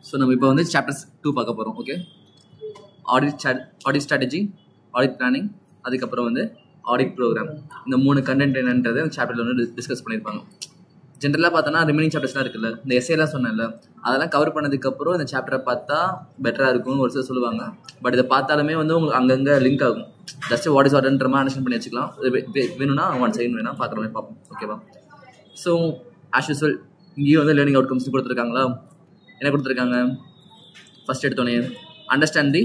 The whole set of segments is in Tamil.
ஸோ நம்ம இப்போ வந்து சாப்டர்ஸ் 2 பார்க்க போகிறோம். Okay, audit strategy, audit planning, அதுக்கப்புறம் வந்து ஆடிட் ப்ரோக்ராம். இந்த 3 கண்டென்ட் என்னன்றது அந்த சாப்டரில் வந்து டிஸ்கஸ் பண்ணியிருப்பாங்க. ஜென்ரலாக பார்த்தோன்னா ரிமைனிங் சாப்டர்ஸ்லாம் இருக்குல்ல, இந்த எஸ்ஏலாம் சொன்னேன்ல, அதெல்லாம் கவர் பண்ணதுக்கப்புறம் இந்த சாப்டரை பார்த்தா பெட்டராக இருக்கும்னு ஒரு சிலர் சொல்லுவாங்க. பட் இதை பார்த்தாலுமே வந்து உங்களுக்கு அங்கங்கே லிங்க் ஆகும். ஜஸ்ட் வாட் இஸ் ஆர்டர்ன்ற மாதிரி அண்டர்ஸ்டாண்ட் பண்ணி வச்சுக்கலாம். வேணும்னா ஒன் செகண்ட் வேணா பார்க்குற மாதிரி பார்ப்போம். ஓகேவா? ஸோ ஆஸ் யூஸ்வல் இங்கேயும் வந்து லேர்னிங் அவுட்கம்ஸ் கொடுத்துருக்காங்களா? என்ன கொடுத்துருக்காங்க? ஃபர்ஸ்ட் எடுத்தோன்னே understand the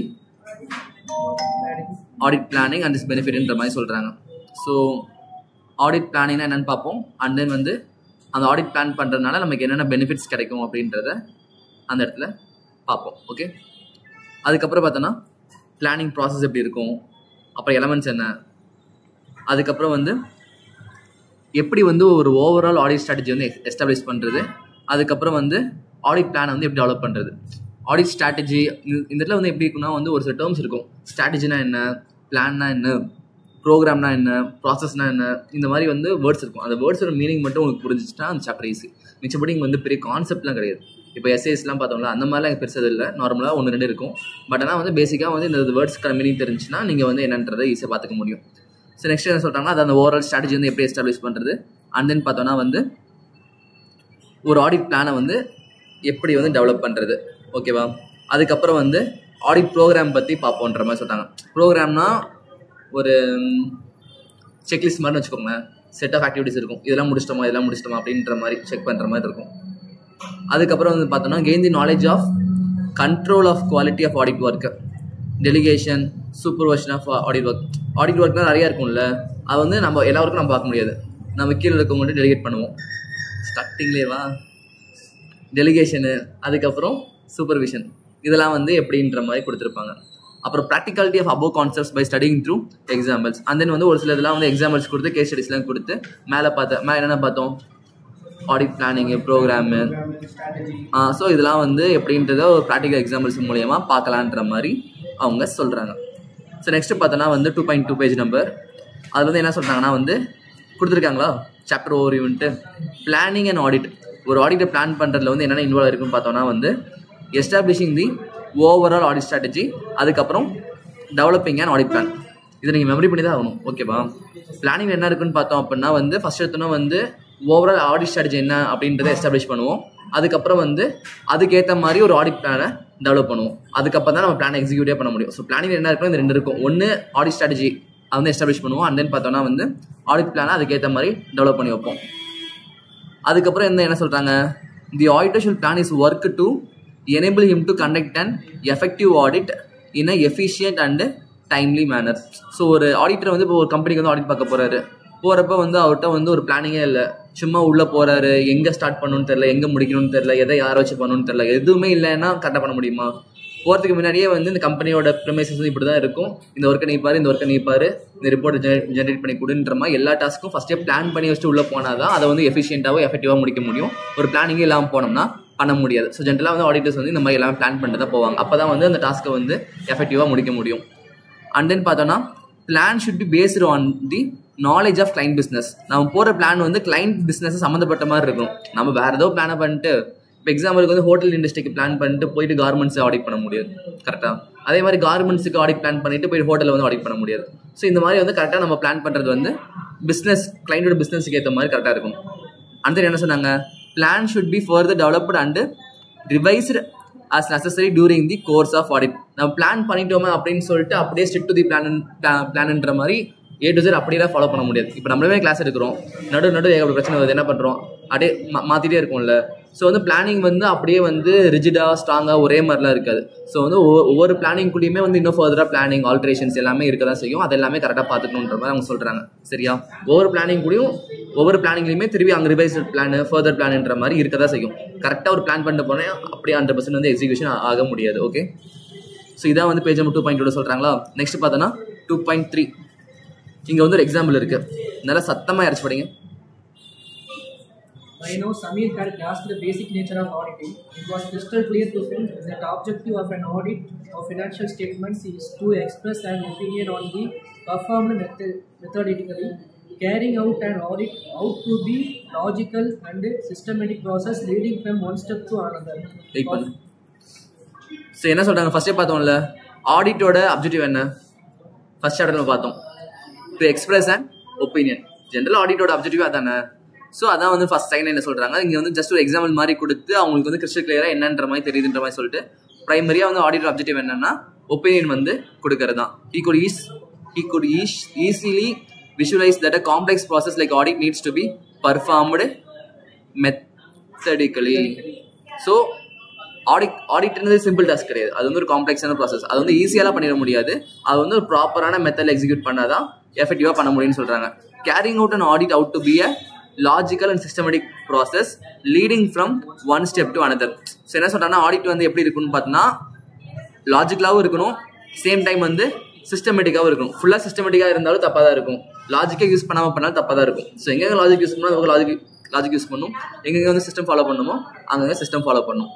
audit planning and this பெனிஃபிட்ன்ற மாதிரி சொல்கிறாங்க. ஸோ ஆடிட் பிளானிங்னா என்னென்னு பார்ப்போம். அண்ட் தென் வந்து அந்த ஆடிட் பிளான் பண்ணுறதுனால நமக்கு என்னென்ன பெனிஃபிட்ஸ் கிடைக்கும் அப்படின்றத அந்த இடத்துல பார்ப்போம். ஓகே, அதுக்கப்புறம் பார்த்தோன்னா பிளானிங் ப்ராசஸ் எப்படி இருக்கும், அப்புறம் எலமெண்ட்ஸ் என்ன, அதுக்கப்புறம் வந்து எப்படி வந்து ஒரு ஓவரால் ஆடிட் ஸ்ட்ராட்டஜி வந்து எஸ்டாப்ளிஷ் பண்ணுறது, அதுக்கப்புறம் வந்து ஆடிட் பிளானை வந்து எப்படி டெவலப் பண்ணுறது. ஆடிட் ஸ்ட்ராட்டஜி இந்த இடத்துல வந்து எப்படி இருக்குன்னா வந்து ஒரு சில டேர்ம்ஸ் இருக்கும். ஸ்ட்ராட்டஜினா என்ன, பிளான்னா என்ன, ப்ரோக்ராம்னா என்ன, ப்ராசஸ்னா என்ன, இந்த மாதிரி வந்து வேர்ட்ஸ் இருக்கும். அந்த வேர்ட்ஸோட மீனிங் மட்டும் உங்களுக்கு புரிஞ்சிச்சுன்னா அந்த சாப்டர் ஈஸி. மிச்சப்படி இங்கே வந்து பெரிய கான்செப்ட்லாம் கிடையாது. இப்போ எஸ்ஏஸ்லாம் பார்த்தோம்ல, அந்த மாதிரிலாம் எனக்கு பெருசது இல்லை. நார்மலாக 1-2 இருக்கும். பட் ஆனால் வந்து பேசிக்காக வந்து இந்த வேர்ட்ஸ்க்கான மீனிங் தெரிஞ்சுன்னா நீங்கள் வந்து என்னன்றதை ஈஸியாக பார்த்துக்க முடியும். ஸோ நெக்ஸ்ட் என்ன சொல்கிறாங்கன்னா, அது அந்த ஓவரால் ஸ்ட்ராட்டஜி வந்து எப்படி எஸ்டாப்ளிஷ் பண்ணுறது. அண்ட் தென் பார்த்தோன்னா வந்து ஒரு ஆடிட் பிளானை வந்து எப்படி வந்து டெவலப் பண்ணுறது. ஓகேவா? அதுக்கப்புறம் வந்து ஆடிட் ப்ரோக்ராம் பற்றி பார்ப்போன்ற மாதிரி சொல்கிறாங்க. ப்ரோக்ராம்னா ஒரு செக்லிஸ்ட் மாதிரி வச்சுக்கோங்களேன். செட் ஆஃப் ஆக்டிவிட்டிஸ் இருக்கும். இதெல்லாம் முடிச்சிட்டோமா அப்படின்ற மாதிரி செக் பண்ணுற மாதிரி இருக்கும். அதுக்கப்புறம் வந்து பார்த்தோம்னா gain the knowledge of control of quality of audit work, delegation, supervision of audit work. Audit ஒர்க்லாம் நிறையா இருக்கும்ல, அது வந்து நம்ம எல்லாருக்கும் நம்ம பார்க்க முடியாது. நம்ம கீழே இருக்கவங்கள்ட்ட டெலிகேட் பண்ணுவோம். ஸ்டார்டிங்லேவா டெலிகேஷனு, அதுக்கப்புறம் சூப்பர்விஷன், இதெல்லாம் வந்து எப்படின்ற மாதிரி கொடுத்துருப்பாங்க. அப்புறம் practicality of above concepts by studying through examples. And then வந்து ஒரு சில இதெல்லாம் வந்து எக்ஸாம்பிள்ஸ் கொடுத்து கேஸ் ஸ்டடிஸ்லாம் கொடுத்து மேலே என்னென்ன பார்த்தோம், ஆடிட் பிளானிங்கு, ப்ரோக்ராமு. ஸோ இதெல்லாம் வந்து எப்படின்றத ஒரு ப்ராக்டிக்கல் எக்ஸாம்பிள்ஸ் மூலயமா பார்க்கலான்ற மாதிரி அவங்க சொல்கிறாங்க. ஸோ நெக்ஸ்ட்டு பார்த்தோன்னா வந்து 2.2 பேஜ் நம்பர். அது வந்து என்ன சொல்கிறாங்கன்னா வந்து கொடுத்துருக்காங்களா சாப்டர் ஓவர்வியூன்ட்டு பிளானிங் அண்ட் ஆடிட். ஒரு ஆடிட்டை பிளான் பண்ணுறதுல வந்து என்னென்ன இன்வால்வ் இருக்குன்னு பார்த்தோன்னா வந்து establishing the overall audit strategy, அதுக்கப்புறம் டெவலப்பிங் அண்ட் ஆடிட் பிளான். இதை நீங்கள் மெமரி பண்ணி தான் ஆகணும். ஓகேவா? பிளானிங் என்ன இருக்குன்னு பார்த்தோம் அப்படின்னா வந்து ஃபர்ஸ்ட் எடுத்தோன்னா வந்து ஓவரால் ஆடிட் ஸ்ட்ராட்டஜி என்ன அப்படின்றத எஸ்டாப்ளிஷ் பண்ணுவோம். அதுக்கப்புறம் வந்து அதுக்கேற்ற மாதிரி ஒரு ஆடிட் பிளானை டெவலப் பண்ணுவோம். அதுக்கப்புறம் தான் நம்ம பிளானை எக்ஸிக்யூட்டே பண்ண முடியும். ஸோ பிளானிங் என்ன இருக்குன்னு இந்த 2 இருக்கும். ஒன்று ஆடிட் ஸ்ட்ராட்டஜி அதை வந்து எஸ்டாப்ளிஷ் பண்ணுவோம். அண்ட் தென் பார்த்தோன்னா வந்து ஆடிட் பிளானை அதுக்கேற்ற மாதிரி டெவலப் பண்ணி வைப்போம். அதுக்கப்புறம் என்ன சொல்கிறாங்க, the auditor should plan is work to enable him to conduct an effective audit in a efficient and timely manner. So ஒரு ஆடிட்டர் வந்து இப்போ ஒரு கம்பெனிக்கு வந்து ஆடிட் பார்க்க போகிறப்ப வந்து அவர்கிட்ட வந்து ஒரு பிளானிங்கே இல்லை. சும்மா உள்ளே போகிறாரு, எங்கே ஸ்டார்ட் பண்ணணும்னு தெரில, எங்கே முடிக்கணும்னு தெரில, எதை யாரை வச்சு பண்ணணும்னு தெரில, எதுவுமே இல்லைன்னா கரெக்டாக பண்ண முடியுமா? போகிறதுக்கு முன்னாடியே வந்து இந்த கம்பெனியோட ப்ரிமைசஸ் வந்து இப்படி தான் இருக்கும், இந்த ஒர்க்கை நீப்பார், இந்த ரிப்போர்ட் ஜென்ரேட் பண்ணி கொடுன்ற மாதிரி எல்லா டாஸ்க்கும் ஃபஸ்ட்டே பிளான் பண்ணி வச்சுட்டு உள்ளே போனால் தான் அதை வந்து எஃபிஷியண்ட்டாகவும் எஃபெக்டிவாக முடிக்க முடியும். ஒரு பிளானிங்கே இல்லாமல் போனோம்னா பண்ண முடியாது. ஸோ ஜென்ரலாக வந்து ஆடிட்டர்ஸ் வந்து இந்த மாதிரி எல்லாமே பிளான் பண்ணிட்டு தான் போவாங்க. அப்போ தான் வந்து அந்த டாஸ்க்கை வந்து எஃபெக்டிவாக முடிக்க முடியும். அண்ட் தென் பார்த்தோன்னா plan should be based on the knowledge of client business. நம்ம போகிற பிளான் வந்து கிளைண்ட் பிஸ்னஸ் சம்மந்தப்பட்ட மாதிரி இருக்கும். நம்ம வேறு ஏதோ பிளானை பண்ணிட்டு இப்போ எக்ஸாம்பிளுக்கு வந்து ஹோட்டல் இண்டஸ்ட்ரிக்கு பிளான் பண்ணிட்டு போயிட்டு கார்மெண்ட்ஸை ஆடிட் பண்ண முடியாது. கரெக்டாக அதே மாதிரி கார்மெண்ட்ஸுக்கு ஆடிட் பிளான் பண்ணிட்டு போயிட்டு ஹோட்டலில் வந்து ஆடிட் பண்ண முடியாது. ஸோ இந்த மாதிரி வந்து கரெக்டாக நம்ம பிளான் பண்ணுறது வந்து பிஸ்னஸ் கிளைண்டோட பிஸ்னஸுக்கு ஏற்ற மாதிரி கரெக்டாக இருக்கும். அந்த என்ன சொன்னாங்க, plan should B further developed and revised as necessary during the course of audit. நம்ம பிளான் பண்ணிட்டோமா அப்படின்னு சொல்லிட்டு அப்படியே ஸ்டிக் டு தி பிளான்ன்ற மாதிரி A to Z அப்படியே ஃபாலோ பண்ண முடியாது. இப்போ நம்மளுமே கிளாஸ் எடுக்கிறோம், நடு ஏகப்பட்ட பிரச்சனை வருது, என்ன பண்ணுறோம், அப்படியே மாற்றிட்டே இருக்கும்ல. ஸோ வந்து பிளானிங் வந்து அப்படியே வந்து ரிஜிடாக ஸ்ட்ராங்காக ஒரே மாதிரிலாம் இருக்காது. ஸோ வந்து ஒவ்வொரு பிளானிங்குள்ளேயுமே வந்து இன்னும் ஃபர்தராக பிளானிங் ஆல்ட்ரேஷன்ஸ் எல்லாமே இருக்க தான் செய்யும். அது எல்லாமே கரெக்டாக பார்த்துக்கணுன்ற மாதிரி அவங்க சொல்கிறாங்க. சரியா? ஒவ்வொரு பிளானிங்லையுமே திரும்பி அங்கே ரிவைஸ் பிளான், ஃபர்தர் பிளான்ன்ற மாதிரி இருக்க தான் செய்யும். கரெக்டாக ஒரு பிளான் பண்ணிட்டு போனேன் அப்படியே 100% வந்து எக்ஸிக்யூஷன் ஆக முடியாது. ஓகே, ஸோ இதான் வந்து பேஜ் நம்பர் 2.2 சொல்கிறாங்களா. நெக்ஸ்ட் பார்த்தோன்னா 2.3. இங்கே வந்து ஒரு எக்ஸாம்பிள் இருக்குது, நல்லா சத்தமாக இறச்சி படிங்க. By now, Samir had grasped the basic nature of auditing. It was crystal clear to him that the objective of an audit of financial statements is to express an opinion on the performed methodically. Carrying out an audit out to be logical and systematic process leading from one step to another. So என்ன சொல்கிறாங்க, ஃபஸ்ட்டே பார்த்தோம்ல ஆடிட்டோட அப்ஜெக்டிவ் என்ன, ஃபர்ஸ்ட் சாப்டர் நம்ம பார்த்தோம், to express and opinion. General ஆடிட்டோட அப்ஜெக்டிவ் அதானே. ஸோ அதான் வந்து ஃபர்ஸ்ட் செகண்ட் என்ன சொல்கிறாங்க, இங்கே வந்து ஜஸ்ட் ஒரு எக்ஸாம்பிள் மாதிரி கொடுத்து அவங்களுக்கு வந்து கிறிஸ்டல் கிளியராக என்னன்ற மாதிரி தெரியுதுன்ற மாதிரி சொல்லிட்டு ப்ரைமரியாக வந்து ஆடிட்டோட அப்ஜெக்டிவ் என்னன்னா ஒப்பீனியன் வந்து கொடுக்கறது தான். He could easily visualize that a complex process like audit needs to be performed methodically. So ஆடிட்ன்றது சிம்பிள் டாஸ்க் கிடையாது, அது வந்து ஒரு காம்ப்ளெக்ஸான ப்ராசஸ். அது வந்து ஈஸியாலாம் பண்ணிட முடியாது, அது வந்து ஒரு ப்ராப்பரான மெத்தடில் எக்ஸிக்யூட் பண்ணாதான் எஃபெக்டிவாக பண்ண முடியும்னு சொல்கிறாங்க. Carrying out and audit out to be a logical and systematic process leading from one step to another. So என்ன சொல்கிறாங்கன்னா ஆடிட் வந்து எப்படி இருக்குன்னு பார்த்தோன்னா லாஜிக்கலாகவும் இருக்கணும், சேம் டைம் வந்து சிஸ்டமேட்டிக்காகவும் இருக்கணும். ஃபுல்லாக சிஸ்டமேட்டிக்காக இருந்தாலும் தப்பாக தான் இருக்கும், லாஜிக்கே யூஸ் பண்ணாமல் பண்ணாலும் தப்பாக தான் இருக்கும். ஸோ எங்கெங்கே லாஜிக் யூஸ் பண்ணால் அவங்க லாஜிக் யூஸ் பண்ணணும், எங்கெங்கே வந்து சிஸ்டம் ஃபாலோ பண்ணணுமோ அங்கங்கே சிஸ்டம் ஃபாலோ பண்ணணும்.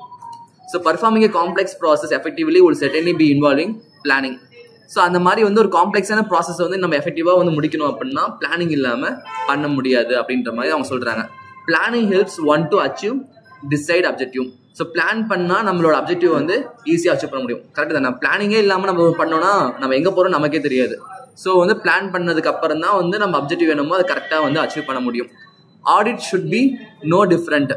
So performing a complex process effectively will certainly be involving planning. So அந்த மாதிரி வந்து ஒரு காம்ப்ளெக்ஸான ப்ராசஸ் வந்து நம்ம எஃபெக்டிவாக வந்து முடிக்கணும் அப்படின்னா பிளானிங் இல்லாமல் பண்ண முடியாது அப்படின்ற மாதிரி அவங்க சொல்கிறாங்க. Planning helps one to achieve decide objective. So plan பண்ணால் நம்மளோட அப்ஜெக்டிவ் வந்து ஈஸியாக அச்சீவ் பண்ண முடியும். கரெக்டு தானே. பிளானிங்கே இல்லாமல் நம்ம பண்ணோன்னா நம்ம எங்கே போகிறோம் நமக்கே தெரியாது. ஸோ வந்து பிளான் பண்ணதுக்கு அப்புறம் தான் வந்து நம்ம அப்ஜெக்டிவ் வேணுமோ அதை கரெக்டாக வந்து அச்சீவ் பண்ண முடியும். Audit should be no different.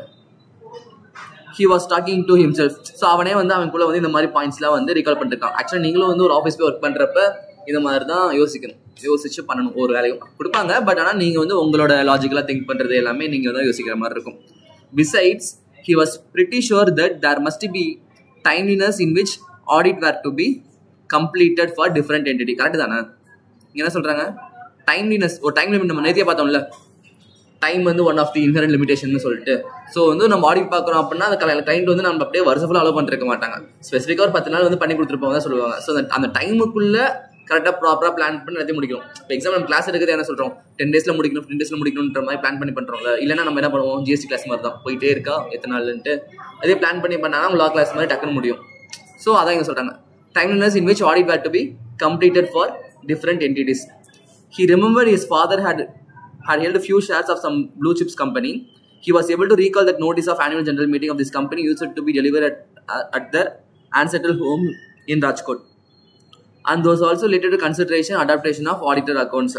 He was talking to himself. So அவனே வந்து அவனுக்குள்ள வந்து இந்த மாதிரி பாயிண்ட்ஸ்லாம் வந்து ரீகால் பண்ணிருக்கான். ஆக்சுவலாக நீங்களும் வந்து ஒரு ஆஃபீஸ் போய் ஒர்க் பண்ணுறப்ப இந்த மாதிரி தான் யோசிச்சு பண்ணணும். ஒரு வேலையும் கொடுப்பாங்க, பட் ஆனால் நீங்கள் வந்து உங்களோட லாஜிக்கலாக திங்க் பண்ணுறது எல்லாமே நீங்கள் தான் யோசிக்கிற மாதிரி இருக்கும். Besides, he was pretty sure that there must be timeliness in which audit were to be completed for different entity. Correct தானே. என்ன சொல்கிறாங்க, டைம்லினஸ், ஒரு டைம் லிமிட் நம்ம நேத்தியே பார்த்தோம்ல, டைம் வந்து one of the inherent limitation சொல்லிட்டு. ஸோ வந்து நம்ம ஆடிட் பார்க்குறோம் அப்படின்னா அந்த கிளைண்ட் வந்து நம்ம அப்படியே வருஷம் ஃபுல்லாக அலோவ் பண்ணிருக்க மாட்டாங்க, ஸ்பெசிஃபிக்காக ஒரு 10 நாள் வந்து பண்ணி கொடுத்துருப்பாங்க தான் சொல்லுவாங்க. ஸோ அந்த டைமுக்குள்ளே கரெக்டாக ப்ராப்பராக பிளான் பண்ணி நடத்தி முடிக்கணும். இப்போ எக்ஸாம் நம்ம கிளாஸ் எடுக்கிறது என்ன சொல்கிறோம், 10 days முடிக்கணும், 15 days முடிக்கணுன்ற மாதிரி பிளான் பண்ணி பண்ணுறோம்ல. இல்லைன்னா நம்ம என்ன பண்ணுவோம், ஜிஎஸ்டி கிளாஸ் மாதிரி தான் போயிட்டே இருக்கா எத்தனை நாள்ன்ட்டு அதே பிளான் பண்ணி பண்ணால் லா கிளாஸ் மாதிரி டக்குன்னு முடியும். ஸோ அதான் இங்கே சொல்கிறாங்க, timeliness in which audit had to be completed for different entities. He remembered his father had held a few shares of some blue chips company. He was able to recall that notice of annual general meeting of this company used to be delivered at their ancestral home in Rajkot. And those also related to consideration adaptation of auditor accounts.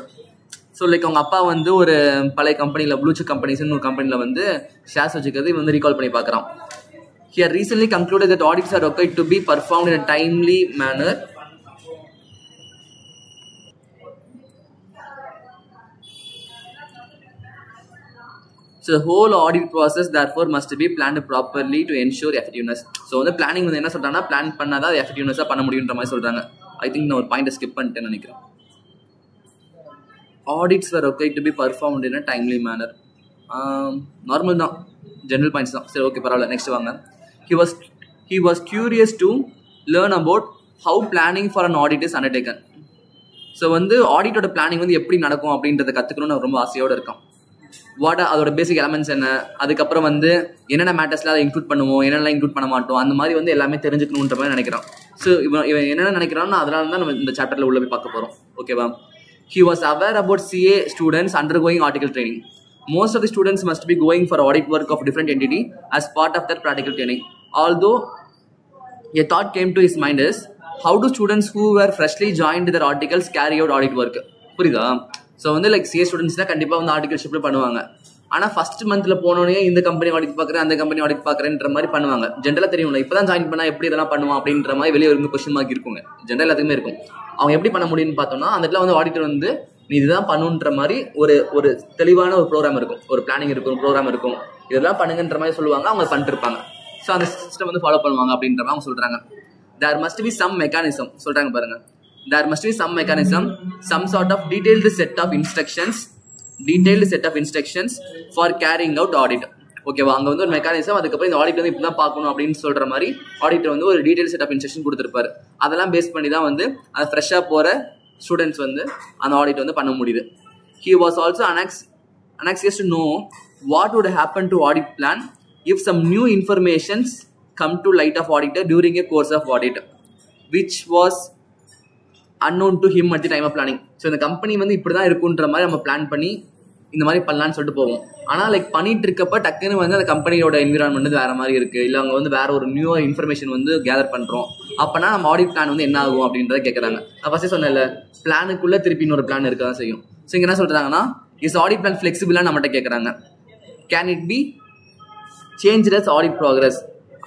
So like அவங்க அப்பா வந்து ஒரு பழைய கம்பெனியில் ப்ளூ சிப் கம்பெனிஸ்னு ஒரு கம்பெனியில் வந்து ஷேர்ஸ் வச்சுக்கிறது இவன் வந்து ரீகால் பண்ணி பார்க்குறான். He had recently concluded that audits are required to be performed in a timely manner. So the whole audit process therefore must be planned properly to ensure effectiveness. So வந்து பிளானிங் வந்து என்ன சொல்றாங்கன்னா பிளான் பண்ணாதான் அது எஃபெக்டிவ்னஸாக பண்ண முடியுன்ற மாதிரி சொல்றாங்க. ஐ திங்க் நான் ஒரு பாயிண்ட் ஸ்கிப் பண்ணிட்டேன்னு நினைக்கிறேன். Audits were required to be performed in a timely manner. Normal தான், ஜென்ரல் பாயிண்ட்ஸ் தான். சரி, ஓகே, பரவாயில்ல. நெக்ஸ்ட் வாங்க. He was curious to learn about how planning for an audit is undertaken. So வந்து ஆடிட்டோட பிளானிங் வந்து எப்படி நடக்கும் அப்படின்றத கற்றுக்கணும்னு ரொம்ப ஆசையோடு இருக்கான். அதோட பேசிக் எலமெண்ட்ஸ் என்ன, அதுக்கப்புறம் வந்து என்னென்ன மேட்டர்ஸ்லாம் அதை இன்க்ளூட் பண்ணுவோம், என்னெல்லாம் இன்க்ளூட் பண்ண மாட்டோம், அந்த மாதிரி வந்து எல்லாமே தெரிஞ்சுக்கணுன்ற மாதிரி நினைக்கிறான். ஸோ இவன் என்னென்ன நினைக்கிறான்னு அதனால தான் நம்ம இந்த சாப்டரில் உள்ள போய் பார்க்க போகிறோம். ஓகேவா. He was aware about CA students undergoing article training. Most of the students must be going for audit work of different entity as part of their practical training. Although a thought came to his mind is, how do students who were freshly joined their articles carry out audit work? புரியுதா. ஸோ வந்து லைக் சிஏ ஸ்டூடெண்ட்ஸ்லாம் கண்டிப்பாக வந்து ஆர்டிகல்ஷிப்பில் பண்ணுவாங்க. ஆனால் ஃபர்ஸ்ட் மந்த்தில் போனோடனே இந்த கம்பெனி ஆடிட் பார்க்குறேன், அந்த கம்பெனி ஆடிட் பார்க்குறேன்ற மாதிரி பண்ணுவாங்க. ஜென்ரலாக தெரியும்ல, இப்போ தான் ஜாயின் பண்ணால் எப்படி இதெல்லாம் பண்ணுவான் அப்படின்ற மாதிரி வெளியே ஒரு கொஸ்டின் மார்க் இருக்குங்க. ஜென்ரல் எல்லாத்துக்குமே இருக்கும். அவங்க எப்படி பண்ண முடியும்னு பார்த்தோம்னா அந்த இடத்துல வந்து ஆடிட்டர் வந்து நீ இதுதான் பண்ணுன்ற மாதிரி ஒரு தெளிவான ஒரு ப்ரோக்ராம் இருக்கும், ஒரு பிளானிங் இருக்கும், ப்ரோக்ராம் இருக்கும், இதெல்லாம் பண்ணுங்கன்ற மாதிரி சொல்லுவாங்க, அவங்க பண்ணிட்டு இருப்பாங்க. ஸோ அந்த சிஸ்டம் வந்து ஃபாலோ பண்ணுவாங்க அப்படின்ற மாதிரி அவங்க சொல்கிறாங்க. There must be some mechanism, சொல்கிறாங்க பாருங்க. There must be some mechanism, some sort of detailed set of instructions for carrying out audit. ஓகேவா. அங்கே வந்து ஒரு மெக்கானிசம், அதுக்கப்புறம் இந்த ஆடிட் வந்து இப்படி தான் பார்க்கணும் அப்படின்னு சொல்கிற மாதிரி ஆடிட்டர் வந்து ஒரு டீடைல் செட் ஆஃப் இன்ஸ்ட்ரக்ஷன் கொடுத்துருப்பாரு. அதெல்லாம் பேஸ் பண்ணி தான் வந்து அது ஃப்ரெஷ்ஷாக போகிற ஸ்டூடெண்ட்ஸ் வந்து அந்த ஆடிட் வந்து பண்ண முடியுது. He was also anxious to know what would happen to audit plan if some new informations come to light of auditor during a course of audit, which was unknown to him at the time of planning. So இந்த கம்பெனி வந்து இப்படி தான் இருக்குன்ற மாதிரி நம்ம பிளான் பண்ணி இந்த மாதிரி பண்ணலான்னு சொல்லிட்டு போவோம். ஆனால் லைக் பண்ணிட்டு இருக்கப்ப டக்குன்னு வந்து அந்த கம்பெனியோட என்விரான்மெண்ட் வந்து வேற மாதிரி இருக்கு, இல்லை அவங்க வந்து வேற ஒரு நியூ இன்ஃபர்மேஷன் வந்து கேதர் பண்றோம். அப்பனா நம்ம ஆடிட் பிளான் வந்து என்ன ஆகும் அப்படின்றத கேட்கறாங்க. நான் ஃபர்ஸ்டே சொன்னேன்ல, பிளானுக்குள்ள திருப்பி இன்னொரு பிளான் இருக்கதான் செய்யும். ஸோ இங்க என்ன சொல்றாங்கன்னா, இஸ் ஆடிட் பிளான் ஃபிளெக்சிபிளா நம்மகிட்ட கேட்கறாங்க. Can it be changed as audit progress?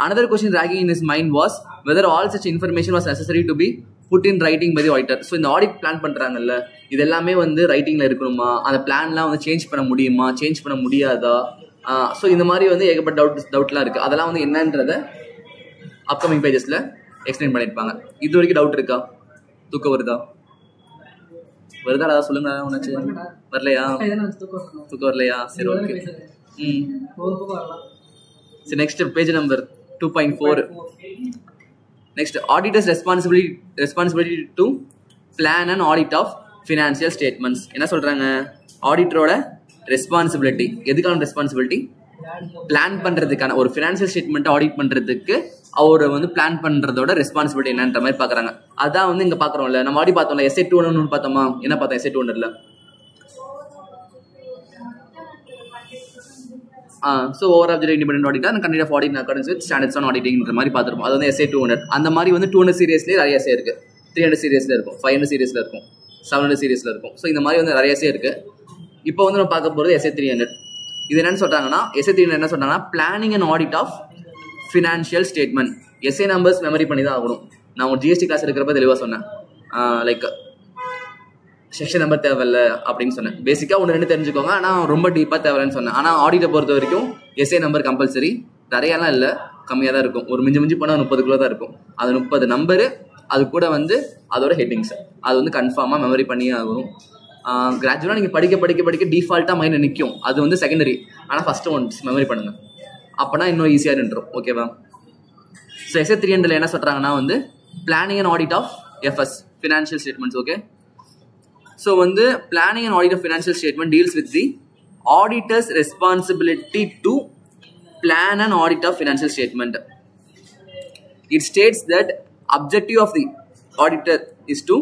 Another question dragging in his mind was whether all such information was necessary to be put in writing by the auditor. So இந்த ஆடிட் பிளான் பண்றாங்கல்ல, இது எல்லாமே வந்து ரைட்டிங்ல இருக்கணுமா, அந்த பிளான்லாம் வந்து சேஞ்ச் பண்ண முடியுமா, சேஞ்ச் பண்ண முடியாதா? ஸோ இந்த மாதிரி வந்து ஏகப்பட்ட டவுட்லாம் இருக்கு. அதெல்லாம் வந்து என்னன்றத அப்கமிங் பேஜஸ்ல எக்ஸ்பிளைன் பண்ணியிருப்பாங்க. இது வரைக்கும் டவுட் இருக்கா? தூக்கம் வருதா? அதான் சொல்லுங்க. உனக்கு வரலையா? தூக்கம் வரலையா? சரி, ஓகே. சரி, next page number 2.4. Next, auditor's responsibility to plan and audit of financial statements. என்ன சொல்றாங்க? ஆடிட்டரோட ரெஸ்பான்சிபிலிட்டி. எதுக்கான ரெஸ்பான்சிபிலிட்டி? பிளான் பண்றதுக்கான. ஒரு ஃபினான்சியல் ஸ்டேட்மெண்ட் ஆடிட் பண்றதுக்கு அவர் வந்து பிளான் பண்றதோட ரெஸ்பான்சிபிலிட்டி என்னன்ற மாதிரி பாக்குறாங்க. அதான் வந்து இங்க பாக்குறோம்ல, நம்ம ஆடி பார்த்தோம்ல, SA 200 பார்த்தோமா? என்ன பார்த்தோம் SA 200ல? So over object independent auditor and conduct of audit in accordance with standards on ஆடிட்டிங்ன்ற மாதிரி பார்த்துருப்போம். அது வந்து SA 200. அந்த மாதிரி வந்து 200 சீரியஸ்லேயே நிறைய essay இருக்கு. 300 சீரியஸ்ல இருக்கும், 500 சீரியஸ்ல இருக்கும், 700 சீரியஸ்ல இருக்கும். ஸோ இந்த மாதிரி வந்து நிறைய essay இருக்கு. இப்போ வந்து நம்ம பார்க்க போகிறது SA 300. இது என்னன்னு சொல்றாங்கன்னா, SA 300 என்ன சொல்றாங்கன்னா, planning and audit of financial statement. SA numbers memory பண்ணி தான் ஆகணும். நான் ஒரு GST கிளாஸ் இருக்கிறப்ப தெளிவாக சொன்னேன், லைக் செக்ஷன் நம்பர் தேவையில்ல அப்படின்னு சொன்னேன். பேசிக்காக 1-2 தெரிஞ்சுக்கோங்க, ஆனால் ரொம்ப டீப்பாக தேவையில்லைன்னு சொன்னேன். ஆனால் ஆடிட்டை பொறுத்த வரைக்கும் SA நம்பர் கம்பல்சரி. நிறையெல்லாம் இல்லை, கம்மியாக தான் இருக்கும். ஒரு மிஞ்சி போனால் 30 தான் இருக்கும். அது 30 நம்பரு, அது கூட வந்து அதோட ஹெட்டிங்ஸ், அது வந்து கன்ஃபார்மாக மெமரி பண்ணியே ஆகணும். கிராஜுவலாக நீங்கள் படிக்க டிஃபால்ட்டாக மைண்டில் நிற்கும். அது வந்து செகண்டரி. ஆனால் ஃபஸ்ட்டு ஒன்ஸ் மெமரி பண்ணுங்க, அப்போனா இன்னும் ஈஸியாக நின்றுடும். ஓகேவா? ஸோ SA 300 என்ன சொல்கிறாங்கன்னா வந்து planning and audit of FS financial statements. Okay, so வந்து planning and audit of financial statement deals with the auditor's responsibility to plan and audit of financial statement. It states that objective of the auditor is to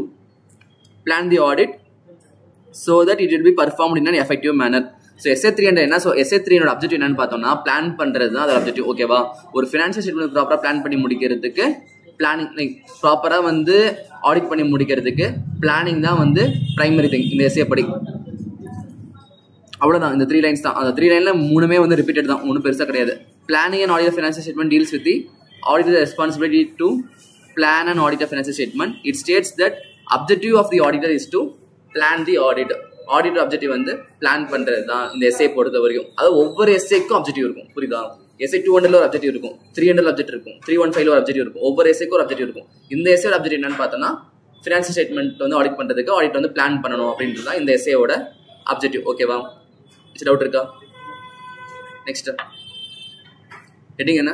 plan the audit so that it will be performed in an effective manner. So SA 300 என்ன? ஸோ SA 300 அப்ஜெக்டிவ் என்னன்னு பார்த்தோம்னா, பிளான் பண்றது தான் அது அப்ஜெக்டிவ். ஓகேவா? ஒரு ஃபினான்ஷியல் ஸ்டேட்மெண்ட் ப்ராப்பராக பிளான் பண்ணி முடிக்கிறதுக்கு பிளானிங், லைக் ப்ராப்பராக வந்து ஆடிட் பண்ணி முடிக்கிறதுக்கு பிளானிங் தான் வந்து பிரைமரி திங் இந்த SA படி. அவ்வளோதான், இந்த 3 லைன்ஸ் தான். அந்த 3 லைனில் 3மே வந்து ரிப்பீட்டட் தான், ஒன்றும் பெருசாக கிடையாது. Planning and audit of financial statement deals with the auditor responsibility to plan and audit a financial statement. It states that objective of the auditor is to plan the audit. Auditor objective வந்து பிளான் பண்றது தான் இந்த SA பொறுத்த வரைக்கும். அதாவது ஒவ்வொரு SAக்கும் அப்ஜெக்டிவ் இருக்கும், புரியுதா? SA 200ல ஒரு அப்ஜெக்டிவ் இருக்கும், 300ல அப்ஜெக்ட் இருக்கும், 315ல ஒரு அப்ஜெக்டிவ் இருக்கும். ஒவ்வொரு SAக்கும் ஒரு அப்ஜெக்டிவ் இருக்கும். இந்த SAவோட அப்ஜெக்டிவ் என்னன்னு பார்த்தோம்னா, ஃபினான்ஷியல் ஸ்டேட்மெண்ட் வந்து ஆடிட் பண்றதுக்கு ஆடிட் வந்து பிளான் பண்ணணும் அப்படின்றது தான் இந்த SAவோட அப்ஜெக்டிவ். ஓகேவா? டவுட் இருக்கா? நெக்ஸ்ட் ஹெட்டிங் என்ன?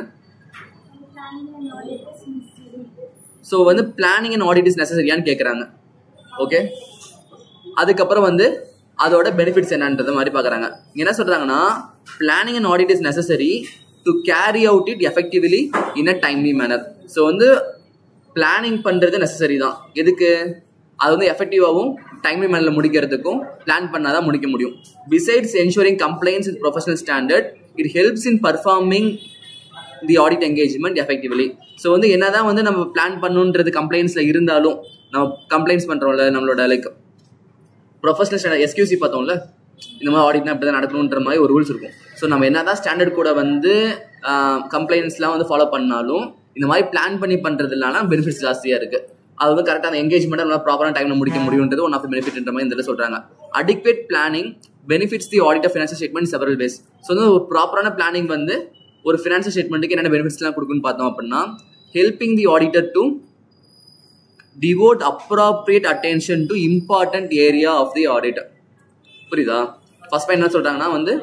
ஸோ வந்து பிளானிங் அண்ட் ஆடிட் இஸ் நெசசரியான்னு கேட்குறாங்க. ஓகே, அதுக்கப்புறம் வந்து அதோட பெனிஃபிட்ஸ் என்னன்றது மாதிரி பார்க்குறாங்க. என்ன சொல்கிறாங்கன்னா, planning and audit is necessary to carry out it effectively in a timely manner. So வந்து பிளானிங் பண்ணுறது நெசசரி தான். எதுக்கு? அது வந்து எஃபெக்டிவாகவும் டைம்லி மேனரில் முடிக்கிறதுக்கும் பிளான் பண்ணால் தான் முடிக்க முடியும். Besides ensuring compliance with professional standard, it helps in performing the audit engagement effectively. So வந்து என்னதான் வந்து நம்ம பிளான் பண்ணுன்றது கம்ப்ளைண்ட்ஸில் இருந்தாலும், நம்ம கம்ப்ளைண்ட்ஸ் பண்ணுறோம்ல, நம்மளோட லைக் ப்ரொஃபஷனல் ஸ்டாண்டர்ட் SQC பார்த்தோம்ல, இந்த மாதிரி ஆடிட்னா இப்படி தான் நடக்கணுன்ற மாதிரி ஒரு ரூல்ஸ் இருக்கும். ஸோ நம்ம என்னதான் ஸ்டாண்டர்ட் கூட வந்து கம்ப்ளைண்ட்ஸ்லாம் வந்து ஃபாலோ பண்ணாலும், இந்த மாதிரி பிளான் பண்ணி பண்ணுறதுனால பெனிஃபிட்ஸ் ஜாஸ்தியாக இருக்குது. அது வந்து கரெக்டாக அந்த என்கேஜ்மெண்ட்டை நல்லா ப்ராப்பரான டைமில் முடிக்க முடியுன்றது ஒன் ஆஃப் த பெனிஃபிட்ன்ற மாதிரி இந்த சொல்கிறாங்க. Adequate planning benefits the audit of financial statement several ways. So வந்து ஒரு ப்ராப்பரான பிளானிங் வந்து ஒரு ஃபினான்ஷியல் ஸ்டேட்மெண்ட்டுக்கு என்னென்ன பெனிஃபிட்ஸ்லாம் கொடுக்குன்னு பார்த்தோம் அப்படின்னா, helping the auditor to devote appropriate attention to important area of the audit. புரியுதா? ஃபர்ஸ்ட் பாயிண்ட் என்ன சொல்றாங்கன்னா வந்து,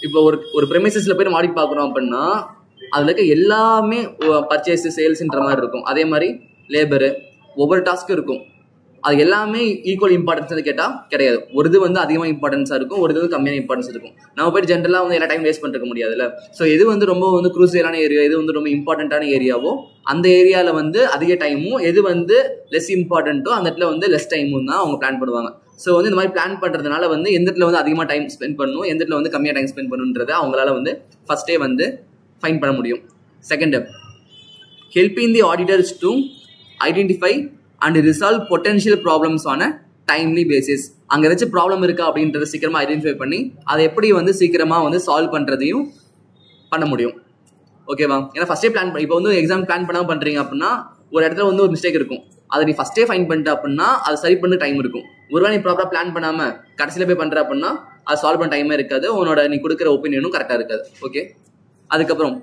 இப்போ ஒரு ப்ரெமிசஸ்ல போய் நம்ம ஆடிட் பார்க்குறோம் அப்படின்னா, அதில் இருக்க எல்லாமே பர்ச்சேஸ் சேல்ஸ்ன்ற மாதிரி இருக்கும். அதே மாதிரி லேபரு ஒவ்வொரு டாஸ்க்கும் இருக்கும். அது எல்லாமே ஈக்குவல் இம்பார்ட்டன்ஸ் கேட்டால் கிடையாது. ஒரு இது வந்து அதிகமாக இம்பார்ட்டன்ஸாக இருக்கும், ஒரு இது வந்து கம்மியான இம்பார்ட்டன்ஸ் இருக்கும். நம்ம போய்ட்டு ஜென்ரலாக வந்து எல்லா டைம் வேஸ்ட் பண்ணிருக்க முடியாதுல்ல. ஸோ எது வந்து ரொம்ப வந்து குரூசியலான ஏரியா, எது வந்து ரொம்ப இம்பார்ட்டண்ட்டான ஏரியாவோ அந்த ஏரியாவில் வந்து அதிக டைமும், எது வந்து லெஸ் இம்பார்ட்டண்ட்டோ அந்த இடத்துல வந்து லெஸ் டைமும் தான் அவங்க பிளான் பண்ணுவாங்க. ஸோ வந்து இந்த மாதிரி பிளான் பண்ணுறதுனால வந்து எந்த இடத்துல வந்து அதிகமாக டைம் ஸ்பெண்ட் பண்ணணும், எந்த இடத்துல வந்து கம்மியாக டைம் ஸ்பெண்ட் பண்ணணுன்றதை அவங்களால வந்து ஃபர்ஸ்டே வந்து ஃபைன் பண்ண முடியும். Second, helping the auditors to identify and resolve potential problems on a timely basis. அங்க ஏதாச்சும் ப்ராப்ளம் இருக்கா அப்படின்றத சீக்கிரமா ஐடென்டிஃபை பண்ணி அதை எப்படி வந்து சீக்கிரமா வந்து சால்வ் பண்றதையும் பண்ண முடியும். ஓகேவா? ஏன்னா ஃபர்ஸ்டே பிளான் பண்ணி, இப்போ வந்து எக்ஸாம் பிளான் பண்ணாம பண்றீங்க அப்படின்னா ஒரு இடத்துல வந்து ஒரு மிஸ்டேக் இருக்கும். அதை நீ ஃபர்ஸ்டே ஃபைன் பண்ணிட்ட அப்படின்னா அதை சரி பண்ண டைம் இருக்கும். ஒருவேளை நீ ப்ராப்பரா பிளான் பண்ணாம கடைசியில போய் பண்ற அப்படின்னா அது சால்வ் பண்ண டைமே இருக்காது, உன்னோட நீ கொடுக்குற ஒப்பீனியனும் கரெக்டா இருக்காது. ஓகே, அதுக்கப்புறம்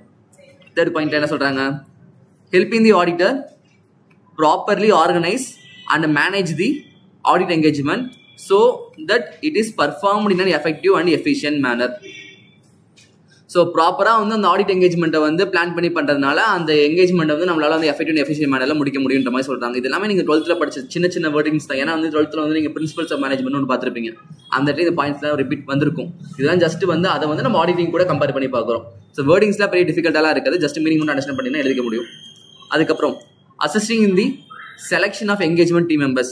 தேர்ட் பாயிண்ட்ல என்ன சொல்றாங்க? Helping the auditor properly organize and manage the audit engagement so that it is performed in an effective and efficient manner. So ப்ராப்பராக வந்து அந்த ஆடிட் எங்கேஜ்மெண்ட்டை வந்து பிளான் பண்ணி பண்ணுறதுனால அந்த எங்கேஜ்மெண்ட்டை வந்து நம்மளால வந்து எஃபெக்டிவ் அண்ட் எஃபிஷியன்ட் மேனரில் முடிக்க முடியுன்ற மாதிரி சொல்கிறாங்க. இது எல்லாமே நீங்கள் 12th படிச்ச சின்ன சின்ன வேர்டிங்ஸ் தான். ஏன்னா வந்து 12th வந்து நீங்கள் பிரின்சிபல்ஸ் ஆஃப் மேனேஜ்மெண்ட் ஒன்று பார்த்துருப்பீங்க, அந்த இடத்துல இந்த பாயிண்ட்ஸ்லாம் ரிப்பீட் வந்திருக்கும். இதெல்லாம் ஜஸ்ட் வந்து அதை வந்து நம்ம ஆடிட்டிங் கூட கம்பேர் பண்ணி பார்க்குறோம். ஸோ வேர்டிங்ஸ்லாம் பெரிய டிஃபிகல்ட்டாலாம் இருக்காது, ஜஸ்ட் மீனிங் மட்டும் அண்டர்ஸ்டாண்ட் பண்ணினா எழுதிக்க முடியும். அதுக்கப்புறம் assisting in the selection of engagement team members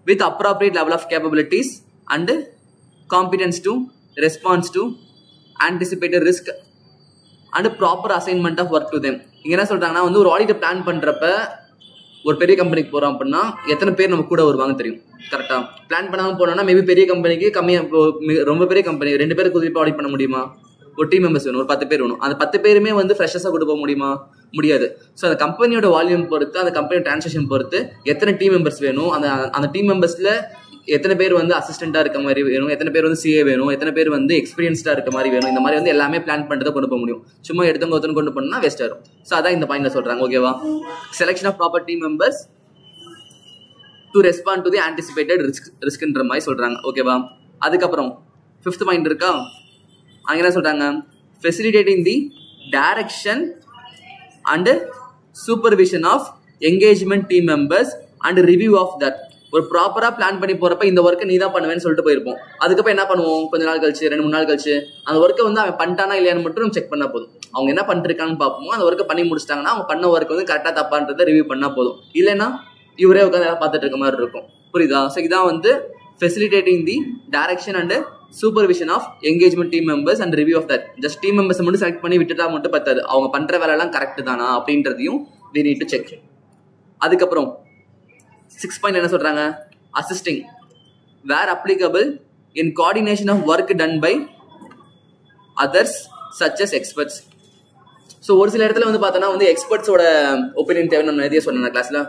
with appropriate level of capabilities and competence to respond to anticipated risk and proper assignment of work to them. இங்க என்ன சொல்றாங்கன்னா வந்து ஒரு ஆடிட் பிளான் பண்றப்ப ஒரு பெரிய கம்பெனிக்கு போறோம் அப்படின்னா எத்தனை பேர் நம்ம கூட வருவாங்க தெரியும். கரெக்டா பிளான் பண்ணாம போனோம்னா மேபி பெரிய கம்பெனிக்கு கம்மியா, ரொம்ப பெரிய கம்பெனி 2 பேருக்கு குறிப்பா ஆடிட் பண்ண முடியுமா? ஒரு டீம் மெம்பர்ஸ் வேணும், ஒரு 10 பேர் வேணும். அந்த 10 பேருமே வந்து ஃப்ரெஷர்ஸாக கொண்டு போக முடியுமா? முடியாது. ஸோ அந்த கம்பெனியோட வால்யூம் பொறுத்து, அந்த கம்பெனியோட டிரான்சாக்ஷன் பொறுத்து எத்தனை டீம் மெம்பர்ஸ் வேணும், அந்த டீம் மெம்பர்ஸ்ல எத்தனை பேர் வந்து அசிஸ்டண்டா இருக்க மாதிரி வேணும், எத்தனை பேர் வந்து சிஏ வேணும், எத்தனை பேர் வந்து எக்ஸ்பீரியன்ஸ்டா இருக்க மாதிரி வேணும். இந்த மாதிரி வந்து எல்லாமே பிளான் பண்ணிட்டு கொண்டு போக முடியும். சும்மா எடுத்தவங்க ஒருத்தனை கொண்டு போனா வேஸ்ட் ஆகும். ஸோ அதான் இந்த பாயிண்ட்ல சொல்றாங்க. ஓகேவா? Selection of proper team members to respond to the anticipated ரிஸ்க்ன்ற மாதிரி சொல்றாங்க. ஓகேவா? அதுக்கப்புறம் 5th பாயிண்ட் இருக்கா, அங்க என்ன சொல்றாங்க? Facilitating the direction and supervision of engagement team members and review of that. ஒரு ப்ராப்பரா பிளான் பண்ணி போறப்ப இந்த ஒர்க்கை நீ தான் பண்ணுவேன்னு சொல்லிட்டு போயிருப்போம். அதுக்கப்புறம் என்ன பண்ணுவோம்? கொஞ்ச நாள் கழிச்சு, 2-3 நாள் கழிச்சு அந்த ஒர்க்கை வந்து அவன் பண்ணிட்டானா இல்லையான்னு மட்டும் செக் பண்ணா போதும். அவங்க என்ன பண்ணிருக்கான்னு பார்ப்போம். அந்த ஒர்க்கை பண்ணி முடிச்சிட்டாங்கன்னா அவங்க பண்ண ஒர்க் வந்து கரெக்டா தப்பான்றதை ரிவ்யூ பண்ணா போதும். இல்லைன்னா இவரே உட்காந்து பார்த்துட்டு இருக்க மாதிரி இருக்கும். புரியுதா? ஸோ இதான் வந்து facilitating the direction and supervision of engagement team members and review of that. Just team members மட்டும் செலக்ட் பண்ணி விட்டுட்டா மட்டும் பத்தாது, அவங்க பண்ற வேலை எல்லாம் கரெக்ட் தானா அப்படின்றதையும் we need to check. அதுக்கப்புறம் 6th பாயிண்ட் என்ன சொல்றாங்க? Assisting where applicable in coordination of work done by others such as experts. So ஒரு சில இடத்துல வந்து பார்த்தோன்னா வந்து எக்ஸ்பர்ட்ஸோட ஒப்பீனியன் தேவைன்னு நிறைய சொன்னேன் கிளாஸ்ல.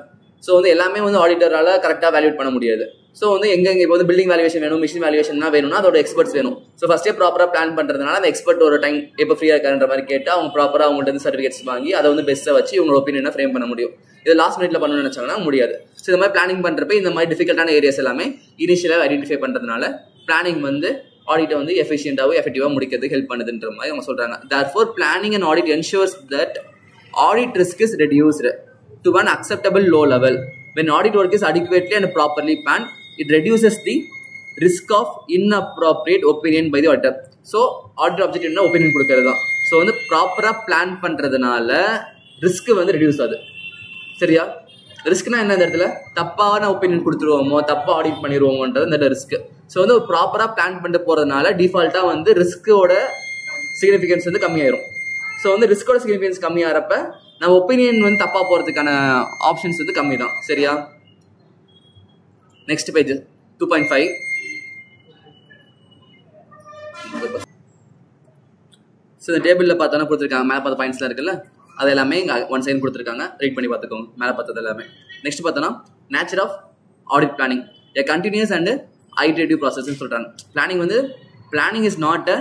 ஸோ வந்து எல்லாமே வந்து ஆடிட்டரால கரெக்டாக வேல்யூட் பண்ண முடியாது. ஸோ வந்து எங்கெங்க இப்போ வந்து பில்டிங் வேல்யூவேஷன் வேணும், மிஷின் வேல்யூவேஷன் வேணும்னா அதோட எக்ஸ்பர்ட்ஸ் வேணும். ஸோ ஃபர்ஸ்டே ப்ராப்பராக பிளான் பண்ணுறதுனால அந்த எக்ஸ்பர்ட் ஒரு டைம் எப்போ ஃப்ரீயாக இருக்கான்ற மாதிரி கேட்டு அவங்க ப்ராப்பராக அவங்கள்ட்ட வந்து சர்டிஃபிகேட்ஸ் வாங்கி அதை வந்து பெஸ்ட்டாக வச்சு இவங்களோட ஒப்பீனியனை ஃப்ரேம் பண்ண முடியும். இது லாஸ்ட் மினிட்ல பண்ணணும்னு நினைச்சாங்கன்னா முடியாது. ஸோ இந்த மாதிரி பிளானிங் பண்ணுறப்ப இந்த மாதிரி டிஃபிகல்ட்டான ஏரியாஸ் எல்லாமே இனிஷியலாக ஐடென்டிஃபை பண்ணுறதுனால பிளானிங் வந்து ஆடிட்டை வந்து எஃபிஷியன்ட்டாகவும் எஃபெக்டிவாக முடிக்கிறதுக்கு ஹெல்ப் பண்ணுதுன்ற மாதிரி அவங்க சொல்கிறாங்க. Therefore, planning and audit ensures that audit risk is reduced to an acceptable low level. When audit work is adequately and properly planned, it reduces the risk of inappropriate opinion by the auditor. So, auditor objective என்ன ஒப்பீனியன் கொடுக்கறது தான். ஸோ வந்து ப்ராப்பராக பிளான் பண்ணுறதுனால ரிஸ்க் வந்து ரெடியூஸ் ஆகுது. சரியா? ரிஸ்க்னா என்ன? இந்த இடத்துல தப்பான ஒப்பீனியன் கொடுத்துருவோமோ, தப்பாக ஆடிட் பண்ணிடுவோமோன்றது இந்த ரிஸ்க். ஸோ வந்து ப்ராப்பராக பிளான் பண்ணிட்டு போகிறதுனால டிஃபால்ட்டாக வந்து ரிஸ்கோட சிக்னிஃபிகன்ஸ் வந்து கம்மியாயிரும். ஸோ வந்து ரிஸ்கோட சிக்னிஃபிகன்ஸ் கம்மியாகிறப்ப நம்ம ஒப்பீனியன் வந்து தப்பாக போகிறதுக்கான ஆப்ஷன்ஸ் வந்து கம்மி தான். சரியா? Next page 2.5. ஸோ இந்த டேபிளில் பார்த்தோன்னா கொடுத்துருக்காங்க, மேலே பார்த்த பாயிண்ட்ஸ்லாம் இருக்குல்ல, அது எல்லாமே இங்கே ஒன் சைன் கொடுத்துருக்காங்க, ரீட் பண்ணி பார்த்துக்கோங்க. மேலே பார்த்தது எல்லாமே. நெக்ஸ்ட் பார்த்தோன்னா nature of audit planning, a continuous and iterative ப்ராசஸ்ன்னு சொல்கிறாங்க. Planning is not a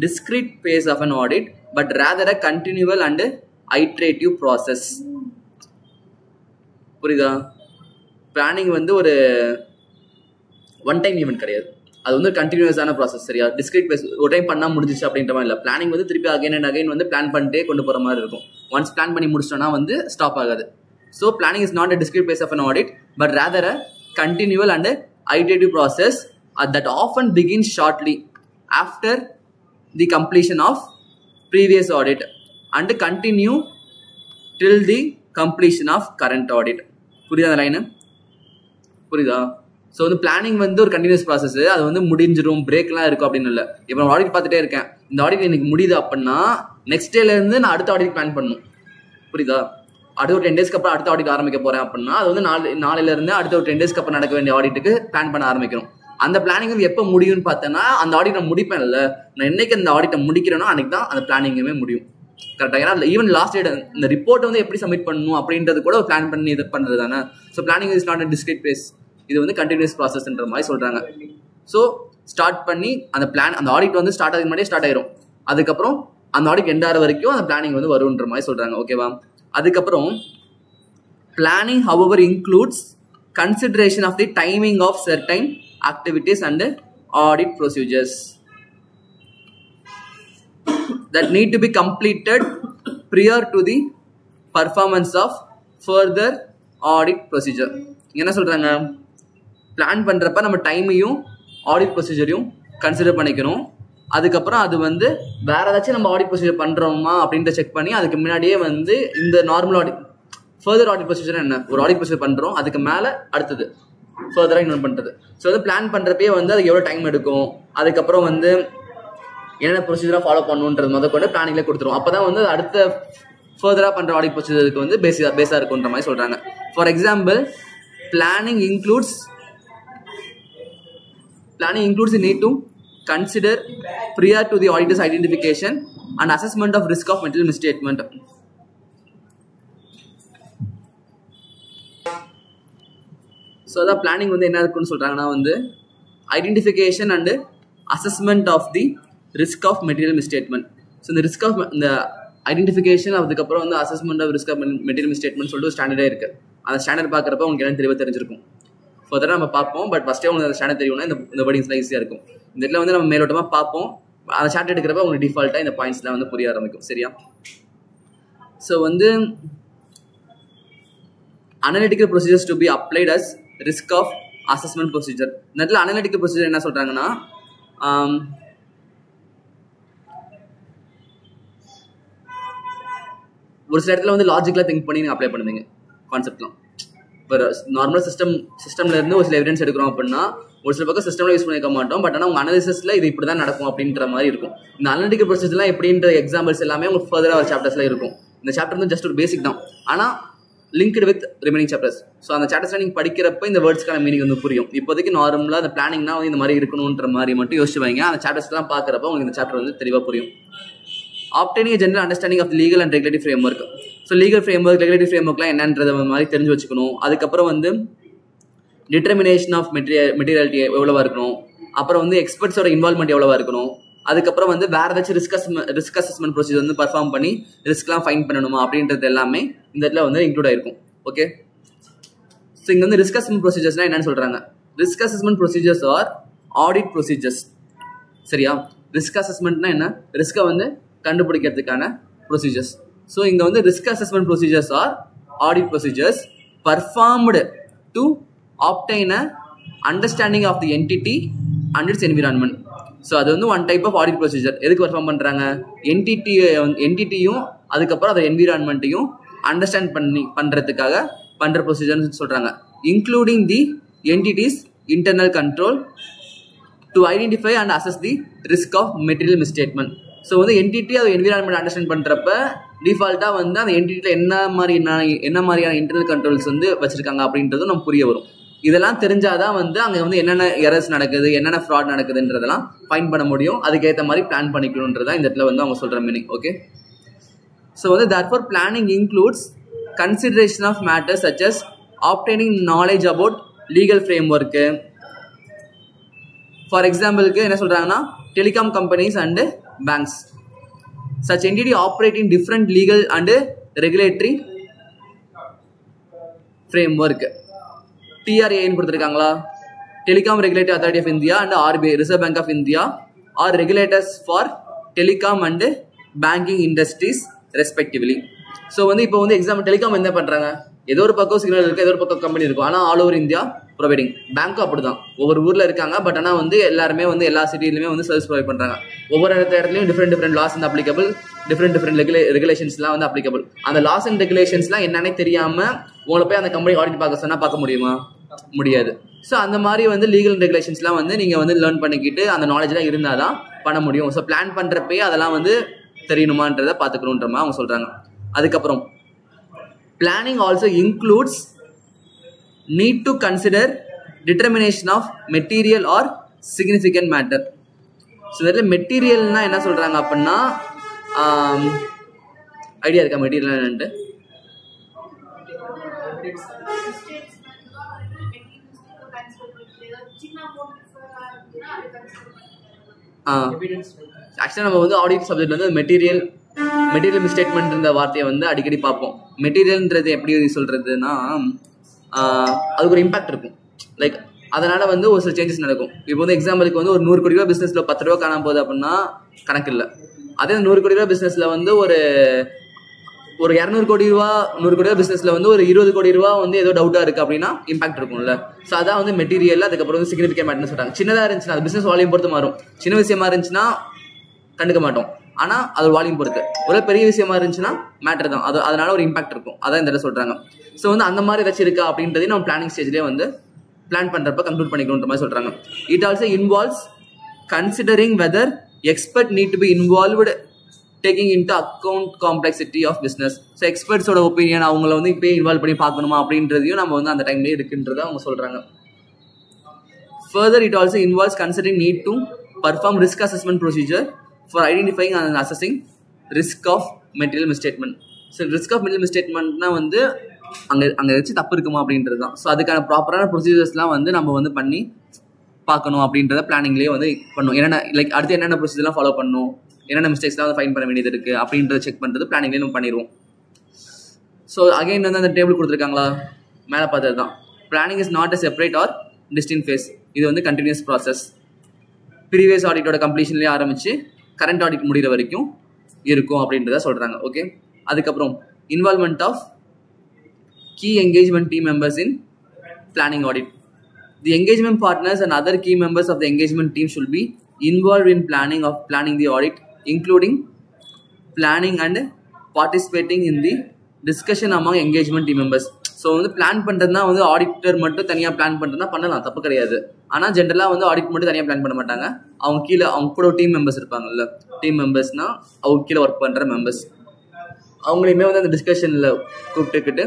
discrete phase of an audit but rather a continual and iterative process. புரியுதா? பிளானிங் வந்து ஒரு ஒன் டைம் ஈவெண்ட் கிடையாது, அது வந்து கண்டினியூஸான ப்ராசஸ். சரியா? டிஸ்கிரீட் பேஸ் ஒரு டைம் பண்ணால் முடிஞ்சிச்சு அப்படின்ற மாதிரி இல்லை. பிளானிங் வந்து திருப்பி அகைன் அண்ட் அகைன் வந்து பிளான் பண்ணிட்டே கொண்டு போகிற மாதிரி இருக்கும். ஒன்ஸ் பிளான் பண்ணி முடிச்சிட்டோன்னா வந்து ஸ்டாப் ஆகாது. So planning is not a discrete phase of an audit but rather a continual and iterative process that often begins shortly after the completion of previous audit and continue till the completion of current audit. புரியுதா அந்த லைன்? புரியுதா? ஸோ வந்து பிளானிங் வந்து ஒரு கண்டினியூஸ் ப்ராசஸ். அது வந்து முடிஞ்சிடும், பிரேக்லாம் இருக்கும் அப்படின்னு இல்லை. இப்போ நான் ஆடிட் பார்த்துட்டே இருக்கேன், இந்த ஆடிட் எனக்கு முடியுது அப்படின்னா நெக்ஸ்ட் டேலேருந்து நான் அடுத்த ஆடிட் பிளான் பண்ணணும். புரியுதா? அடுத்த ஒரு 10 daysக்கு அப்புறம் அடுத்த ஆடிட் ஆரம்பிக்க போறேன் அப்படின்னா அது வந்து நாளையிலேருந்து அடுத்த ஒரு 10 daysக்கு அப்புறம் நடக்க வேண்டிய ஆடிட்டுக்கு பிளான் பண்ண ஆரம்பிக்கணும். அந்த பிளானிங் வந்து எப்போ முடியும்னு பார்த்தேன்னா அந்த ஆடிட்டை முடிப்பேன்ல, நான் என்னைக்கு அந்த ஆடிட்டை முடிக்கிறேனோ அன்னைக்கு தான் அந்த பிளானிங்குமே முடியும். கரெக்டாக? ஏன்னா ஈவன் லாஸ்ட் டேட் இந்த ரிப்போர்ட் வந்து எப்படி சப்மிட் பண்ணணும் அப்படின்றது கூட ஒரு பிளான் பண்ணி இது பண்ணுறது தானே. So planning is not a discrete phase, இது வந்து கண்டினியூஸ் ப்ராசஸ்ன்ற மாதிரி சொல்கிறாங்க. ஸோ ஸ்டார்ட் பண்ணி அந்த பிளான் அந்த ஆடிட் வந்து ஸ்டார்ட் ஆகுது முன்னாடியே ஸ்டார்ட் ஆயிரும். அதுக்கப்புறம் அந்த ஆடிட் எண்ட் ஆகிற வரைக்கும் அந்த பிளானிங் வந்து வரும்ன்ற மாதிரி சொல்கிறாங்க. ஓகேவா? அதுக்கப்புறம் planning however includes consideration of the timing of certain activities and audit procedures that need to be completed prior to the performance of further audit procedure. என்ன சொல்றாங்க? பிளான் பண்றப்ப நம்ம டைமையும் ஆடிட் ப்ரொசீஜரையும் கன்சிடர் பண்ணிக்கணும். அதுக்கப்புறம் அது வந்து வேற ஏதாச்சும் நம்ம ஆடிட் ப்ரொசீஜர் பண்றோமா அப்படின்ற செக் பண்ணி அதுக்கு முன்னாடியே வந்து இந்த normal audit further audit procedure என்ன, ஒரு ஆடிட் ப்ரொசீஜர் பண்றோம் அதுக்கு மேல அடுத்தது ஃபர்தரா இன்னொன்று பண்றது. ஸோ வந்து பிளான் பண்றப்பே வந்து அதுக்கு எவ்வளவு டைம் எடுக்கும், அதுக்கப்புறம் வந்து என்னென்ன ப்ரொசீஜரா ஃபாலோ பண்ணணுன்றது முதல் கொண்டு பிளானிங்ல கொடுத்துரும். அப்பதான் வந்து அடுத்த ஃபர்தரா பண்ற ஆடிட் ப்ரொசீஜருக்கு வந்து பேஸா இருக்குன்ற மாதிரி சொல்றாங்க. For example, planning includes the need to consider prior to the auditor's identification and assessment of risk of material misstatement. So அதான் பிளானிங் வந்து என்ன இருக்குன்னு சொல்றாங்கன்னா வந்து identification and assessment of the risk of material misstatement. So இந்த ரிஸ்க் ஆஃப் இந்த ஐடென்டிஃபிகேஷன் அதுக்கப்புறம் வந்து assessment of risk of material misstatement சொல்லிட்டு ஒரு ஸ்டாண்டர்டே இருக்கு. அந்த ஸ்டாண்டர்ட் பார்க்குறப்ப உங்களுக்கு என்ன தெளிவாக தெரிஞ்சிருக்கும். ஃபர்தராக நம்ம பார்ப்போம். பட் ஃபஸ்ட்டே உங்களுக்கு அந்த ஸ்டாண்டர்ட் தெரியும்னா இந்த வேர்டிங்ஸ்லாம் ஈஸியாக இருக்கும். இந்த இடத்துல வந்து நம்ம மேலோட்டமாக பார்ப்போம். அந்த சார்ட் எடுக்கிறப்ப உங்களுக்கு டிஃபால்ட்டாக இந்த பாயிண்ட்ஸ்லாம் வந்து புரிய ஆரம்பிக்கும். சரியா? ஸோ வந்து analytical procedures to be applied as risk of assessment procedure. இந்த இடத்துல அனலிட்டிக்கல் ப்ரொசீஜர் என்ன சொல்றாங்கன்னா ஒரு சில இடத்துல வந்து லாஜிக்கலாக திங்க் பண்ணி நீங்கள் அப்ளை பண்ணுவீங்க கான்செப்ட்லாம். இப்போ நார்மல் சிஸ்டம்ல இருந்து ஒரு சில எவிடன்ஸ் எடுக்கிறோம் அப்படின்னா ஒரு சில பக்கம் சிஸ்டம்ல யூஸ் பண்ணிக்க மாட்டோம். பட் ஆனால் உங்க அனாலிசிஸ்ல இது இப்படி தான் நடக்கும் அப்படின்ற மாதிரி இருக்கும். இந்த அனலிட்டிக்கல் ப்ரொசீஜர்லாம் எப்படின்ற எக்ஸாம்பிள்ஸ் எல்லாமே உங்களுக்கு ஃபர்தராக ஒரு சாப்டர்ஸ்ல இருக்கும். இந்த சாப்டர் வந்து ஜஸ்ட் ஒரு பேசிக் தான், ஆனால் linked with remaining chapters. So அந்த சாப்டர்ஸ்ல நீங்கள் படிக்கிறப்ப இந்த வேர்ட்ஸ்க்கான மீனிங் வந்து புரியும். இப்போதைக்கு நார்மலாக அந்த பிளானிங்னா வந்து இந்த மாதிரி இருக்கணுன்ற மாதிரி மட்டும் யோசிச்சு வைங்க. அந்த சாப்டர்ஸ்லாம் பார்க்குறப்ப உங்களுக்கு இந்த சாப்டர் வந்து தெளிவாக புரியும். Obtaining a general understanding of the legal and regulatory framework. So legal framework, regulatory ஃப்ரேம்வொர்க்லாம் என்னன்றத மாதிரி தெரிஞ்சு வச்சுக்கணும். அதுக்கப்புறம் வந்து டிட்டர்மினேஷன் ஆஃப் மெட்டீரியாலிட்டி எவ்வளவா இருக்கணும், அப்புறம் வந்து எக்ஸ்பர்ட்ஸோட இன்வால்மெண்ட் எவ்வளவா இருக்கணும், அதுக்கப்புறம் வந்து வேற ஏதாச்சும் ரிஸ்க் அசஸ்மெண்ட் ப்ரொசீஜர் வந்து பர்ஃபார்ம் பண்ணி ரிஸ்க்லாம் ஃபைன் பண்ணணுமா அப்படின்றது எல்லாமே இந்த இடத்துல வந்து இன்க்ளூட் ஆயிருக்கும். ஓகே, ஸோ இங்கே வந்து ரிஸ்க் அசஸ்மெண்ட் ப்ரொசீஜர்ஸ்னா என்னன்னு சொல்றாங்க? Risk assessment procedures are audit procedures. சரியா? ரிஸ்க் அசஸ்மெண்ட்னா என்ன? ரிஸ்கை வந்து கண்டுபிடிக்கிறதுக்கான ப்ரொசீஜர்ஸ். ஸோ இங்கே வந்து risk assessment procedures are audit procedures performed to obtain a understanding of the entity and its environment. So அது வந்து one type of audit procedure. எதுக்கு பர்ஃபார்ம் பண்ணுறாங்க? என்டிட்டியும் அதுக்கப்புறம் அதை என்விரான்மெண்ட்டையும் அண்டர்ஸ்டாண்ட் பண்ணுறதுக்காக பண்ணுற ப்ரொசீஜர்னு சொல்கிறாங்க. Including the entity's internal control to identify and assess the risk of material misstatement. So வந்து என்டிட்டி அதை என்விரான்மெண்ட் அண்டர்ஸ்டாண்ட் பண்ணுறப்ப டிஃபால்ட்டாக வந்து அந்த என்டிட்டியில் என்ன மாதிரியான இன்டர்னல் கண்ட்ரோல்ஸ் வந்து வச்சுருக்காங்க அப்படின்றதும் நம்ம புரிய வரும். இதெல்லாம் தெரிஞ்சாதான் வந்து அங்கே வந்து என்னென்ன எரர்ஸ் நடக்குது, என்னென்ன ஃப்ராட் நடக்குதுன்றதெல்லாம் ஃபைன் பண்ண முடியும். அதுக்கேற்ற மாதிரி பிளான் பண்ணிக்கணுன்றதான் இந்த இடத்துல வந்து அவங்க சொல்கிற மீனிங். ஓகே, ஸோ வந்து therefore planning includes consideration of matters such as obtaining knowledge about legal framework. For எக்ஸாம்பிளுக்கு என்ன சொல்கிறாங்கன்னா, telecom companies and banks. Such entity operate in different legal and regulatory framework. TRA கொடுத்திருக்காங்களா? Telecom Regulatory Authority of India and RBI, Reserve Bank of India, are regulators for telecom and banking industries respectively. So வந்து இப்போ வந்து எக்ஸாம்பிள் டெலிகாம் என்ன பண்ணுறாங்க? ஏதோ ஒரு பக்கம் சிக்னல் இருக்குது, ஏதோ ஒரு பக்கம் கம்பெனி இருக்கும். ஆனால் ஆல் ஓவர் இந்தியா ப்ரொவைடிங். பேங்க்கும் அப்படி தான், ஒவ்வொரு ஊரில் இருக்காங்க. பட் ஆனால் வந்து எல்லாருமே வந்து எல்லா சிட்டிலையுமே வந்து சர்வீஸ் ப்ரொவைட் பண்ணுறாங்க. ஒவ்வொரு இடத்துலையும் டிஃப்ரெண்ட் லாஸ் வந்து அப்ளிகபிள், டிஃப்ரெண்ட் ரெகுலேஷன்ஸ்லாம் வந்து அப்ளிகபிள். அந்த லாஸ் அண்ட் ரெகுலேஷன்ஸ்லாம் என்னன்னே தெரியாமல் உங்களை போய் அந்த கம்பெனி ஆடிட் பார்க்க சொன்னால் பார்க்க முடியுமா? முடியாது. ஸோ அந்த மாதிரி வந்து லீகல் ரெகுலேஷன்ஸ்லாம் வந்து நீங்கள் வந்து லேர்ன் பண்ணிக்கிட்டு அந்த நாலேஜ்லாம் இருந்தால் தான் பண்ண முடியும். ஸோ பிளான் பண்ணுறப்பே அதெல்லாம் வந்து தெரியணுமான்றதை பார்த்துக்கணுன்ற மாதிரி அவங்க சொல்கிறாங்க. அதுக்கப்புறம் planning also includes need to consider determination of material or significant matter. So இதில் மெட்டீரியல்னா என்ன சொல்கிறாங்க அப்படின்னா, ஐடியா இருக்கா மெட்டீரியல் என்னன்ட்டு? ஆக்சுவலாக நம்ம வந்து ஆடிட் சப்ஜெக்ட் வந்து மெட்டீரியல் மிஸ்டேட்மெண்ட் இந்த வார்த்தையை வந்து அடிக்கடி பார்ப்போம். மெட்டீரியல்ன்றது எப்படி சொல்கிறதுனா, அதுக்கு ஒரு இம்பாக்ட் இருக்கும். லைக் அதனால் வந்து ஒரு சில சேஞ்சஸ் நடக்கும். இப்போ வந்து எக்ஸாம்பிளுக்கு வந்து ஒரு 100 கோடி ரூபா பிஸ்னஸில் 10 ரூபா காணாம போகுது அப்படின்னா கணக்கு இல்லை. அதே 100 கோடி ரூபா பிஸ்னஸில் வந்து ஒரு 200 கோடி ரூபா 100 கோடி ரூபா பிஸ்னஸில் வந்து ஒரு 20 கோடி ரூபா வந்து ஏதோ டவுட்டாக இருக்குது அப்படின்னா இம்பாக்ட் இருக்கும்ல. ஸோ அதான் வந்து மெட்டீரியல். அதுக்கப்புறம் வந்து சிக்னிஃபிகன்ட் மேட்டர்னு சொல்கிறாங்க. சின்னதாக இருந்துச்சுன்னா அது பிஸ்னஸ் வால்யூம் பொறுத்து மாறும். சின்ன விஷயமா இருந்துச்சுன்னா கண்டுக்க மாட்டோம், ஆனால் அது வால்யூம் பொறுத்து. ஒரு பெரிய விஷயமா இருந்துச்சுன்னா மேட்டர் தான், அதனால ஒரு இம்பாக்ட் இருக்கும். அதான் இந்த இடத்துல சொல்கிறாங்க. ஸோ வந்து அந்த மாதிரி ஏதாச்சும் இருக்கா அப்படின்றதையும் நம்ம பிளானிங் ஸ்டேஜ்லேயே வந்து பிளான் பண்ணுறப்ப கன்க்ளூட் பண்ணிக்கணுன்ற மாதிரி சொல்கிறாங்க. It also involves considering whether expert need to be involved taking into account complexity of business. So எக்ஸ்பர்ட்ஸோட ஒப்பீனியன் அவங்கள வந்து இப்போ இன்வால்வ் பண்ணி பார்க்கணுமா அப்படின்றதையும் நம்ம வந்து அந்த டைம்லேயே இருக்குன்றதை அவங்க சொல்கிறாங்க. Further it also involves considering need to perform risk assessment procedure for identifying and assessing risk of material misstatement. So risk of material மிஸ்டேட்மெண்ட்னா வந்து அங்கே வச்சு தப்பு இருக்குமா அப்படின்றது தான். ஸோ அதுக்கான ப்ராப்பரான ப்ரொசீஜர்ஸ்லாம் வந்து நம்ம வந்து பண்ணி பார்க்கணும் அப்படின்றத பிளானிங்லேயே வந்து பண்ணுவோம். என்னென்ன லைக் அடுத்து என்னென்ன ப்ரொசீஜர்லாம் ஃபாலோ பண்ணணும், என்னென்ன மிஸ்டேக்ஸ்லாம் வந்து ஃபைன் பண்ண வேண்டியது இருக்குது அப்படின்றத செக் பண்ணுறது பிளானிங்லேயே நம்ம பண்ணிடுவோம். ஸோ அகைன் வந்து அந்த டேபிள் கொடுத்துருக்காங்களா மேலே பார்த்தது தான். Planning is not a separate or distinct phase. இது வந்து கண்டினியூஸ் ப்ராசஸ். ப்ரீவியஸ் ஆடிட்டோட கம்ப்ளீஷன்லேயே ஆரம்பித்து கரண்ட் ஆடிட் முடிகிற வரைக்கும் இருக்கும் அப்படின்றத சொல்கிறாங்க. ஓகே. அதுக்கப்புறம் involvement of key engagement team members in planning audit. The engagement partners and other key members of the engagement team should be involved in planning the audit, including planning and participating in the discussion among engagement team members. So வந்து பிளான் பண்ணுறதுனா வந்து ஆடிட்டர் மட்டும் தனியாக பிளான் பண்ணுறதுனா பண்ணலாம், தப்பு கிடையாது. ஆனால் ஜென்ரலாக வந்து ஆடிட் மட்டும் தனியாக பிளான் பண்ண மாட்டாங்க. அவங்க கூட டீம் மெம்பர்ஸ் இருப்பாங்கல்ல, டீம் மெம்பர்ஸ்னால் அவங்க கீழே ஒர்க் பண்ணுற மெம்பர்ஸ், அவங்களையுமே வந்து அந்த டிஸ்கஷனில் கூப்பிட்டுக்கிட்டு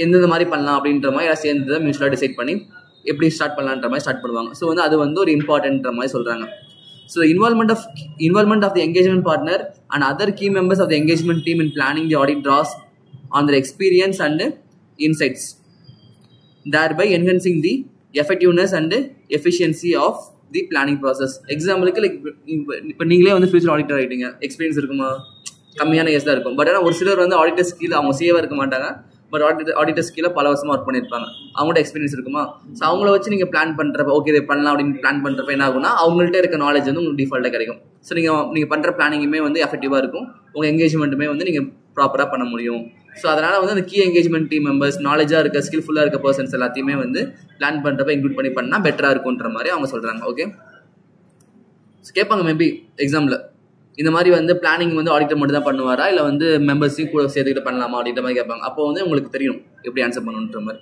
எந்தெந்த மாதிரி பண்ணலாம் அப்படின்ற மாதிரி எல்லாம் சேர்ந்து மியூச்சுவலாக டிசைட் பண்ணி எப்படி ஸ்டார்ட் பண்ணலான்ற மாதிரி ஸ்டார்ட் பண்ணுவாங்க. ஸோ வந்து அது வந்து ஒரு இம்பார்ட்டன்ட்ற மாதிரி சொல்கிறாங்க. So involvement of the engagement partner and other key members of the engagement team in planning the audit draws on their experience and insights, thereby enhancing the effectiveness and efficiency of the planning process. எக்ஸாம்பிளுக்கு லைக் இப்போ நீங்களே வந்து ஃபியூச்சர் ஆடிட்டர் ஆகிட்டீங்க, எக்ஸ்பீரியன்ஸ் இருக்குமா? கம்மியான ஏஜ் தான் இருக்கும். பட் ஆனால் ஒரு சிலர் வந்து ஆடிட்டர் ஸ்கில் அவங்க சேவாக இருக்க மாட்டாங்க. பட் ஆடிட்டர் ஸ்கில்ல பல வருஷமாக ஒர்க் பண்ணியிருப்பாங்க, அவங்கள்ட்ட எக்ஸ்பீரியன்ஸ் இருக்குமா? ஸோ அவங்கள வச்சு நீங்கள் பிளான் பண்ணுறப்ப ஓகே இதை பண்ணலாம் அப்படின்னு பிளான் பண்ணுறப்ப என்ன ஆகும்னா அவங்கள்ட்ட இருக்க நாலேஜ் வந்து உங்களுக்கு டிஃபால்ட்டாக கிடைக்கும். ஸோ நீங்கள் பண்ணுற பிளானிங்குமே வந்து எஃபெக்டிவாக இருக்கும், உங்கள் எங்கேஜ்மெண்ட்டுமே வந்து நீங்கள் ப்ராப்பராக பண்ண முடியும். ஸோ அதனால் வந்து அந்த கீ எங்கேஜ்மெண்ட் டீம் மெம்பர்ஸ், நாலேஜாக இருக்க ஸ்கில்ஃபுல்லாக இருக்க பர்சன்ஸ் எல்லாத்தையுமே வந்து பிளான் பண்ணுறப்ப இன்க்ளூட் பண்ணி பண்ணால் பெட்டராக இருக்குன்ற மாதிரி அவங்க சொல்கிறாங்க. ஓகே. ஸோ கேட்பாங்க மேபி எக்ஸாமில் இந்த மாதிரி வந்து பிளானிங் வந்து ஆடிட்டர் மட்டும் தான் பண்ணுவாரா இல்லை வந்து மெம்பர்ஸையும் கூட சேர்த்துக்கிட்டு பண்ணலாமா அப்படின்ற மாதிரி கேட்பாங்க. அப்போ வந்து உங்களுக்கு தெரியும் எப்படி ஆன்சர் பண்ணணுன்ற மாதிரி.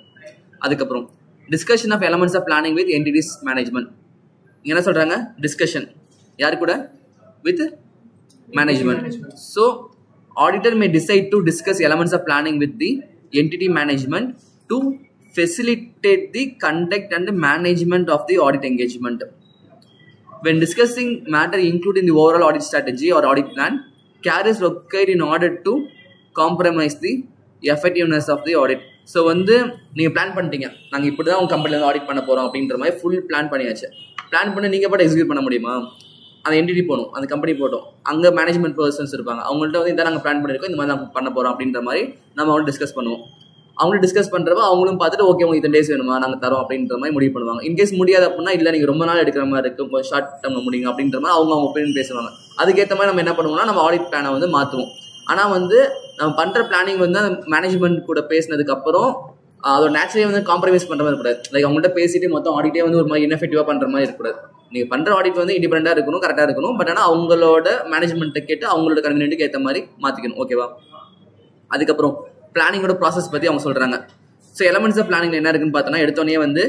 அதுக்கப்புறம் discussion of elements of planning with entity's management. என்ன சொல்கிறாங்க? டிஸ்கஷன் யார் கூட? With management. So auditor may decide to discuss elements of planning with the entity management to facilitate the conduct and management of the audit engagement. When discussing matter including the overall audit strategy or audit plan, care is required in order to compromise the effectiveness of the audit. So வந்து நீங்கள் பிளான் பண்ணிட்டீங்க, நாங்கள் இப்படி தான் உங்கள் கம்பெனியில் ஆடிட் பண்ண போகிறோம் அப்படின்ற மாதிரி ஃபுல் பிளான் பண்ணியாச்சு. பிளான் பண்ணி நீங்கள் பாட்டு எக்ஸிக்யூட் பண்ண முடியுமா? அந்த என்டிட்டி போகணும், அந்த கம்பெனி போட்டோம், அங்கே மேனேஜ்மெண்ட் பர்சன்ஸ் இருப்பாங்க, அவங்கள்ட்ட வந்து இதான் நாங்கள் பிளான் பண்ணியிருக்கோம், இந்த மாதிரி நாங்கள் பண்ண போகிறோம் அப்படின்ற மாதிரி நம்ம அவங்கள்ட்ட டிஸ்கஸ் பண்ணுவோம். அவங்களும் டிஸ்கஸ் பண்ணுறப்ப அவங்களும் பார்த்துட்டு ஓகே உங்களுக்கு இத்தனை டேஸ் வேணுமா நாங்கள் தரோம் அப்படின்ற மாதிரி முடிவு பண்ணுவாங்க. இன்கேஸ் முடியாது அப்படின்னா இல்லை நீங்கள் ரொம்ப நாள் எடுக்கிற மாதிரி இருக்கும், கொஞ்சம் ஷார்ட் டேர்மில் முடியுங்க அப்படின்ற மாதிரி அவங்க ஒப்பீனியன் பேசுவாங்க. அதுக்கேற்ற மாதிரி நம்ம என்ன பண்ணுவோம்னா நம்ம ஆடிட் பிளானை வந்து மாற்றுவோம். ஆனால் வந்து நம்ம பண்ணுற பிளானிங் வந்து அந்த மேனேஜ்மெண்ட் கூட பேசினதுக்கப்புறம் அதோட நேச்சுரலே வந்து காம்ப்ரமைஸ் பண்ணுற மாதிரி இருக்கக்கூடாது. லைக் அவங்கள்ட்ட பேசிட்டு மொத்தம் ஆடிட்டே வந்து ஒரு மாதிரி இன்எஃபெக்டிவாக பண்ணுற மாதிரி இருக்கக்கூடாது. நீங்கள் பண்ணுற ஆடிட் வந்து இண்டிபெண்டாக இருக்கணும், கரெக்டாக இருக்கணும். பட் ஆனால் அவங்களோட மேனேஜ்மெண்ட்டை கேட்டு அவங்களோட கன்வீனியன்ட்டுக்கு ஏற்ற மாதிரி மாற்றிக்கணும். ஓகேவா? அதுக்கப்புறம் பிளானிங்கோட ப்ராசஸ் பற்றி அவங்க சொல்கிறாங்க. ஸோ எலமெண்ட்ஸ் ஆஃப் பிளானிங் என்ன இருக்குன்னு பார்த்தோன்னா, எடுத்தோடனே வந்து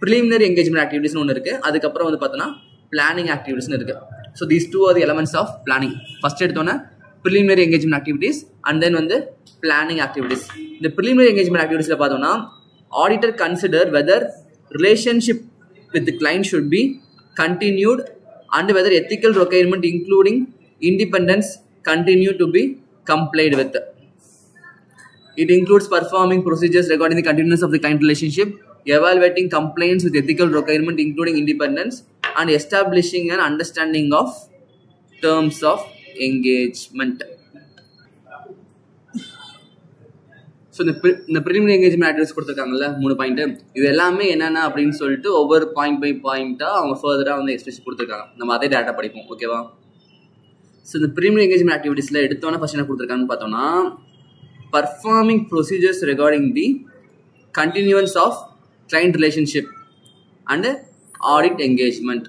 ப்ரிலிமினரி என்கேஜ்மெண்ட் ஆக்டிவிட்டிஸ்னு ஒன்று இருக்குது. அதுக்கப்புறம் வந்து பார்த்தோன்னா பிளானிங் ஆக்டிவிட்டிஸ்னு இருக்குது. So these two are the elements of planning. First எடுத்தோன்னே preliminary engagement activities and then வந்து planning activities. இந்த preliminary engagement activitiesல பார்த்தோம்னா auditor consider whether relationship with the client should be continued and whether ethical requirement including independence continue to be complied with. It includes performing procedures regarding the continuance of the client relationship, evaluating compliance with ethical requirement including independence, and establishing an understanding of terms of engagement. So இந்த ப்ரிலிமினரி என்கேஜ்மெண்ட் ஆக்டிவிட்டிஸ் கொடுத்துருக்காங்கல்ல 3 பாயிண்ட், இது எல்லாமே என்னென்ன அப்படின்னு சொல்லிட்டு ஒவ்வொரு பாயிண்ட் பை பாயிண்ட்டாக அவங்க ஃபர்தராக வந்து எக்ஸ்பிரஸ் கொடுத்துருக்காங்க. நம்ம அதே டேட்டா படிப்போம். ஓகேவா? ஸோ இந்த ப்ரிலிமினரி என்கேஜ்மெண்ட் ஆக்டிவிட்டிஸில் எடுத்தோன்னே ஃபர்ஸ்ட் என்ன கொடுத்துருக்காங்கன்னு பார்த்தோம்னா, performing procedures regarding the continuance of client relationship and audit engagement,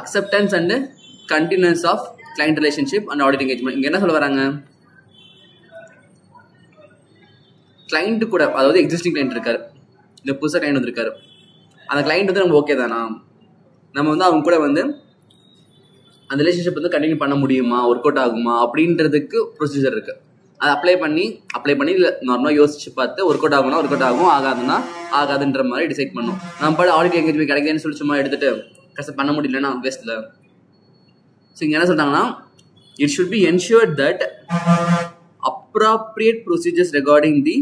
acceptance and continuance of client relationship and audit engagement. இங்கே என்ன சொல்ல வராங்க, கிளைண்ட் கூட, அதாவது எக்ஸிஸ்டிங் கிளைண்ட் இருக்காரு, இந்த புதுசாக கிளைண்ட் வந்துருக்காரு, அந்த கிளைண்ட் வந்து நம்ம ஓகே தானா, நம்ம வந்து அவங்க கூட வந்து அந்த ரிலேஷன்ஷிப் வந்து கண்டினியூ பண்ண முடியுமா, ஒர்க் அவுட் ஆகுமா அப்படின்றதுக்கு ப்ரொசீஜர் இருக்கு. அதை அப்ளை பண்ணி இல்லை நார்மலாக யோசிச்சு பார்த்து ஒர்க் அவுட் ஆகும்னா ஒர்க் அவுட் ஆகும், ஆகாதுன்னா ஆகாதுன்ற மாதிரி டிசைட் பண்ணும். நம்ம பாட்டு ஆடிட் என்கேஜ்மெண்ட் கிடைக்குதுன்னு சொல்லி சும்மா எடுத்துட்டு கஷ்டம் பண்ண முடியலன்னா வேஸ்ட்ல. ஸோ இங்கே என்ன சொல்றாங்கன்னா, it should be ensured that appropriate procedures regarding the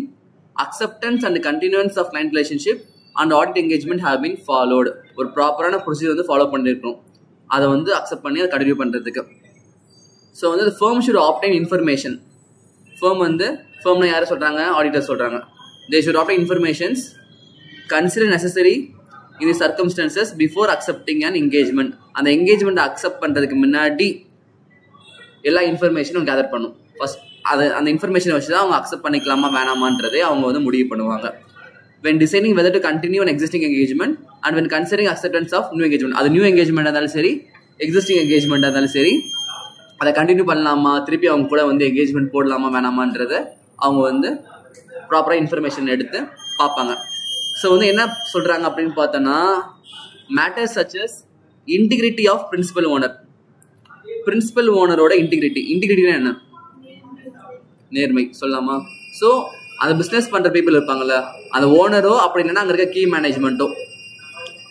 acceptance and continuance of client relationship and audit engagement have been followed. ஒரு ப்ராப்பரான ப்ரொசீஜர் வந்து ஃபாலோ பண்ணிருக்கணும், அதை வந்து அக்செப்ட் பண்ணி அதை கண்டினியூ பண்ணுறதுக்கு. ஸோ வந்து the firm should obtain information. ஃபர்ம்னா யாரை சொல்கிறாங்க, ஆடிட்டர் சொல்கிறாங்க. they should obtain informations consider necessary in the circumstances before accepting an engagement. அந்த என்கேஜ்மெண்ட் அக்செப்ட் பண்ணுறதுக்கு முன்னாடி எல்லா இன்ஃபர்மேஷனும் கேதர் பண்ணும். ஃபர்ஸ்ட் அந்த இன்ஃபர்மேஷனை வச்சு தான் அவங்க அக்செப்ட் பண்ணிக்கலாமா வேணாமான்றதே அவங்க வந்து முடிவு பண்ணுவாங்க. when deciding whether to continue an existing engagement and when considering acceptance of new engagement, அது நியூ என்கேஜ்மெண்ட் இருந்தாலும் சரி எக்ஸிஸ்டிங் என்கேஜ்மெண்ட் இருந்தாலும் சரி, அதை கண்டினியூ பண்ணலாமா, திருப்பி அவங்க கூட வந்து என்கேஜ்மெண்ட் போடலாமா வேணாமான்றதை அவங்க வந்து ப்ராப்பராக இன்ஃபர்மேஷன் எடுத்து பார்ப்பாங்க. ஸோ வந்து என்ன சொல்கிறாங்க அப்படின்னு பார்த்தோன்னா, matters such as integrity of principal owner. Principal ஓனரோட இன்டிகிரிட்டினா என்ன, நேர்மை சொல்லலாமா. ஸோ அந்த பிஸ்னஸ் பண்ணுற பீப்புள் இருப்பாங்கல்ல, அந்த ஓனரோ அப்படி இல்லைன்னா அங்கே இருக்க கீ மேனேஜ்மெண்ட்டோ,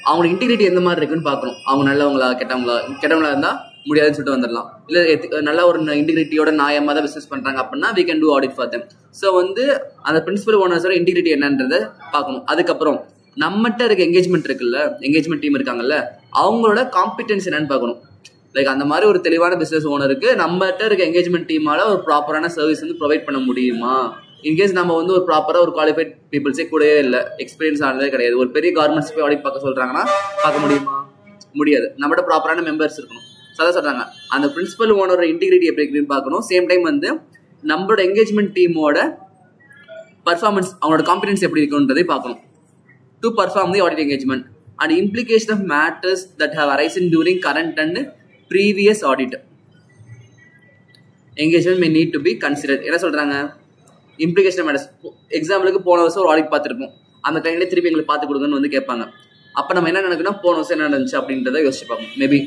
அவங்களோட இன்டிகிரிட்டி எந்த மாதிரி இருக்குன்னு பார்க்கணும். அவங்க நல்லவங்களா கெட்டவங்களா இருந்தால் முடியாதுன்னு சொல்லிட்டு வந்துடலாம். இல்லை நல்ல ஒரு இன்டிகிரிட்டியோட நியாயமாக தான் பிஸ்னஸ் பண்ணுறாங்க அப்படின்னா we can do audit for them. So வந்து அந்த பிரின்சிபல் ஓனர்ஸோட இன்டிகிரிட்டி என்னன்றதை பார்க்கணும். அதுக்கப்புறம் நம்மகிட்ட இருக்க என்கேஜ்மெண்ட் இருக்குல்ல, என்கேஜ்மெண்ட் டீம் இருக்காங்கல்ல, அவங்களோட காம்பிடன்ஸ் என்னன்னு பார்க்கணும். லைக் அந்த மாதிரி ஒரு தெளிவான பிஸ்னஸ் ஓனருக்கு நம்மகிட்ட இருக்க என்கேஜ்மெண்ட் டீமால ஒரு ப்ராப்பரான சர்வீஸ் வந்து ப்ரொவைட் பண்ண முடியுமா. இன்கேஸ் நம்ம வந்து ஒரு ப்ராப்பராக ஒரு குவாலிஃபைட் பீப்புள்ஸே கூடவே இல்லை, எக்ஸ்பீரியன்ஸ் ஆனதே கிடையாது, ஒரு பெரிய கவர்மெண்ட்ஸ் போய் ஆடிட் பார்க்க சொல்றாங்கன்னா பார்க்க முடியுமா, முடியாது. நம்மகிட்ட ப்ராப்பரான மெம்பர்ஸ் இருக்கணும். ஸோ அதான் சொல்றாங்க, அந்த பிரின்சிபல் ஓனரோட இன்டிகிரிட்டி எப்படி இருக்குன்னு பார்க்கணும். சேம் டைம் வந்து நம்மளோட என்கேஜ்மெண்ட் டீமோட பர்ஃபார்மன்ஸ், அவங்களோட காம்பிடன்ஸ் எப்படி இருக்குன்றதை பார்க்கணும். To perform the audit engagement and implication of matters that have arisen during current and previous audit engagement may need to be considered. என்ன சொல்றாங்க, இம்ப்ளிகேஷன் மேட்டர்ஸ். எக்ஸாம்பிளுக்கு போன வருஷம் ஒரு ஆடிட் பார்த்துருப்போம், அந்த கிளைண்டே திருப்பி எங்களுக்கு பார்த்து கொடுங்கன்னு வந்து கேட்பாங்க. அப்போ நம்ம என்ன நினைக்கணும், போன வருஷம் என்ன நடந்துச்சு அப்படின்றத யோசிச்சு பார்க்கணும். மேபி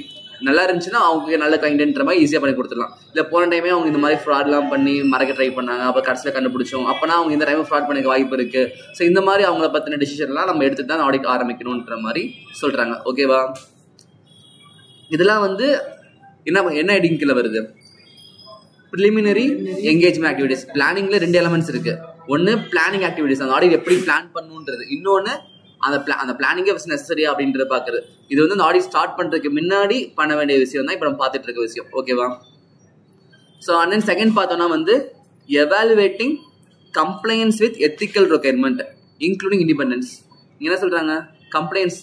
நல்லா இருந்துச்சுன்னா அவங்க நல்ல கிளைண்ட்ன்ற மாதிரி ஈஸியாக பண்ணி கொடுத்துடலாம். இல்லை போன டைமே அவங்க இந்த மாதிரி ஃப்ராட்லாம் பண்ணி மறைக்க ட்ரை பண்ணாங்க, அப்போ கடைசியில் கண்டுபிடிச்சோம், அப்போனா அவங்க இந்த டைம் ஃப்ராட் பண்ணிக்க வாய்ப்பு இருக்கு. ஸோ இந்த மாதிரி அவங்கள பற்றின டிசிஷன்லாம் நம்ம எடுத்துட்டு தான் ஆடிட் ஆரம்பிக்கணுன்ற மாதிரி சொல்றாங்க. ஓகேவா? இதெல்லாம் வந்து என்ன ஹெட்டிங்ல வருது, ப்ரிலிமினரி என்கேஜ்மெண்ட் ஆக்டிவிட்டிஸ். பிளானிங்ல 2 எலமெண்ட்ஸ் இருக்கு. ஒன்னு பிளானிங் ஆக்டிவிட்டிஸ், அந்த ஆடிட் எப்படி பிளான் பண்ணுன்றது. இன்னொன்னு அந்த பிளானிங்கே நெசசரியா அப்படின்றத பாக்குறது. இது வந்து அந்த ஆடிட் ஸ்டார்ட் பண்றதுக்கு முன்னாடி பண்ண வேண்டிய விஷயம் தான் இப்ப நம்ம பார்த்துட்டு இருக்க விஷயம். ஓகேவா? ஸோ அண்ட் தென் செகண்ட் பார்த்தோம்னா வந்து evaluating compliance with ethical requirement including independence. என்ன சொல்றாங்க, கம்ப்ளைன்ஸ்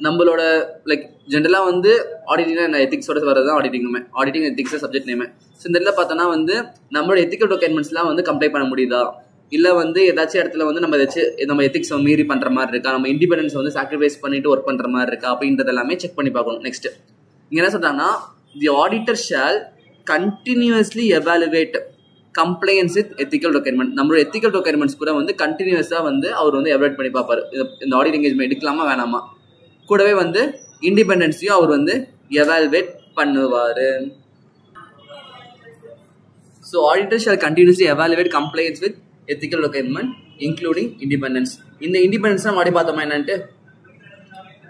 நம்மளோட லைக் ஜென்ரலாக வந்து ஆடிட்டிங்னா எத்திக்ஸோட வரது தான் auditing ethics subject name. So இந்த இடத்துல பார்த்தோன்னா வந்து நம்மளோட எத்திக்கல் ரெக்யர்மெண்ட்ஸ்லாம் வந்து கம்ப்ளை பண்ண முடியுதா, இல்லை வந்து ஏதாச்சும் இடத்துல வந்து நம்ம எத்திக்ஸ் மீறி பண்ணுற மாதிரி இருக்கா, நம்ம இண்டிபெண்டன்ஸ் வந்து சாக்ரிஃபைஸ் பண்ணிட்டு ஒர்க் பண்ணுற மாதிரி இருக்கா அப்படின்றது எல்லாமே செக் பண்ணி பார்க்கணும். நெக்ஸ்ட் இங்கே என்ன சொல்கிறாங்கன்னா, the auditor shall continuously evaluate compliance with ethical requirement. நம்மளோட எத்திக்கல் ரெக்யர்மெண்ட்ஸ் கூட வந்து கண்டினியூஸாக வந்து அவர் வந்து எவாலுவேட் பண்ணி பார்ப்பாரு, இந்த ஆடிட் என்கேஜ்மெண்ட் எடுக்கலாமா வேணாமா. கூடவே வந்து இண்டிபெண்டன்ஸையும் அவர் வந்து எவாலுவேட் பண்ணுவார். So auditor shall continuously evaluate compliance with ethical requirement including independence. இந்த இண்டிபெண்டன்ஸ்னால் மாடி பார்த்தோமா என்னன்ட்டு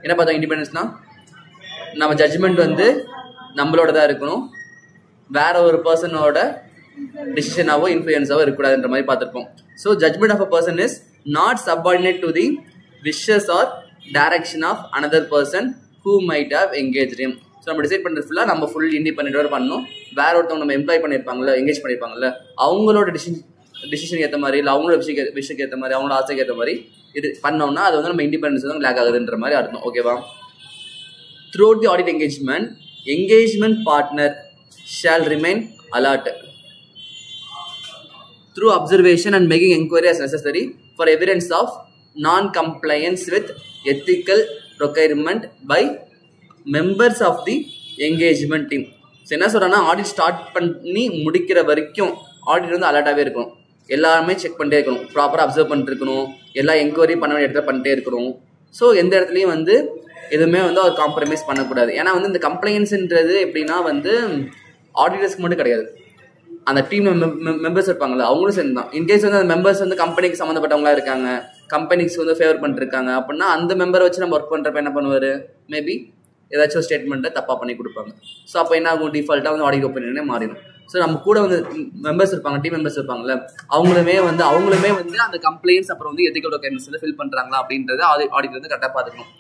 என்ன பார்த்தோம். இண்டிபெண்டன்ஸ்னால் நம்ம ஜட்ஜ்மெண்ட் வந்து நம்மளோட தான் இருக்கணும், வேற ஒரு பர்சனோட டிசிஷனாவோ இன்ஃப்ளூயன்ஸாவோ இருக்கக்கூடாதுன்ற மாதிரி பார்த்துருப்போம். So judgement of a person is not subordinate to the wishes or direction of another person who might have engage him. So நம்ம டிசைட் பண்ணுறது ஃபுல்லாக நம்ம ஃபுல் இண்டிபெண்டோட பண்ணணும். வேற ஒருத்தவங்க நம்ம எம்ப்ளாய் பண்ணியிருப்பாங்கல்ல, எங்கேஜ் பண்ணியிருப்பாங்கல்ல, அவங்களோட டிசிஷன் ஏற்ற மாதிரி, இல்லை அவங்களோட விஷயத்துக்கு ஏற்ற மாதிரி, அவங்களோட ஆசைக்கு ஏற்ற மாதிரி இது பண்ணோம்னா அது வந்து நம்ம இண்டிபெண்டன்ஸ் வந்து லேக் ஆகுதுன்ற மாதிரி அர்த்தம். ஓகேவா? Through out the audit engagement partner shall remain alert through observation and making inquiry as necessary for evidence of non-compliance with ethical requirement by members of the engagement team. So என்ன சொல்கிறேன்னா, ஆடிட் ஸ்டார்ட் பண்ணி முடிக்கிற வரைக்கும் ஆடிட் வந்து அலர்ட்டாகவே இருக்கணும். எல்லாருமே செக் பண்ணிட்டே இருக்கணும், ப்ராப்பராக அப்சர்வ் பண்ணிட்டு இருக்கணும், எல்லா என்கொயரி பண்ண வேண்டிய இடத்துல பண்ணிட்டே இருக்கணும். ஸோ எந்த இடத்துலையும் வந்து எதுவுமே வந்து அவர் காம்ப்ரமைஸ் பண்ணக்கூடாது. ஏன்னா வந்து இந்த கம்ப்ளைண்ட்ஸ்ன்றது எப்படின்னா வந்து ஆடிட்டர்ஸ்க்கு மட்டும் கிடையாது, அந்த டீம் மெம்பர்ஸ் இருப்பாங்கல்ல அவங்களும் சேர்ந்து தான். இன்கேஸ் வந்து அந்த மெம்பர்ஸ் வந்து கம்பெனிக்கு சம்மந்தப்பட்டவங்களா இருக்காங்க, கம்பெனிக்கு வந்து ஃபேவர் பண்ணிருக்காங்க அப்படின்னா அந்த மெம்பரை வச்சு நம்ம ஒர்க் பண்ணுறப்ப என்ன பண்ணுவார், மேபி ஏதாச்சும் ஒரு ஸ்டேட்மெண்ட்டை தப்பாக பண்ணி கொடுப்பாங்க. ஸோ அப்போ என்ன ஆகும், டிஃபால்ட்டாக வந்து ஆடிட் ஒப்பீனியனே மாறிடும். ஸோ நம்ம கூட வந்து மெம்பர்ஸ் இருப்பாங்க, டீம் மெம்பர்ஸ் இருப்பாங்கல்ல, அவங்களுமே வந்து அந்த கம்ப்ளைண்ட்ஸ் அப்புறம் வந்து எத்திக்கல் ரெக்யர்மெண்ட்ஸ் வந்து ஃபில் பண்ணுறாங்களா அப்படின்றத ஆடிட் வந்து கரெக்டாக பார்த்துக்கணும்.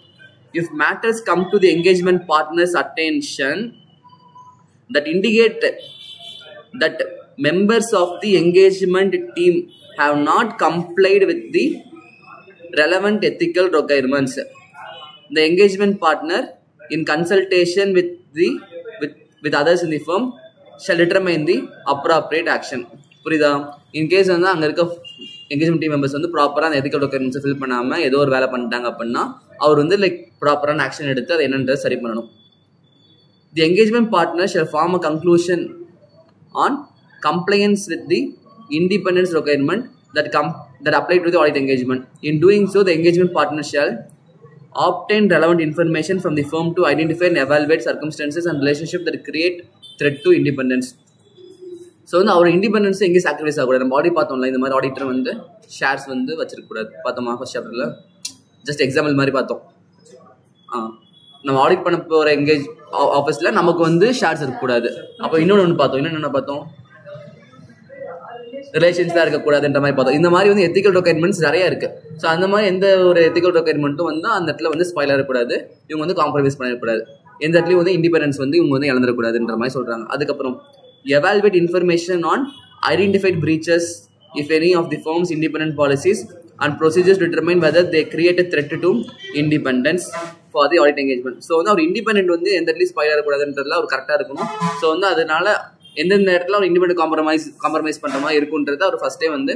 If matters come to the engagement partner's attention that indicate that members of the engagement team have not complied with the relevant ethical requirements, the engagement partner, in consultation with others in the firm, shall determine the appropriate action. புரியுதா? இன்கேஸ் வந்து அங்கே இருக்க என்கேஜ்மெண்ட் டீம் மெம்பர்ஸ் வந்து ப்ராப்பராக அந்த எத்திக்கல் ரெக்யர்மெண்ட்ஸை ஃபில் பண்ணாமல் ஏதோ ஒரு வேலை பண்ணிட்டாங்க அப்படின்னா அவர் வந்து லைக் ப்ராப்பரான ஆக்ஷன் எடுத்து அதை என்னன்றதை சரி பண்ணணும். The engagement partner shall form a conclusion on compliance with the independence requirement that apply to the audit engagement. In doing so, the engagement partner shall obtain relevant information from the firm to identify and evaluate circumstances and relationships that create threat to independence. So வந்து அவர் இண்டிபெண்டன்ஸ் எங்கேயும் சாக்ரிஃபைஸ் ஆகக்கூடாது. நம்ம ஆடிட் பார்த்தோம்ல, இந்த மாதிரி ஆடிட்டர் வந்து ஷேர்ஸ் வந்து வச்சிருக்கக்கூடாது. பார்த்தோமா ஃபர்ஸ்ட் சாப்டரில்? ஜஸ்ட் எக்ஸாம்பிள் மாதிரி பார்த்தோம். நம்ம ஆடிட் பண்ண போகிற ஆஃபீஸில் நமக்கு வந்து ஷேர்ஸ் இருக்கக்கூடாது. அப்போ இன்னொன்று பார்த்தோம், ரிலேஷன்ஸ் தான் இருக்கக்கூடாதுன்ற மாதிரி பார்த்தோம். இந்த மாதிரி வந்து எத்திக்கல் ரெக்யர்மெண்ட்ஸ் நிறைய இருக்குது. ஸோ அந்த மாதிரி எந்த ஒரு எத்திக்கல் ரெக்யர்மெண்ட்டும் வந்து அந்த இடத்துல வந்து ஸ்பாயில் ஆகக்கூடாது, இவங்க வந்து காம்ப்ரமைஸ் பண்ணிடக்கூடாது, எந்த இடத்துலையும் வந்து இண்டிபெண்டன்ஸ் வந்து இவங்க வந்து இழந்துடக்கூடாதுன்ற மாதிரி சொல்கிறாங்க. அதுக்கப்புறம் evaluate information on identified breaches if any of the firm's independent policies and procedures determine whether they create a threat to independence for the audit engagement. So வந்து அவர் இண்டிபெண்டன்ட் வந்து எந்த இடத்துலையும் ஸ்பாயில் ஆகக்கூடாதுன்றதுல அவர் கரெக்டாக இருக்கணும். ஸோ வந்து அதனால எந்தெந்த இடத்துல அவர் இண்டிபெண்டன்ட் காம்ப்ரமைஸ் பண்ணுற மாதிரி இருக்குன்றதை அவர் ஃபர்ஸ்டே வந்து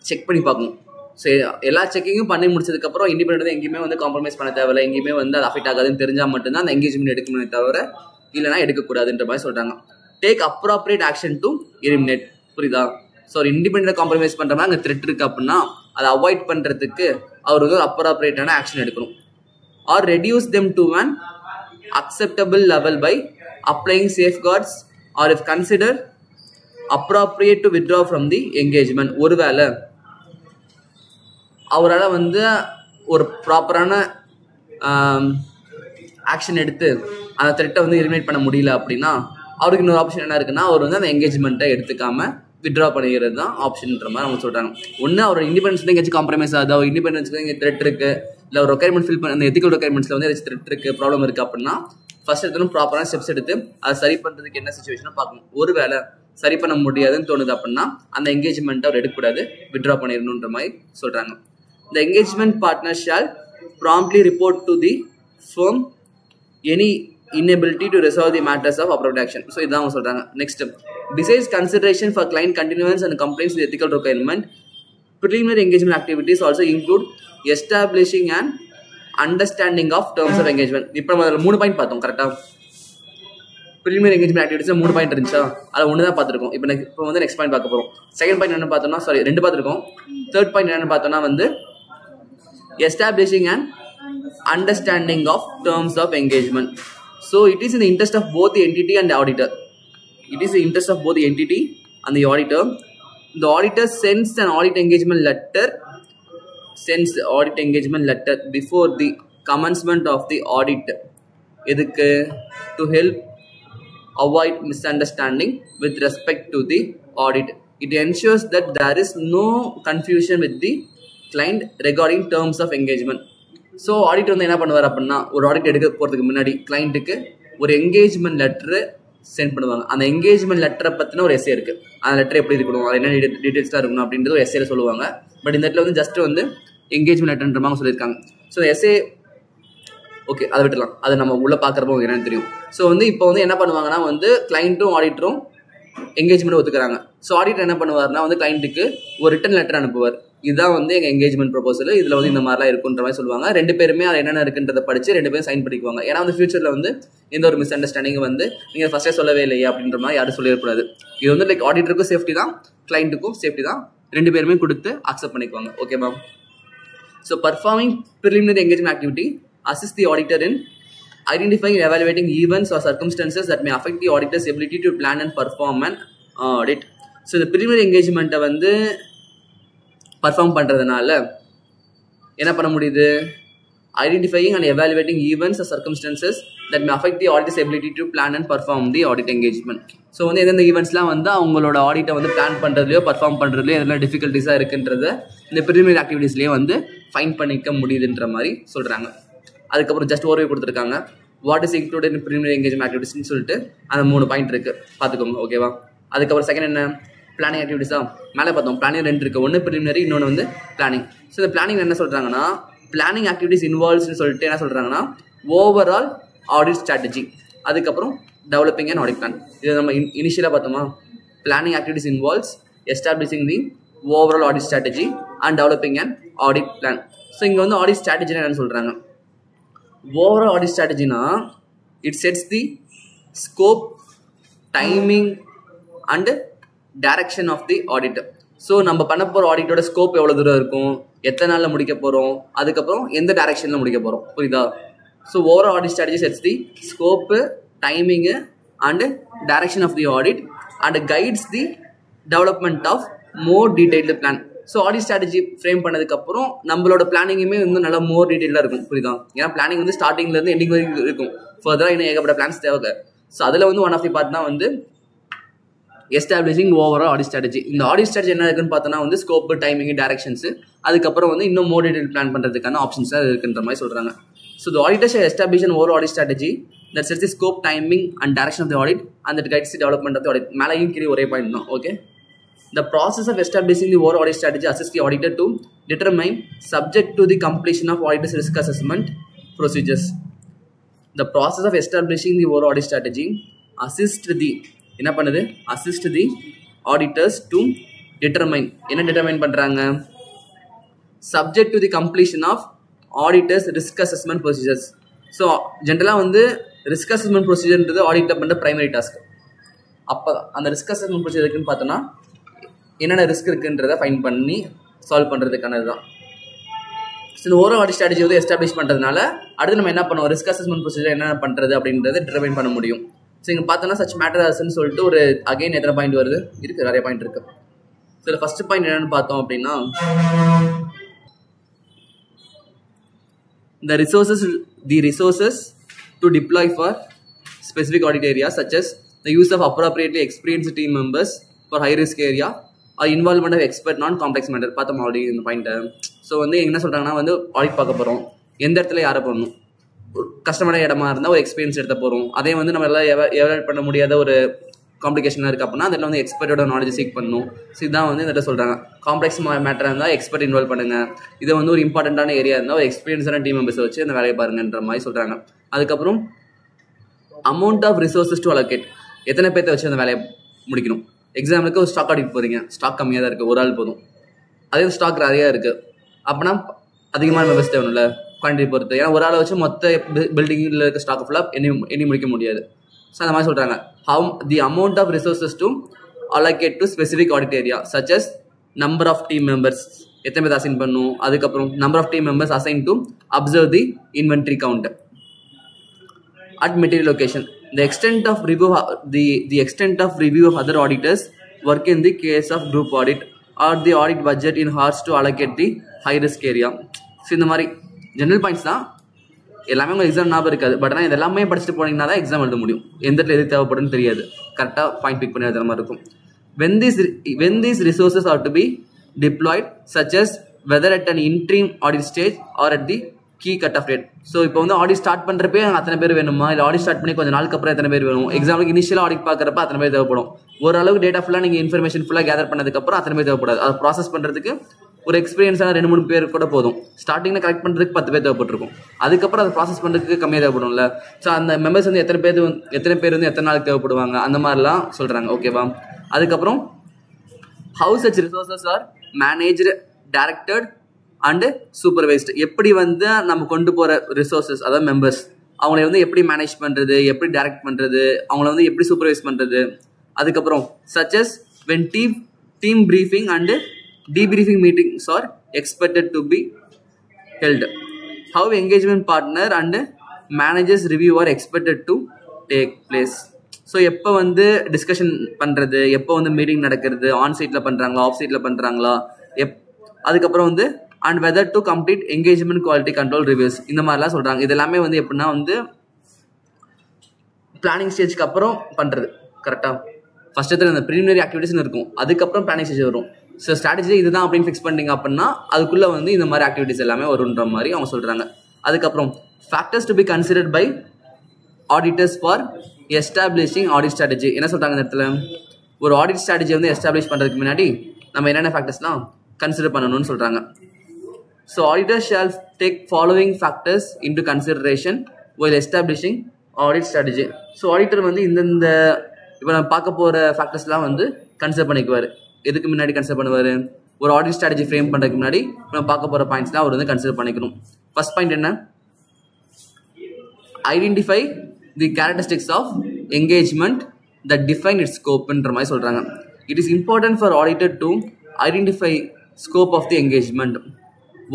செக் பண்ணி பார்க்கணும். ஸோ எல்லா செக்கிங்கும் பண்ணி முடிச்சதுக்கப்புறம் இண்டிபெண்டன்ட் எங்கேயுமே வந்து காம்ப்ரமைஸ் பண்ண தேவையில்லை, எங்கேயுமே வந்து அது அஃபெக்ட் ஆகாதுன்னு தெரிஞ்சால் மட்டும்தான் அந்த எங்கேஜ்மெண்ட் எடுக்கணுமே தவிர இல்லைனா எடுக்கக்கூடாதுன்ற மாதிரி சொல்கிறாங்க. Take appropriate action to eliminate. புரியுதா? ஸோ ஒரு இண்டிபெண்டன்ட் காம்ப்ரமைஸ் பண்ணுற மாதிரி அங்கே த்ரெட் இருக்குது அப்படின்னா அதை அவாய்ட் பண்ணுறதுக்கு அவர் வந்து ஒரு அப்ராப்ரியேட்டான ஆக்ஷன் எடுக்கணும். Or reduce them to an acceptable level by applying safeguards or if considered appropriate to withdraw from the engagement. ஒருவேளை அவரால் வந்து ஒரு ப்ராப்பரான ஆக்ஷன் எடுத்து அந்த த்ரெட்டை வந்து எலிமினேட் பண்ண முடியல அப்படின்னா அவருக்கு இன்னொரு ஆப்ஷன் என்ன இருக்குன்னா அவர் வந்து அந்த எங்கேஜ்மெண்ட்டை எடுத்துக்காம வித்ட்ரா பண்ணிக்கிறது தான் ஆப்ஷன்ன்ற மாதிரி அவங்க சொல்கிறாங்க. ஒன்று அவர் இண்டிபெண்டன்ஸ் எங்கேயாச்சும் காம்ப்ரமைஸ் ஆகுது, அவர் இண்டிபெண்டன்ஸ்க்கு இங்கே த்ரெட் இருக்குது, இல்லை ஒரு ரெக்யர்மெண்ட் ஃபில் பண்ண அந்த எத்திக்கல் ரெக்யர்மெண்ட்ஸில் வந்து ஏதாச்சும் த்ரெட் இருக்குது, ப்ராப்ளம் இருக்குது அப்படின்னா ஃபர்ஸ்ட் எடுத்தாலும் ப்ராப்பரான ஸ்டெப்ஸ் எடுத்து அதை சரி பண்ணுறதுக்கு என்ன சிச்சுவேஷனை பார்க்கணும். ஒரு வேளை சரி பண்ண முடியாதுன்னு தோணுது அப்படின்னா அந்த எங்கேஜ்மெண்ட்டை அவர் எடுக்கக்கூடாது, வித்ட்ரா பண்ணிடணுன்ற மாதிரி சொல்கிறாங்க. The engagement partner shall promptly report to the firm any inability to resolve the matters of appropriate action. So இதான் அவங்க சொல்றாங்க. Next, besides consideration for client continuance and compliance with ethical requirement, preliminary engagement activities also include establishing an understanding of terms of engagement. இப்போ நம்ம 3 பாயிண்ட் பார்த்தோம் கரெக்டா. preliminary engagement activities 3 பாயிண்ட் இருந்துச்சா, அது ஒன்று தான் பார்த்துருக்கோம். இப்போ வந்து நெக்ஸ்ட் பாயிண்ட் பார்க்க போகிறோம். செகண்ட் பாயிண்ட் என்ன பார்த்தோம்னா, சாரி 2 பார்த்துருக்கோம். தேர்ட் பாயிண்ட் என்னென்னு பார்த்தோம்னா வந்து establishing an understanding of terms of engagement. So it is in the interest of both the entity and the auditor. It is the interest of both the entity and the auditor. The auditor sends an audit engagement letter before the commencement of the audit. எதுக்கு? To help avoid misunderstanding with respect to the audit. It ensures that there is no confusion with the client regarding terms of engagement. So audit வந்து என்ன பண்ணுவார் அப்படின்னா, ஒரு ஆடிட் எடுக்க போகிறதுக்கு முன்னாடி கிளைண்ட்டுக்கு ஒரு என்கேஜ்மெண்ட் லெட்டரு சென்ட் பண்ணுவாங்க. அந்த என்கேஜ்மெண்ட் லெட்டரை பற்றின ஒரு எஸ்ஏ இருக்குது. அந்த லெட்டர் எப்படி இருக்கணும், அது என்ன டீட்டெயில்ஸ்லாம் இருக்கணும் அப்படின்றது ஒரு எஸ்ஏல சொல்லுவாங்க. பட் இந்த இடத்துல வந்து ஜஸ்ட் வந்து என்கேஜ்மெண்ட் லெட்டர்ன்ற மாதிரி சொல்லியிருக்காங்க. ஸோ எஸ்ஏ ஓகே, அதை விட்டுலாம், அது நம்ம உள்ளே பார்க்குறப்போ என்னன்னு தெரியும். ஸோ வந்து இப்போ வந்து என்ன பண்ணுவாங்கன்னா வந்து கிளைண்ட்டும் ஆடிட்டரும் என்கேஜ்மெண்ட் ஒத்துக்கிறாங்க. ஸோ ஆடிட்டர் என்ன பண்ணுவார்னா வந்து கிளைண்ட்டுக்கு ஒரு ரிட்டன் லெட்டர் அனுப்புவார். இதுதான் வந்து எங்கள் என்கேஜ்மெண்ட் ப்ரொபோசல், இதில் வந்து இந்த மாதிரிலாம் இருக்குன்ற மாதிரி சொல்லுவாங்க. 2 பேருமே அது என்னென்ன இருக்குன்றதை படித்து 2 பேரும் சைன் பண்ணிக்குவாங்க. ஏன்னா வந்து ஃபியூச்சரில் வந்து எந்த ஒரு மிஸ் அண்டர்ஸ்டாண்டிங் வந்து நீங்கள் ஃபஸ்ட்டே சொல்லவே இல்லையா அப்படின்ற மாதிரி யாரும் சொல்லிடக்கூடாது. இது வந்து லைக் ஆடிட்டருக்கும் சேஃப்டி தான், கிளைண்ட்டுக்கும் சேஃப்டி தான். 2 பேருமே கொடுத்து அக்செப்ட் பண்ணிக்குவாங்க. Okay ma'am. So performing preliminary engagement activity assist the auditor in identifying and evaluating events or circumstances that may affect the auditor's ability to plan and perform an audit. So இந்த preliminary engagement'ை வந்து பர்ஃபார்ம் பண்ணுறதுனால என்ன பண்ண முடியுது? Identifying and evaluating events R circumstances that may affect the auditors ability to plan and perform the audit engagement. So வந்து எந்தெந்த ஈவெண்ட்ஸ்லாம் வந்து அவங்களோட ஆடிட்டை வந்து பிளான் பண்ணுறதுலையோ பர்ஃபார்ம் பண்ணுறதுலையோ எதெல்லாம் டிஃபிகல்ட்டிஸாக இருக்குன்றத இந்த ப்ரிலிமினரி ஆக்டிவிட்டீஸ்லேயே வந்து ஃபைன் பண்ணிக்க முடியுதுன்ற மாதிரி சொல்கிறாங்க. அதுக்கப்புறம் ஜஸ்ட் ஓவர்வியூ கொடுத்துருக்காங்க. What is included in preliminary engagement ஆக்டிவிட்டிஸ்னு சொல்லிட்டு அந்த 3 பாயிண்ட் இருக்குது, பார்த்துக்கோங்க. ஓகேவா? அதுக்கப்புறம் செகண்ட் என்ன? பிளானிங் ஆக்டிவிட்டிஸா மேலே பார்த்தோம். பிளானிங் 2 இருக்குது, ஒன்று ப்ரிலிமினரி, இன்னொன்று வந்து பிளானிங். ஸோ இந்த பிளானிங் என்ன சொல்கிறாங்கன்னா, பிளானிங் ஆக்டிவிட்டிஸ் இன்வால்வ்ஸ்னு சொல்லிட்டு என்ன சொல்கிறாங்கன்னா ஓவரால் ஆடிட் ஸ்ட்ராட்டஜி, அதுக்கப்புறம் டெவலப்பிங் அண்ட் ஆடிட் பிளான். இது நம்ம இனிஷியலாக பார்த்தோமா? Planning activities involves establishing the overall audit strategy and developing and audit plan. So இங்கே வந்து ஆடிட் ஸ்ட்ராட்டஜினா என்னன்னு சொல்கிறாங்க? ஓவரால் ஆடிட் ஸ்ட்ராட்டஜினா it sets the scope, timing and direction of the auditor. So நம்ம பண்ண போகிற ஆடிட்டோட ஸ்கோப் எவ்வளோ தூரம் இருக்கும், எத்தனை நாளில் முடிக்க போகிறோம், அதுக்கப்புறம் எந்த டைரக்ஷனில் முடிக்க போகிறோம், புரியுதா? So overall audit strategy sets the scope, timing and direction of the audit and guides the development of more detailed plan. So audit strategy frame பண்ணதுக்கப்புறம் நம்மளோட பிளானிங்குமே வந்து நல்லா மோர் டீடைல்டாக இருக்கும், புரியுதா? ஏன்னா பிளானிங் வந்து ஸ்டார்டிங்லேருந்து எண்டிங் வரைக்கும் இருக்கும். ஃபர்தராக இன்னும் ஏகப்பட்ட பிளான்ஸ் தேவை. ஸோ அதில் வந்து ஒன் ஆஃப் தி பார்ட் தான் வந்து எஸ்டாப்ளிஷிங் ஓவரால் ஆடிட் ஸ்ட்ராட்டஜி. இந்த ஆடிட் ஸ்ட்ராட்டஜி என்ன இருக்குன்னு பார்த்தோன்னா வந்து ஸ்கோப்பு, டைமிங், டைரக்ஷன்ஸ், அதுக்கப்புறம் வந்து இன்னும் மோர் டீடைல் பிளான் பண்ணுறதுக்கான ஆப்ஷன்ஸ் இருக்குன்ற மாதிரி சொல்கிறாங்க. So the auditor shall establish an overall audit strategy that sets the scope, timing and direction of the audit and that guides the development of the audit. மேலையும் கீழே ஒரே பாயிண்ட் தான். Okay. The process of establishing the overall audit strategy assists the auditor to determine, subject to the completion of auditor's risk assessment procedures. The process of establishing the overall audit strategy assist the என்ன பண்ணுது? assist the auditors to determine, என்ன determine பண்ணுறாங்க? subject to the completion of auditor's risk assessment procedures. So ஜென்ரலாக வந்து ரிஸ்க் அசஸ்மெண்ட் ப்ரொசீஜர்ன்றது ஆடிட்டர் பண்ணுற ப்ரைமரி டாஸ்க். அப்போ அந்த ரிஸ்க் அசஸ்மெண்ட் ப்ரொசீஜர் இருக்குன்னு பார்த்தோன்னா என்னென்ன ரிஸ்க் இருக்குன்றதை ஃபைன் பண்ணி சால்வ் பண்ணுறதுக்கானது தான். ஸோ இந்த ஓவரால் ஆடிட் ஸ்ட்ராட்டஜி வந்து எஸ்டாப்ளிஷ் பண்ணுறதுனால அடுத்து நம்ம என்ன பண்ணுவோம், ரிஸ்க் அசஸ்மெண்ட் ப்ரொசீஜர் என்னென்ன பண்ணுறது அப்படின்றத டிட்டர்மைன் பண்ண முடியும். ஸோ இங்கே பார்த்தோன்னா சச் மேட்டர்ஸ்ன்னு சொல்லிட்டு ஒரு அகைன் எத்தனை பாயிண்ட் வருது இருக்குது, நிறைய பாயிண்ட் இருக்குது. ஸோ இதில் ஃபஸ்ட்டு பாயிண்ட் என்னென்னு பார்த்தோம் அப்படின்னா, the resources to deploy for specific audit areas such as the use of appropriately experienced team members for high risk area or involvement of expert non complex matter. பார்த்தோம் ஆல்ரெடி இந்த பாயிண்ட்டை. ஸோ வந்து என்ன சொல்கிறாங்கன்னா வந்து ஆடிட் பார்க்க போகிறோம், எந்த இடத்துல யாரை பண்ணணும், ஒரு கஷ்டமான இடமா இருந்தால் ஒரு எக்ஸ்பீரியன்ஸ் எடுத்த போகிறோம். அதே வந்து நம்ம எல்லாம் எவாலுவேட் பண்ண முடியாத ஒரு காம்ப்ளிகேஷனாக இருக்குது அப்படின்னா அதில் வந்து எக்ஸ்பர்ட்டோட நாலேஜ் சீக் பண்ணணும். ஸோ இதான் வந்து இந்த சொல்கிறாங்க. காம்ப்ளெக்ஸ் மேட்டராக இருந்தால் எக்ஸ்பர்ட் இன்வால்வ் பண்ணுங்கள். இதை வந்து ஒரு இம்பார்ட்டண்ட்டான ஏரியா இருந்தால் ஒரு எக்ஸ்பீரியன்ஸான டீம் மெம்பர்ஸை வச்சு அந்த வேலையை பாருங்கன்ற மாதிரி சொல்கிறாங்க. அதுக்கப்புறம் amount of resources to allocate. எத்தனை பேர்த்த வச்சு அந்த வேலையை முடிக்கணும். எக்ஸாம்பிளுக்கு ஒரு ஸ்டாக் ஆடிட் போகிறீங்க, ஸ்டாக் கம்மியாக தான் இருக்குது, ஒரு ஆள் போதும். அதே ஸ்டாக் நிறையா இருக்குது அப்படின்னா அதிகமான மெம்பர்ஸ் தேவையில்ல குவான்டிட்டி பொறுத்து. ஏன்னா ஒரு ஆளை வச்சு மொத்த பில்டிங்கில் இருக்க ஸ்டாக் ஃபுல்லாக எண்ணி முடிக்க முடியாது. ஸோ அந்த மாதிரி சொல்கிறாங்க. How the amount of resources to allocate to specific audit area such as number of team members, எத்தனை பேர் அசைன் பண்ணணும். அதுக்கப்புறம் number of team members assign to observe the inventory count at material location. The extent of review of other auditors work in the case of group audit or the audit budget in hours to allocate the high risk area. So இந்த மாதிரி ஜென்ரல் பாயிண்ட்ஸ் தான். எல்லாமே உங்கள் எக்ஸாம் ஞாபகம் இருக்காது. பட் ஆனால் இதெல்லாமே படிச்சுட்டு போனீங்கன்னா தான் எக்ஸாம் எழுத முடியும். எந்த இடத்துல எது தேவைப்படுன்னு தெரியாது. கரெக்டாக பாயிண்ட் பிக் பண்ணி எழுதுற மாதிரி இருக்கும். When these resources are to be deployed such as whether at an interim audit stage or at the key cut off date. So இப்போ வந்து ஆடிட் ஸ்டார்ட் பண்ணுறப்பே அத்தனை பேர் வேணுமா, இல்லை ஆடிட் ஸ்டார்ட் பண்ணி கொஞ்சம் நாளுக்கு அப்புறம் எத்தனை பேர் வேணும். எக்ஸாம்பிளுக்கு இனிஷியலாக ஆடிட் பார்க்குறப்ப அத்தனை பேர் தேவைப்படும். ஓரளவுக்கு டேட்டா ஃபுல்லாக நீங்கள் இன்ஃபர்மேஷன் ஃபுல்லாக கேதர் பண்ணதுக்கப்புறம் அத்தனை பேர் தேவைப்படாது. அதை ப்ராசஸ் பண்ணுறதுக்கு ஒரு எக்ஸ்பீரியன்ஸான 2-3 பேர் கூட போதும். ஸ்டார்டிங்கில் கலெக்ட் பண்ணுறதுக்கு 10 பேர் தேவைப்பட்டிருக்கும். அதுக்கப்புறம் அதை ப்ராசஸ் பண்ணுறதுக்கு கம்மியாக தேவைப்படும்ல. ஸோ அந்த மெம்பர்ஸ் வந்து எத்தனை பேர் வந்து எத்தனை நாளுக்கு தேவைப்படுவாங்க அந்த மாதிரிலாம் சொல்கிறாங்க. ஓகேவா. அதுக்கப்புறம் how such resources R managed, directed and supervised. எப்படி வந்து நம்ம கொண்டு போகிற ரிசோர்ஸஸ், அதாவது மெம்பர்ஸ், அவங்கள வந்து எப்படி மேனேஜ் பண்ணுறது, எப்படி டைரக்ட் பண்ணுறது, அவங்கள வந்து எப்படி சூப்பர்வைஸ் பண்ணுறது. அதுக்கப்புறம் such as when team briefing and debriefing meetings are expected to be held. How engagement partner and managers review are expected to take place. So எப்போ வந்து டிஸ்கஷன் பண்ணுறது, எப்போ வந்து மீட்டிங் நடக்கிறது, ஆன் சைட்டில் பண்ணுறாங்களா, ஆஃப் சைட்டில் பண்ணுறாங்களா, அதுக்கப்புறம் வந்து and weather to complete engagement quality control reviews, இந்த மாதிரிலாம் சொல்கிறாங்க. இது எல்லாமே வந்து எப்படின்னா வந்து பிளானிங் ஸ்டேஜ்க்கு அப்புறம் பண்ணுறது. கரெக்டாக ஃபர்ஸ்ட் இடத்துல இந்த ப்ரிலிமினரி ஆக்டிவிட்டிஸ்னு இருக்கும், அதுக்கப்புறம் பிளானிங் ஸ்டேஜ் வரும். ஸோ ஸ்ட்ராட்டஜி இதுதான் அப்படின்னு ஃபிக்ஸ் பண்ணிங்க அப்படின்னா அதுக்குள்ளே வந்து இந்த மாதிரி ஆக்டிவிட்டிஸ் எல்லாமே வருன்ற மாதிரி அவங்க சொல்கிறாங்க. அதுக்கப்புறம் factors to be considered by auditors for establishing audit strategy. என்ன சொல்கிறாங்க இந்த இடத்துல, ஒரு ஆடிட் ஸ்ட்ராட்டஜி வந்து எஸ்டாப்ளிஷ் பண்ணுறதுக்கு முன்னாடி நம்ம என்னென்ன ஃபேக்டர்ஸ்லாம் கன்சிடர் பண்ணணும்னு சொல்கிறாங்க. So auditors shall take following factors into consideration while establishing audit strategy. So auditor வந்து இந்த இப்போ நம்ம பார்க்க போகிற ஃபேக்டர்ஸ்லாம் வந்து கன்சிடர் பண்ணிக்குவார். எதுக்கு முன்னாடி கன்சிடர் பண்ணுவார், ஒரு ஆடிட் ஸ்ட்ராட்டஜி ஃப்ரேம் பண்ணுறதுக்கு முன்னாடி நம்ம பார்க்க போகிற பாயிண்ட்ஸ்லாம் அவர் வந்து கன்சிடர் பண்ணிக்கணும். ஃபர்ஸ்ட் பாயிண்ட் என்ன, identify the characteristics of engagement that define its ஸ்கோப்ன்ற மாதிரி சொல்கிறாங்க. It is important for auditor to identify scope of the engagement.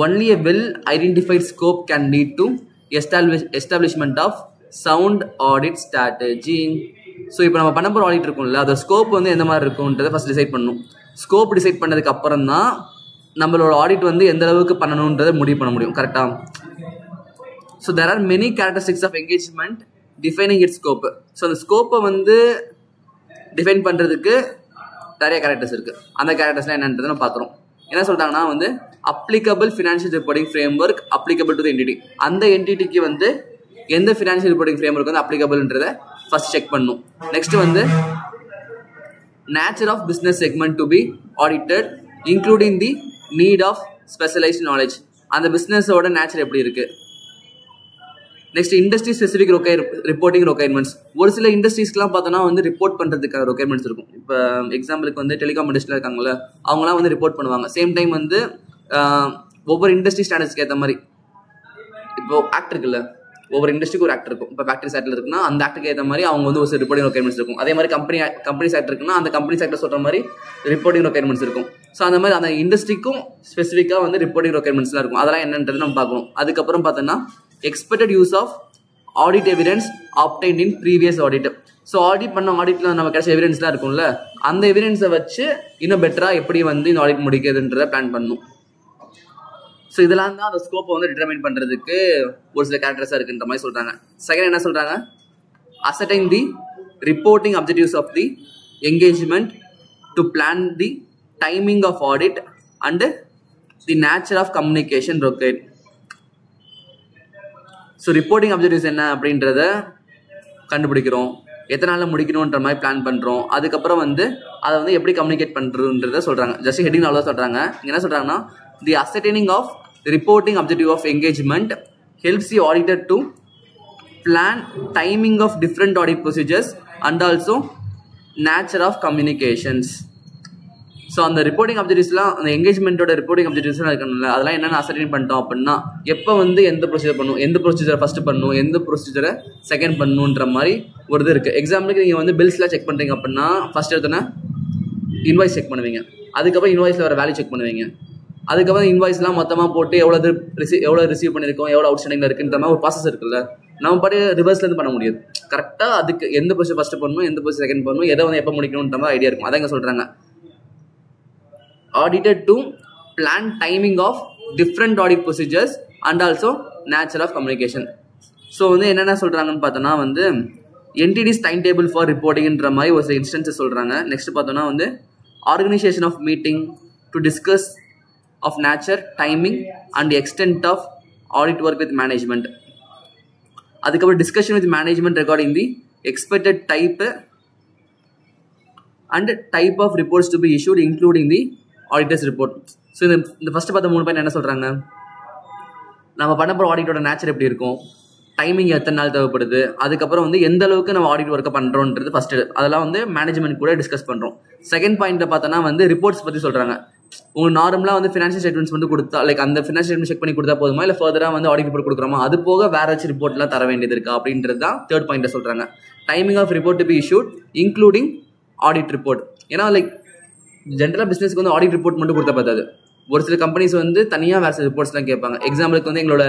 Only a well identified scope can lead to establishment of sound audit strategy. So இப்போ நம்ம பண்ண போகிற ஆடிட் இருக்கும்ல, அந்த ஸ்கோப் வந்து எந்த மாதிரி இருக்கும்ன்றதை ஃபர்ஸ்ட் டிசைட் பண்ணணும். ஸ்கோப் டிசைட் பண்ணதுக்கு அப்புறம் தான் நம்மளோட ஆடிட் வந்து எந்த அளவுக்கு பண்ணணுன்றதை முடிவு பண்ண முடியும். கரெக்டாக. So there are many characteristics of engagement defining its scope. So அந்த ஸ்கோப்பை வந்து டிஃபைன் பண்ணுறதுக்கு நிறைய கேரக்டர்ஸ் இருக்குது. அந்த கேரக்டர்ஸ்லாம் என்னன்றதை நம்ம பார்க்குறோம். என்ன சொல்கிறாங்கன்னா வந்து applicable financial reporting framework applicable to the entity. அந்த என்டிட்டிக்கு வந்து எந்த ஃபினான்ஷியல் ரிப்போர்ட்டிங் ஃப்ரேம் ஒர்க் வந்து அப்ளிகபிள்ன்றதை ஃபர்ஸ்ட் செக் பண்ணணும். நெக்ஸ்ட் வந்து nature of business segment to be audited including the need of specialised knowledge. அந்த பிஸ்னஸோட நேச்சர் எப்படி இருக்கு. Next industry specific reporting requirements. ஒரு சில இண்டஸ்ட்ரீஸ்க்குலாம் பார்த்தோன்னா வந்து ரிப்போர்ட் பண்ணுறதுக்கான ரெக்யர்மெண்ட்ஸ் இருக்கும். இப்போ எக்ஸாம்பிளுக்கு வந்து டெலிகாம் இண்டஸ்ட்ரியில் இருக்காங்கல்ல, அவங்களாம் வந்து ரிப்போர்ட் பண்ணுவாங்க. சேம் டைம் வந்து ஒவ்வொரு இண்டஸ்ட்ரி ஸ்டாண்டர்ட்ஸ்க்கு ஏற்ற மாதிரி, இப்போ ஆக்ட் இருக்குல்ல, ஒவ்வொரு இண்டஸ்ட்ரிக்கு ஒரு ஆக்ட் இருக்கும். இப்போ ஃபேக்டரி செக்டர் இருக்குன்னா அந்த ஆக்டுக்கு ஏற்ற மாதிரி அவங்க வந்து ஒரு ரிப்போர்ட்டிங் ரெக்யர்மெண்ட்ஸ் இருக்கும். அதே மாதிரி கம்பெனி செக்டர் இருக்குன்னா அந்த கம்பெனி செக்டர் சொல்கிற மாதிரி ரிப்போர்ட்டிங் ரெக்யர்மெண்ட்ஸ் இருக்கும். ஸோ அந்த மாதிரி அந்த இண்டஸ்ட்ரிக்கும் ஸ்பெசிஃபிக்காக வந்து ரிப்போர்ட்டிங் ரெக்யர்மெண்ட்ஸ்லாம் இருக்கும். அதெல்லாம் என்னன்றது நம்ம பார்க்கணும். அதுக்கப்புறம் பார்த்தோன்னா expected use of audit evidence obtained in previous audit. So audit பண்ண ஆடிட்டில் நம்ம கிடைச்ச எவிடன்ஸ்லாம் இருக்கும்ல, அந்த எவிடன்ஸை வச்சு இன்னும் பெட்டராக எப்படி வந்து இந்த ஆடிட் முடிக்கிறதுன்றதை பிளான் பண்ணணும். ஸோ இதெல்லாம் தான் அந்த ஸ்கோப்பை வந்து டிட்டர்மைன் பண்ணுறதுக்கு ஒரு சில கேரக்டர்ஸாக இருக்குன்ற மாதிரி சொல்கிறாங்க. செகண்ட் என்ன சொல்கிறாங்க, ascertain the reporting objectives of the engagement to plan the timing of audit and the nature of communication required. So reporting objectives என்ன அப்படின்றத கண்டுபிடிக்கிறோம். எத்தனை நாளில் முடிக்கணுன்ற மாதிரி பிளான் பண்ணுறோம். அதுக்கப்புறம் வந்து அதை வந்து எப்படி கம்யூனிகேட் பண்ணுறதுன்றத சொல்கிறாங்க. ஜஸ்ட் ஹெட்டிங் அவ்வளோ சொல்கிறாங்க. இங்கே என்ன சொல்கிறாங்கன்னா, the ascertaining of reporting objective of engagement helps the auditor to plan timing of different audit procedures and also nature of communications. So அந்த ரிப்போர்ட்டிங் அப்ஜெக்டிவ்ஸ்லாம், அந்த என்கேஜ்மெண்ட்டோட ரிப்போர்ட்டிங் அப்ஜெக்டிவ்ஸ்லாம் இருக்கணும்ல, அதெல்லாம் என்னென்ன அசர்டைன் பண்ணிட்டோம் அப்படின்னா, எப்போ வந்து எந்த ப்ரொசீஜர் பண்ணணும், எந்த ப்ரொசீஜரை ஃபஸ்ட்டு பண்ணணும், எந்த ப்ரொசீஜரை செகண்ட் பண்ணணுன்ற மாதிரி ஒரு இது இருக்குது. எக்ஸாம்பிளுக்கு நீங்கள் வந்து பில்ஸ்லாம் செக் பண்ணுறீங்க அப்படின்னா ஃபஸ்ட் எடுத்தோன்னா இன்வாய்ஸ் செக் பண்ணுவீங்க. அதுக்கப்புறம் இன்வாய்ஸில் வர வேல்யூ செக் பண்ணுவீங்க. அதுக்கப்புறம் இன்வாய்ஸ்லாம் மொத்தமாக போட்டு எவ்வளோ ரிசீவ் பண்ணியிருக்கோம், எவ்வளோ அவுட்ஸ்டாண்டிங்கில் இருக்குன்ற மாதிரி ஒரு ப்ராசஸ் இருக்குல்ல. நம்ம பாட்டு ரிவர்ஸ்லேருந்து பண்ண முடியாது. கரெக்டாக அதுக்கு எந்த ப்ரொசீஜர் ஃபஸ்ட்டு பண்ணணும், எந்த ப்ரொசீஜர் செகண்ட் பண்ணணும், எதை வந்து எப்போ முடிக்கணுன்ற மாதிரி ஐடியா இருக்கும். அதான் இங்கே சொல்கிறாங்க, audited to plan timing of different audit procedures and also nature of communication. So வந்து என்னென்ன சொல்கிறாங்கன்னு பார்த்தோன்னா வந்து entities timetable for reportingன்ற மாதிரி ஒரு சில இன்ஸ்டன்ஸை சொல்கிறாங்க. நெக்ஸ்ட் பார்த்தோன்னா வந்து organization of meeting to discuss of nature, timing and extent of audit work with management. அதுக்கப்புறம் discussion with management regarding the expected type and type of reports to be issued including the auditors report. So இந்த ஃபஸ்ட்டு பார்த்த 3 பாயிண்ட் என்ன சொல்கிறாங்க, நம்ம பண்ண போகிற ஆடிட்டோட நேச்சர் எப்படி இருக்கும், டைமிங் எத்தனை நாள் தேவைப்படுது, அதுக்கப்புறம் வந்து எந்த அளவுக்கு நம்ம ஆடிட் ஒர்க்கை பண்ணுறோன்றது ஃபஸ்ட்டு, அதெல்லாம் வந்து மேனேஜ்மெண்ட் கூட டிஸ்கஸ் பண்ணுறோம். செகண்ட் பாயிண்ட்டில் பார்த்தோன்னா வந்து ரிப்போர்ட்ஸ் பற்றி சொல்கிறாங்க. உங்களுக்கு நார்மலாக வந்து ஃபினான்ஷியல் ஸ்டேட்மெண்ட்ஸ் வந்து கொடுத்தா, லைக் அந்த ஃபினான்ஷியல் ஸ்டேட்மெண்ட் செக் பண்ணி கொடுத்தா போதுமா, இல்லை ஃபர்தராக வந்து ஆடிட் ரிப்போர்ட் கொடுக்குறோமா, அது போக வேற ஏதாச்சும் ரிப்போர்ட்லாம் தர வேண்டியது இருக்கா அப்படின்றது தான் தேர்ட் பாயிண்ட்டை சொல்கிறாங்க. Timing of report to be issued including audit report. ஏன்னா லைக் ஜென்ரலாக பிஸ்னஸ்க்கு வந்து ஆடிட் ரிப்போர்ட் மட்டும் கொடுத்தா பார்த்தாது. ஒரு சில கம்பெனிஸ் வந்து தனியாக வேறு சில ரிப்போர்ட்ஸ்லாம் கேட்பாங்க. எக்ஸாம்பிளுக்கு வந்து எங்களோட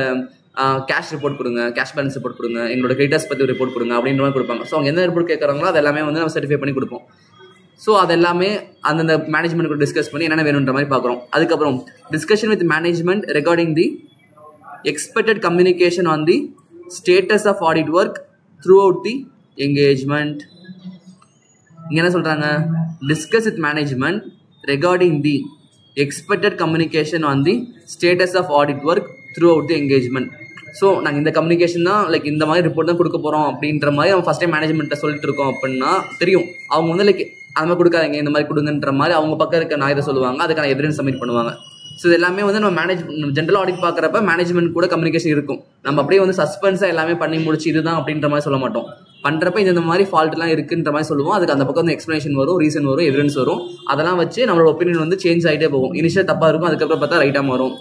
கேஷ் ரிப்போர்ட் கொடுங்க, கேஷ் பேலன்ஸ் ரிப்போர்ட் கொடுங்க, எங்களோட கிரெடிட்டர்ஸ் பற்றி ஒரு ரிப்போர்ட் கொடுங்க அப்படின்ற மாதிரி கொடுப்பாங்க. ஸோ அவங்க எந்த ரிப்போர்ட் கேட்குறாங்களோ அது எல்லாமே வந்து நம்ம சர்டிஃபை பண்ணி கொடுப்போம். ஸோ அது எல்லாமே அந்தந்த மேனேஜ்மெண்ட் கூட டிஸ்கஸ் பண்ணி என்னென்ன வேணுன்ற மாதிரி பார்க்குறோம். அதுக்கப்புறம் discussion with management regarding the expected communication on the status of audit work throughout the engagement. இங்கே என்ன சொல்கிறாங்க, discuss with management regarding the expected communication on the status of audit work throughout the engagement. So நாங்கள் இந்த கம்யூனிகேஷன் தான் லைக் இந்த மாதிரி ரிப்போர்ட் தான் கொடுக்க போகிறோம் அப்படின்ற மாதிரி அவங்க ஃபஸ்ட் டைம் மேனேஜ்மெண்ட்டை சொல்லிட்டு இருக்கோம் அப்படின்னா தெரியும். அவங்க வந்து லைக் அந்த மாதிரி கொடுக்காதீங்க, இந்த மாதிரி கொடுங்கன்ற மாதிரி அவங்க பக்கம் இருக்க நாயத்தை சொல்லுவாங்க, அதுக்கான எவிடன்ஸ் சப்மிட் பண்ணுவாங்க. ஸோ இது எல்லாமே வந்து நம்ம ஜென்ரல் ஆடிட் பார்க்குறப்ப மேனேஜ்மெண்ட் கூட கம்யூனிகேஷன் இருக்கும். நம்ம அப்படியே வந்து சஸ்பென்ஸாக எல்லாமே பண்ணி முடிச்சு இதுதான் அப்படின்ற மாதிரி சொல்ல மாட்டோம். பண்ணுறப்ப இந்த மாதிரி ஃபால்ட்லாம் இருக்குன்ற மாதிரி சொல்லுவோம். அதுக்கு அந்த பக்கம் வந்து எக்ஸ்ப்ளனேஷன் வரும், ரீசன் வரும், எவிடன்ஸ் வரும். அதெல்லாம் வச்சு நம்மளோட ஒப்பீனியன் வந்து சேஞ்ச் ஆகிட்டே போகும். இனிஷியல் தப்பாக இருக்கும், அதுக்கப்புறம் பார்த்தா ரைட்டாக மாறும்.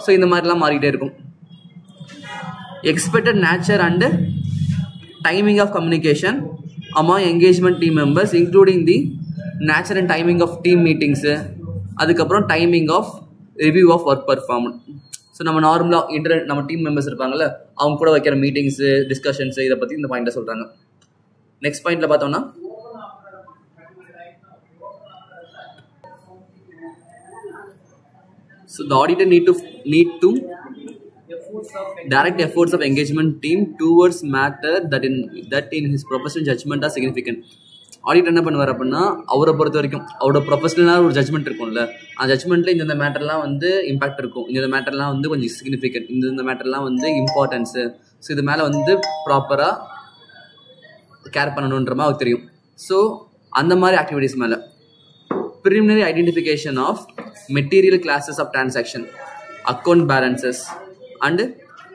ஸோ இந்த மாதிரிலாம் மாறிட்டே இருக்கும். Expected nature and timing of communication among engagement team members including the nature and timing of team meetings, அதுக்கப்புறம் timing of review of work performance. So நம்ம நார்மலாக நம்ம டீம் மெம்பர்ஸ் இருப்பாங்கல்ல, அவங்க கூட வைக்கிற மீட்டிங்ஸு, டிஸ்கஷன்ஸு, இதை பற்றி இந்த பாயிண்ட்டை சொல்கிறாங்க. நெக்ஸ்ட் பாயிண்ட்டில் பார்த்தோம்னா so the auditor need to direct efforts of engagement team towards matter that in his professional judgment are significant. Audit என்ன பண்ணுவார் அப்படின்னா, அவரை பொறுத்த வரைக்கும் அவரோட ப்ரொஃபஷனலாக ஒரு ஜட்மெண்ட் இருக்கும்ல, அந்த ஜட்மெண்ட்டில் இந்த மேட்டர்லாம் வந்து இம்பாக்ட் இருக்கும், இந்த மேட்டர்லாம் வந்து கொஞ்சம் சிக்னிஃபிகண்ட், இந்த மேட்டர்லாம் வந்து இம்பார்ட்டன்ஸு, ஸோ இது மேலே வந்து ப்ராப்பராக கேர் பண்ணணுன்ற மாதிரி அவருக்கு தெரியும். ஸோ அந்த மாதிரி ஆக்டிவிட்டீஸ் மேலே preliminary identification of material classes of transaction, account balances and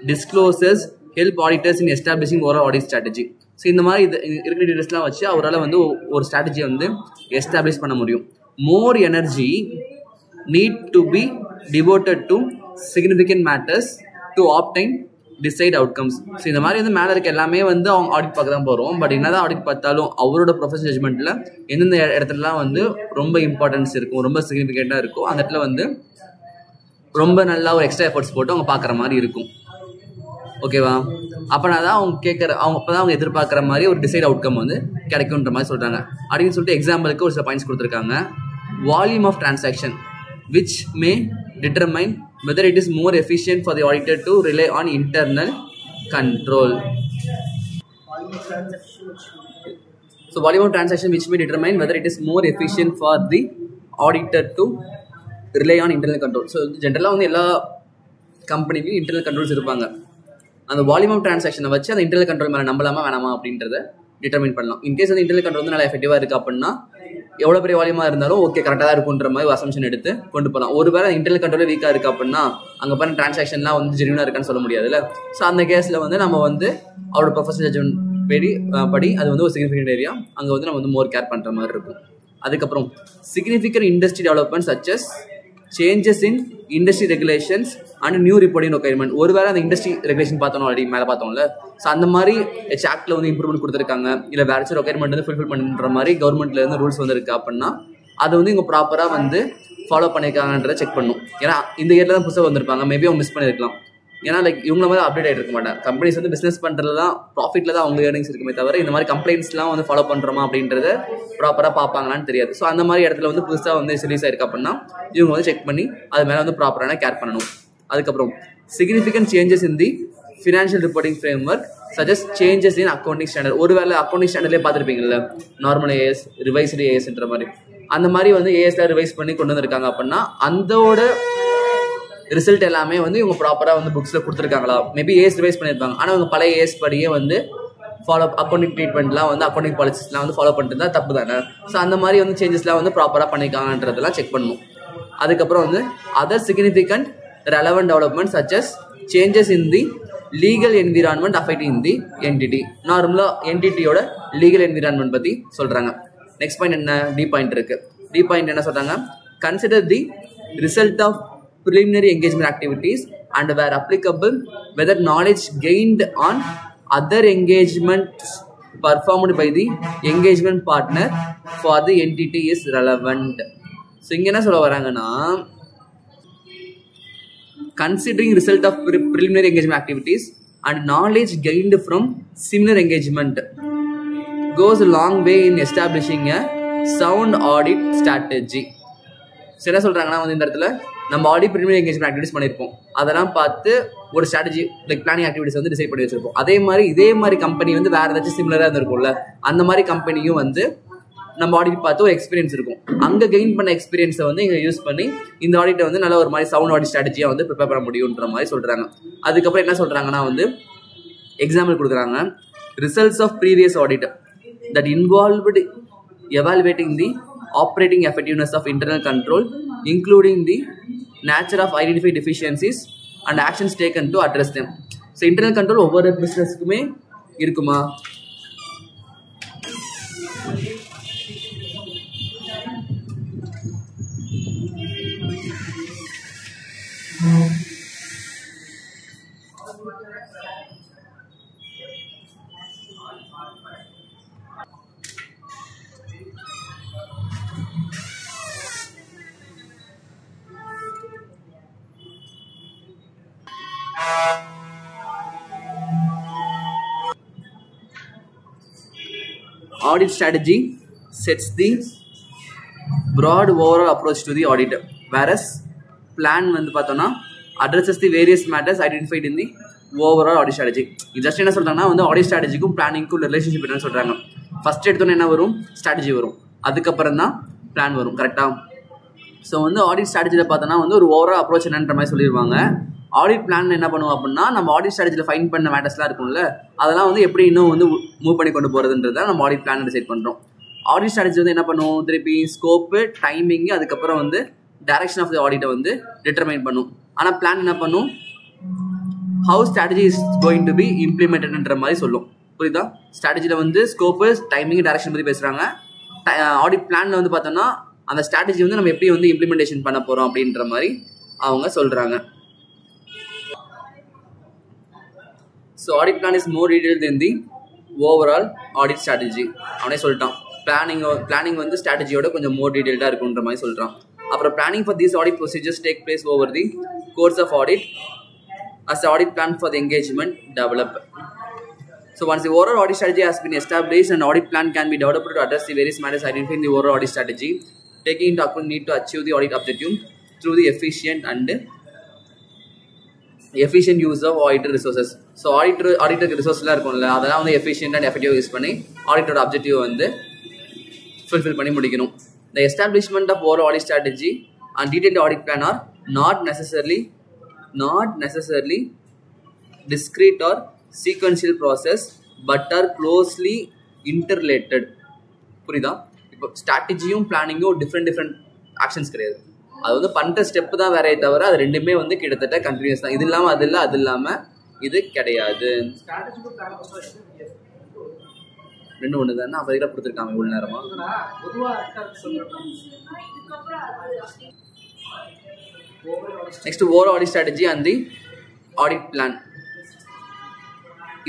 disclosures help auditors in establishing overall audit strategy. So இந்த மாதிரி இது இருக்கிற டீட்டெயில்ஸ்லாம் வச்சு அவரால் வந்து ஒரு ஸ்ட்ராட்டஜியை வந்து எஸ்டாப்ளிஷ் பண்ண முடியும். More energy need to be devoted to significant matters to obtain decide outcomes. So இந்த மாதிரி வந்து மேலே இருக்க எல்லாமே வந்து அவங்க ஆடிட் பார்க்க தான் போகிறோம். பட் என்னதான் ஆடிட் பார்த்தாலும் அவரோட ப்ரொஃபஷனல் ஜட்மெண்ட்டில் எந்தெந்த இடத்துலலாம் வந்து ரொம்ப இம்பார்ட்டன்ஸ் இருக்கும், ரொம்ப சிக்னிஃபிகண்ட்டாக இருக்கும், அந்த இடத்துல வந்து ரொம்ப நல்லா ஒரு எக்ஸ்ட்ரா எஃபர்ட்ஸ் போட்டு அவங்க பார்க்குற மாதிரி இருக்கும். ஓகேவா? அப்போனா தான் அப்போ தான் அவங்க எதிர்பார்க்குற மாதிரி ஒரு டிசைட் அவுட்கம் வந்து கிடைக்குன்ற மாதிரி சொல்கிறாங்க. அப்படின்னு சொல்லிட்டு எக்ஸாம்பிளுக்கு ஒரு சில பாயிண்ட்ஸ் கொடுத்துருக்காங்க. Volume of transaction which may determine whether it is more efficient for the auditor to rely on internal control. So volume of transaction which may determine whether it is more efficient for the auditor to rely on internal control. So ஜென்ரலாக வந்து எல்லா கம்பெனிலையும் இன்டர்னல் கண்ட்ரோல்ஸ் இருப்பாங்க. அந்த வால்யூம் ஆஃப் டிரான்சாக்ஷனை வச்சு அந்த இன்டர்னல் கண்ட்ரோல் மேலே நம்பலாமா வேணாமா அப்படின்றத டிட்டர்மைன் பண்ணலாம். இன்கேஸ் வந்து இன்டர்னல் கண்ட்ரோல் வந்து நல்லா எஃபெக்டிவாக இருக்குது அப்படின்னா எவ்வளோ பெரிய வால்யூமாக இருந்தாலும் ஓகே கரெக்டாக தான் இருக்குன்ற மாதிரி ஒரு அசம்ஷன் எடுத்து கொண்டு போகலாம். ஒரு வேளை இன்டர்னல் கண்ட்ரோலே வீக்காக இருக்குது அப்படின்னா அங்கே பண்ண டிரான்சாக்ஷன்லாம் வந்து ஜென்யூனாக இருக்கான்னு சொல்ல முடியாதுல்ல. ஸோ அந்த கேஸில் வந்து நம்ம வந்து அவரோட ப்ரொஃபஷனல் ஜட்ஜ்மெண்ட் படி அது வந்து ஒரு சிக்னிஃபிகண்ட் ஏரியா, அங்கே வந்து நம்ம வந்து மோர் கேர் பண்ணுற மாதிரி இருக்கும். அதுக்கப்புறம் significant industry development such as changes in industry regulations and new reporting requirement. ஒருவேளை அந்த இண்டஸ்ட்ரி ரெகுலேஷன் பார்த்தோம் ஆல்ரெடி மேலே பார்த்தோம்ல, ஸோ அந்த மாதிரி ஆக்டில் வந்து இம்ப்ரூவ்மெண்ட் கொடுத்துருக்காங்க, இல்லை வேறு ஏதாச்சும் ரெக்யர்மெண்ட் வந்து ஃபுல்ஃபில் பண்ணுற மாதிரி கவர்மெண்ட்லேருந்து ரூல்ஸ் வந்துருக்கு அப்படின்னா அதை வந்து இவங்க ப்ராப்பராக வந்து ஃபாலோ பண்ணியிருக்காங்கன்றதை செக் பண்ணும். ஏன்னா இந்த இயரில் தான் புதுசாக வந்திருப்பாங்க, மேபி அவங்க மிஸ் பண்ணியிருக்கலாம். ஏன்னா லைக் இவங்கள மாதிரி அப்டேட் ஆகிட்டு இருக்க மாட்டாங்க. கம்பெனிஸ் வந்து பிஸ்னஸ் பண்ணுறதுல தான் ப்ராஃபிட்டில் தான் அவங்க ஏர்னிங்ஸ் இருக்குமே தவிர இந்த மாதிரி கம்ப்ளைண்ட்ஸ்லாம் வந்து ஃபாலோ பண்ணுறோமா அப்படின்றத ப்ராப்பராக பார்ப்பாங்களான்னு தெரியாது. ஸோ அந்த மாதிரி இடத்துல வந்து புதுசாக வந்து ரிலீஸ் ஆயிருக்கு அப்படின்னா இவங்க வந்து செக் பண்ணி அது மேலே வந்து ப்ராப்பரான கேர் பண்ணணும். அதுக்கப்புறம் significant changes in the financial reporting frame work suggest changes in accounting standard. ஒருவேளை அக்கௌண்டிங் ஸ்டாண்டர்ட்லேயே பார்த்துருப்பீங்கல்ல, நார்மல் ஏஎஸ் ரிவைஸ்டு ஏஎஸ்ன்ற மாதிரி, அந்த மாதிரி வந்து ஏஎஸ்ல ரிவைஸ் பண்ணி கொண்டு வந்திருக்காங்க அப்படின்னா அந்தோட ரிசல்ட் எல்லாமே வந்து இவங்க ப்ராப்பராக வந்து புக்ஸில் கொடுத்துருக்காங்களா. மேபி ஏஎஸ் ரிவைஸ் பண்ணியிருப்பாங்க, ஆனால் இவங்க பழைய ஏஎஸ் படியே வந்து ஃபாலோ அக்கௌண்டிங் ட்ரீட்மெண்ட்லாம் வந்து அக்கௌண்டிங் பாலிசிஸ்லாம் வந்து ஃபாலோ பண்ணிட்டு இருந்தால் தப்பு தானே. ஸோ அந்த மாதிரி வந்து சேஞ்சஸ்லாம் வந்து ப்ராப்பராக பண்ணியிருக்காங்கன்றதெல்லாம் செக் பண்ணணும். அதுக்கப்புறம் வந்து other significant relevant development such as changes in the legal environment affecting the entity. நார்மலாக என்டிட்டியோட லீகல் என்விரான்மெண்ட் பற்றி சொல்கிறாங்க. நெக்ஸ்ட் பாயிண்ட் என்ன, டி பாயிண்ட் இருக்குது. டி பாயிண்ட் என்ன சொல்கிறாங்க, consider the result of preliminary engagement activities and where applicable whether knowledge gained on other engagements performed by the engagement partner for the entity is relevant. So இங்க என்ன சொல்ல வராங்கன்னா, considering result of preliminary engagement activities and knowledge gained from similar engagement goes a long way in establishing a sound audit strategy. So என்ன சொல்றாங்கன்னா வந்து இந்த இடத்துல நம்ம ஆல்ரெடி ப்ரிலிமினரி எங்கேஜ்மெண்ட் ஆக்டிவிட்டிஸ் பண்ணியிருப்போம், அதெல்லாம் பார்த்து ஒரு ஸ்ட்ராட்டஜி லைக் பிளானிங் ஆக்டிவிட்டிஸ் வந்து டிசைட் பண்ணி வச்சிருப்போம். இதே மாதிரி கம்பெனி வந்து வேறு ஏதாச்சும் சிமிலராக இருந்திருக்கும்ல, அந்த மாதிரி கம்பெனியும் வந்து நம்ம ஆடிட் பார்த்து ஒரு எக்ஸ்பீரியன்ஸ் இருக்கும், அங்கே கெயின் பண்ண எக்ஸ்பீரியன்ஸை வந்து இங்கே யூஸ் பண்ணி இந்த ஆடிட்டை வந்து நல்ல ஒரு மாதிரி சவுண்ட் ஆடிட் ஸ்ட்ராட்டஜியாக வந்து ப்ரிப்பேர் பண்ண முடியுன்ற மாதிரி சொல்கிறாங்க. அதுக்கப்புறம் என்ன சொல்கிறாங்கன்னா வந்து எக்ஸாம்பிள் கொடுக்குறாங்க, results of previous audit that involved evaluating the operating effectiveness of internal control including the nature of identified deficiencies and actions taken to address them. So internal control ஒவ்வொரு பிசினஸ்க்குமே இருக்குமா? Audit strategy sets the broad overall approach to the audit, whereas plan வந்து பார்த்தோம்னா addresses the various matters identified in the overall audit strategy. இது ஜஸ்ட் என்ன சொல்றாங்கன்னா வந்து ஆடிட் ஸ்ட்ராட்டஜிக்கும் பிளானிங்க்கும் ரிலேஷன்ஷிப் என்னன்னு சொல்றாங்க. ஃபர்ஸ்ட் எடுத்தோன்னே என்ன வரும், ஸ்ட்ராட்டஜி வரும், அதுக்கப்புறம் தான் பிளான் வரும், கரெக்டா? ஸோ வந்து ஆடிட் ஸ்ட்ராட்டஜியில் பார்த்தோன்னா வந்து ஒரு ஓவரால் அப்ரோச் என்னன்ற மாதிரி சொல்லிடுவாங்க. ஆடிட் பிளான் என்ன பண்ணுவோம் அப்படின்னா நம்ம ஆடிட் ஸ்ட்ராட்டஜியில் ஃபைன் பண்ண மேட்டர்ஸ்லாம் இருக்கும்ல, அதெல்லாம் வந்து எப்படி இன்னும் வந்து மூவ் பண்ணி கொண்டு போகிறதுன்றத நம்ம ஆடிட் பிளான் டிசைட் பண்ணுறோம். ஆடிட் ஸ்ட்ராட்டஜி வந்து என்ன பண்ணுவோம், திருப்பி ஸ்கோப்பு, டைமிங்கு, அதுக்கப்புறம் வந்து டைரக்ஷன் ஆஃப் தி ஆடிட்டை வந்து டிட்டர்மைன் பண்ணும். ஆனால் பிளான் என்ன பண்ணும், how strategy is going to be இம்ப்ளிமெண்டட்ன்ற மாதிரி சொல்லும். புரியுதா? ஸ்ட்ராட்டஜியில் வந்து ஸ்கோப்பு, டைமிங், டைரக்ஷன் பற்றி பேசுகிறாங்க. ஆடிட் பிளானில் வந்து பார்த்தோம்னா அந்த ஸ்ட்ராட்டஜி வந்து நம்ம எப்படி வந்து இம்ப்ளிமெண்டேஷன் பண்ண போகிறோம் அப்படின்ற மாதிரி அவங்க சொல்கிறாங்க. So audit plan is more detail then the overall audit strategy. அவனே சொல்லிட்டான், பிளானிங் வந்து ஸ்ட்ராட்டஜியோட கொஞ்சம் மோர் டீடைல்டாக இருக்குன்ற மாதிரி சொல்கிறான். அப்புறம் planning for these audit procedures take place over the course of audit as audit plan for the engagement develop. So once the overall audit strategy has been established, an audit plan can be developed to address the various matters identified in the overall audit strategy, taking into account need to achieve the audit objective through the efficient use of auditor resources. So auditor resources இருக்கும்ல, அதெல்லாம் வந்து efficient and effective யூஸ் பண்ணி auditor objective வந்து fulfill பண்ணி முடிக்கணும். The establishment of overall audit strategy and detailed audit plan are not necessarily discrete or sequential process but are closely interrelated. புரியுதா? இப்போ ஸ்ட்ராட்டஜியும் பிளானிங்கும் டிஃப்ரெண்ட் ஆக்ஷன்ஸ் கிடையாது. அது வந்து பண்ணுற ஸ்டெப்பு தான் வேறே தவிர அது ரெண்டுமே வந்து கிட்டத்தட்ட கண்டினியூஸ் தான். இது இல்லாமல் அது இல்லை, அது இல்லாமல் இது கிடையாது. ரெண்டு ஒன்று தானே அப்போ இதில் கொடுத்துருக்காங்க இவ்வளோ நேரமாக. Next over audit strategy and the audit plan.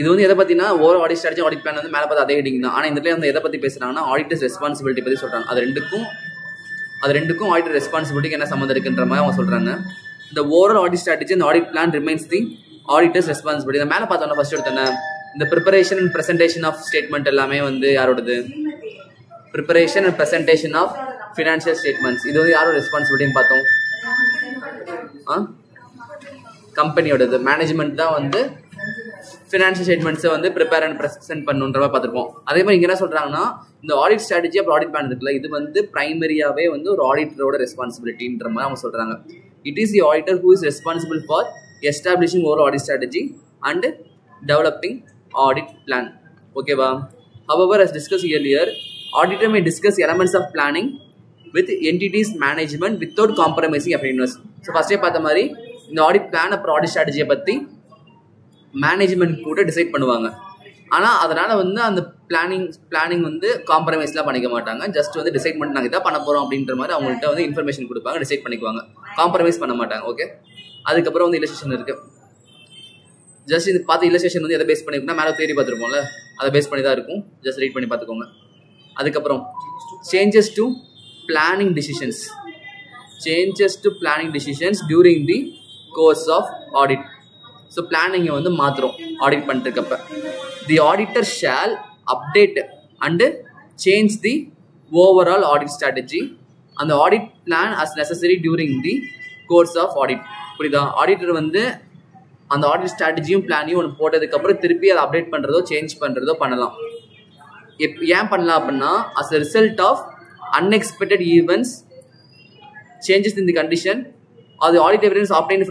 இது வந்து எதை பற்றினா over audit strategy audit plan வந்து மேலே பார்த்து அதே ஹெட்டிங் தான். ஆனால் இந்த இடத்துல வந்து எதை பற்றி பேசுகிறாங்கன்னா ஆடிட்டர்ஸ் ரெஸ்பான்சிபிலிட்டி பற்றி சொல்கிறாங்க. அது ரெண்டுக்கும் ஆடிட்டர் ரெஸ்பான்சிபிலிட்டிக்கு என்ன சம்மந்தம் இருக்குன்ற மாதிரி அவங்க சொல்கிறாங்க. இந்த ஓவரால் ஆடிட் ஸ்ட்ராட்டஜி அந்த audit plan remains the auditor's responsibility. இந்த மேலே பார்த்தோன்னா ஃபர்ஸ்ட் எடுத்தோன்னே இந்த preparation and presentation of statement எல்லாமே வந்து யாரோடது? Preparation and presentation of financial statements. இது வந்து யாரோட ரெஸ்பான்சிபிலிட்டின்னு பார்த்தோம்? கம்பெனியோடது. மேனேஜ்மெண்ட் தான் வந்து ஃபினான்ஷியல் ஸ்டேட்மெண்ட்ஸை வந்து ப்ரிப்பேர் அண்ட் ப்ரெசென்ட் பண்ணுன்ற மாதிரி பார்த்துருப்போம். அதே மாதிரி இங்கே என்ன சொல்கிறாங்கன்னா இந்த ஆடிட் ஸ்ட்ராட்டஜி அப்புறம் ஆடிட் பிளான் இருக்குல்ல, இது வந்து பிரைமரியாகவே வந்து ஒரு ஆடிட்டரோட ரெஸ்பான்சிபிலிட்டின்ற மாதிரி அவங்க சொல்கிறாங்க. It is the auditor who is responsible for establishing over audit strategy and developing audit plan. ஓகேவா? However, as discussed earlier, auditor may discuss elements of planning with entities management without compromising effectiveness. So ஃபர்ஸ்டே பார்த்த மாதிரி இந்த ஆடிட் பிளான் அப்புறம் ஆடிட் ஸ்ட்ராட்டஜியை பற்றி மேனேஜ்மெண்ட் கூட டிசைட் பண்ணுவாங்க. ஆனால் அதனால் வந்து அந்த பிளானிங் வந்து காம்ப்ரமைஸ்லாம் பண்ணிக்க மாட்டாங்க. ஜஸ்ட் வந்து டிசைட் பண்ணி நாங்கள் இதான் பண்ண போகிறோம் அப்படின்ற மாதிரி அவங்கள்ட்ட வந்து இன்ஃபர்மேஷன் கொடுப்பாங்க, டிசைட் பண்ணிக்குவாங்க, காம்ப்ரமைஸ் பண்ண மாட்டாங்க. ஓகே, அதுக்கப்புறம் வந்து இல்லஸ்ட்ரேஷன் இருக்குது. ஜஸ்ட் இது பார்த்து இல்லஸ்ட்ரேஷன் வந்து எதை பேஸ் பண்ணிருக்குன்னா மேலே தேடி பார்த்துருப்போம்ல, அதை பேஸ் பண்ணி தான் இருக்கும். ஜஸ்ட் ரீட் பண்ணி பார்த்துக்கோங்க. அதுக்கப்புறம் changes to planning decisions during the course of audit. So பிளானிங்கை வந்து மாற்றுறோம் ஆடிட் பண்ணிருக்கப்ப. The auditor shall update and change the overall audit strategy அந்த audit plan as necessary during the course of audit. புரியுதா? ஆடிட்டர் வந்து அந்த ஆடிட் ஸ்ட்ராட்டஜியும் பிளானையும் ஒன்று போட்டதுக்கப்புறம் திருப்பி அதை அப்டேட் பண்ணுறதோ சேஞ்ச் பண்ணுறதோ பண்ணலாம். ஏன் பண்ணலாம் அப்படின்னா as a result of unexpected events, changes in the condition or the audit evidence obtained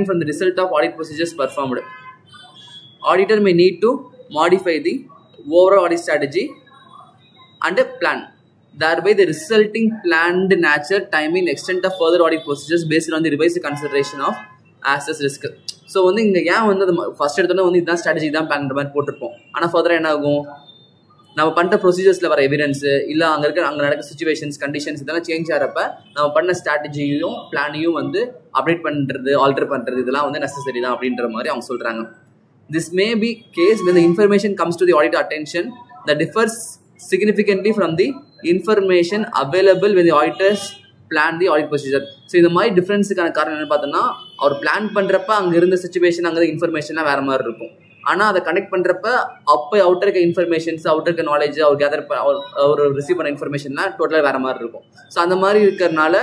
from the result of audit procedures performed. Auditor may need to modify the overall audit strategy and plan. Thereby, the resulting planned nature, timing, extent of further audit procedures based on the revised consideration of assess risk. So வந்து இங்கே ஏன் வந்து அது ஃபர்ஸ்ட் எடுத்தோன்னா வந்து இதுதான் ஸ்ட்ராட்டஜி தான் பிளான் மாதிரி போட்டிருப்போம். ஆனால் ஃபர்தராக என்ன ஆகும், நம்ம பண்ணுற ப்ரொசீஜர்ஸில் வர எவிடன்ஸு இல்லை அங்கே நடக்க சுச்சுவேஷன்ஸ் கண்டிஷன்ஸ் இதெல்லாம் சேஞ்ச் ஆகிறப்ப நம்ம பண்ண ஸ்ட்ராட்டஜியும் பிளானையும் வந்து அப்டேட் பண்ணுறது, ஆல்டர் பண்ணுறது இதெல்லாம் வந்து நெசசரி தான் அப்படின்ற மாதிரி அவங்க சொல்கிறாங்க. This may be case when the information comes to the auditor attention that differs significantly from the information available when the auditors plan the audit procedure. So இந்த மாதிரி டிஃப்ரென்ஸுக்கான காரணம் என்ன பார்த்தோன்னா அவர் பிளான் பண்ணுறப்ப அங்கே இருந்த சுச்சுவேஷன் அங்கே இன்ஃபர்மேஷன்லாம் வேறு மாதிரி இருக்கும். ஆனால் அதை கனெக்ட் பண்ணுறப்ப அப்போ அவுட்டர் இருக்க இன்ஃபர்மேஷன்ஸ், அவுட்டர் இருக்க நாலேஜ், அவர் கேதர் அவர் ரிசீவ் பண்ண இன்ஃபர்மேஷன்லாம் டோட்டலாக வேறு மாதிரி இருக்கும். ஸோ அந்த மாதிரி இருக்கிறனால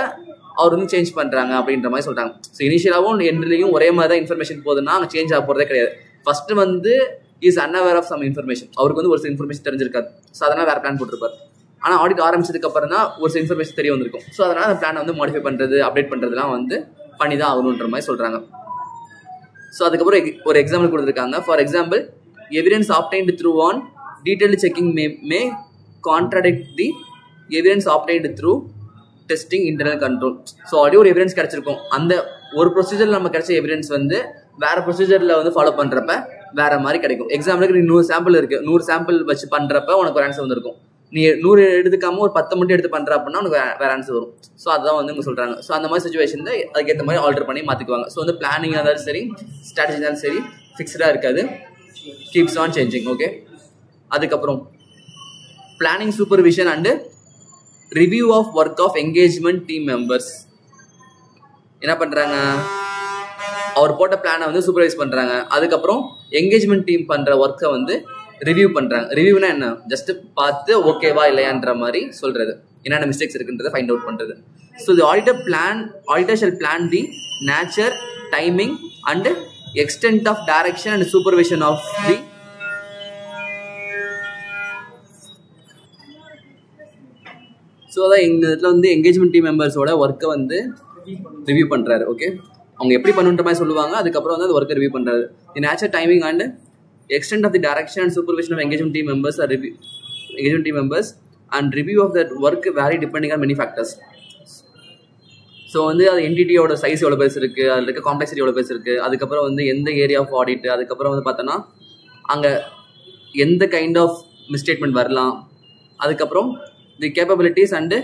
அவர் வந்து சேஞ்ச் பண்ணுறாங்க அப்படின்ற மாதிரி சொல்கிறாங்க. ஸோ இனிஷியலாகவும் எண்ட்லேயும் ஒரே மாதிரி தான் இன்ஃபர்மேஷன் போகுதுன்னா அங்கே சேஞ்ச் ஆக போகிறதே கிடையாது. ஃபஸ்ட்டு வந்து is unaware of some information, அவருக்கு வந்து ஒரு சில இன்ஃபர்மேஷன் தெரிஞ்சிருக்காது. ஸோ அதனால் வேறு பிளான் போட்டிருப்பார். ஆனால் ஆடிட் ஆரம்பிச்சதுக்கு அப்புறம் தான் ஒரு சில இன்ஃபர்மேஷன் தெரிய வந்திருக்கும். ஸோ அதனால் அந்த பிளானை வந்து மாடிஃபை பண்ணுறது, அப்டேட் பண்ணுறதுலாம் வந்து பண்ணி தான் ஆகணுன்ற மாதிரி சொல்கிறாங்க. ஸோ அதுக்கப்புறம் ஒரு எக்ஸாம்பிள் கொடுத்துருக்காங்க. For example, evidence obtained through an detailed checking may contradict the evidence obtained through testing internal control. So already ஒரு எவிடன்ஸ் கிடச்சிருக்கும், அந்த ஒரு ப்ரொசீஜரில் நம்ம கிடைச்ச எவிடன்ஸ் வந்து வேறு ப்ரொசீஜரில் வந்து ஃபாலோ பண்ணுறப்ப வேறு மாதிரி கிடைக்கும். எக்ஸாம்பிளுக்கு 100 சாம்பிள் இருக்குது, 100 சாம்பிள் வச்சு பண்ணுறப்ப உனக்கு ஒரு ஆன்சர் வந்துருக்கும். நீ 100 எடுத்துக்காமல் ஒரு 10 மட்டும் எடுத்து பண்ணுற அப்படின்னா உனக்கு வேறு ஆன்சர் வரும். ஸோ அதுதான் வந்து இவங்க சொல்கிறாங்க. ஸோ அந்த மாதிரி சுச்சுவேஷனில் அதுக்கேற்ற மாதிரி ஆல்டர் பண்ணி மாற்றிக்குவாங்க. ஸோ வந்து பிளானிங்காக இருந்தாலும் சரி, ஸ்ட்ராட்டஜி இருந்தாலும் சரி, ஃபிக்ஸ்டாக இருக்காது, கீப்ஸ் ஆன் சேஞ்சிங். ஓகே, அதுக்கப்புறம் planning supervision and review of work of engagement team members என்ன பண்ணுறாங்க, அவர் போட்ட பிளானை வந்து சூப்பர்வைஸ் பண்ணுறாங்க. அதுக்கப்புறம் என்கேஜ்மெண்ட் டீம் பண்ணுற ஒர்க்கை வந்து ரிவ்யூ பண்ணுறாங்க. ரிவ்யூனா என்ன, ஜஸ்ட் பார்த்து ஓகேவா இல்லையான்ற மாதிரி சொல்கிறது, என்னென்ன மிஸ்டேக்ஸ் இருக்குன்றதை ஃபைண்ட் அவுட் பண்ணுறது. So the auditor shall plan the nature, timing and extent of direction and supervision of the so அதான் எங்கள் இதில் வந்து என்கேஜ்மெண்ட் டீம் மெம்பர்ஸோட ஒர்க்கை வந்து ரிவ்யூ பண்ணுறாரு. ஓகே, அவங்க எப்படி பண்ணுன்ற மாதிரி சொல்லுவாங்க. அதுக்கப்புறம் வந்து அந்த ஒர்க்கை ரிவ்யூ பண்ணுறாரு. தி nature, timing and extent of the direction and supervision of engagement team members and review of that work vary depending on many factors. So வந்து அது என்டிட்டியோட சைஸ் எவ்வளோ பெருசு இருக்குது, அதில் இருக்க காம்ப்ளெக்சிட்டி எவ்வளோ பெருசு இருக்குது, அதுக்கப்புறம் வந்து எந்த ஏரியா ஆஃப் ஆடிட், அதுக்கப்புறம் வந்து பார்த்தோன்னா அங்கே எந்த கைண்ட் ஆஃப் மிஸ்டேட்மெண்ட் வரலாம், அதுக்கப்புறம் the capabilities and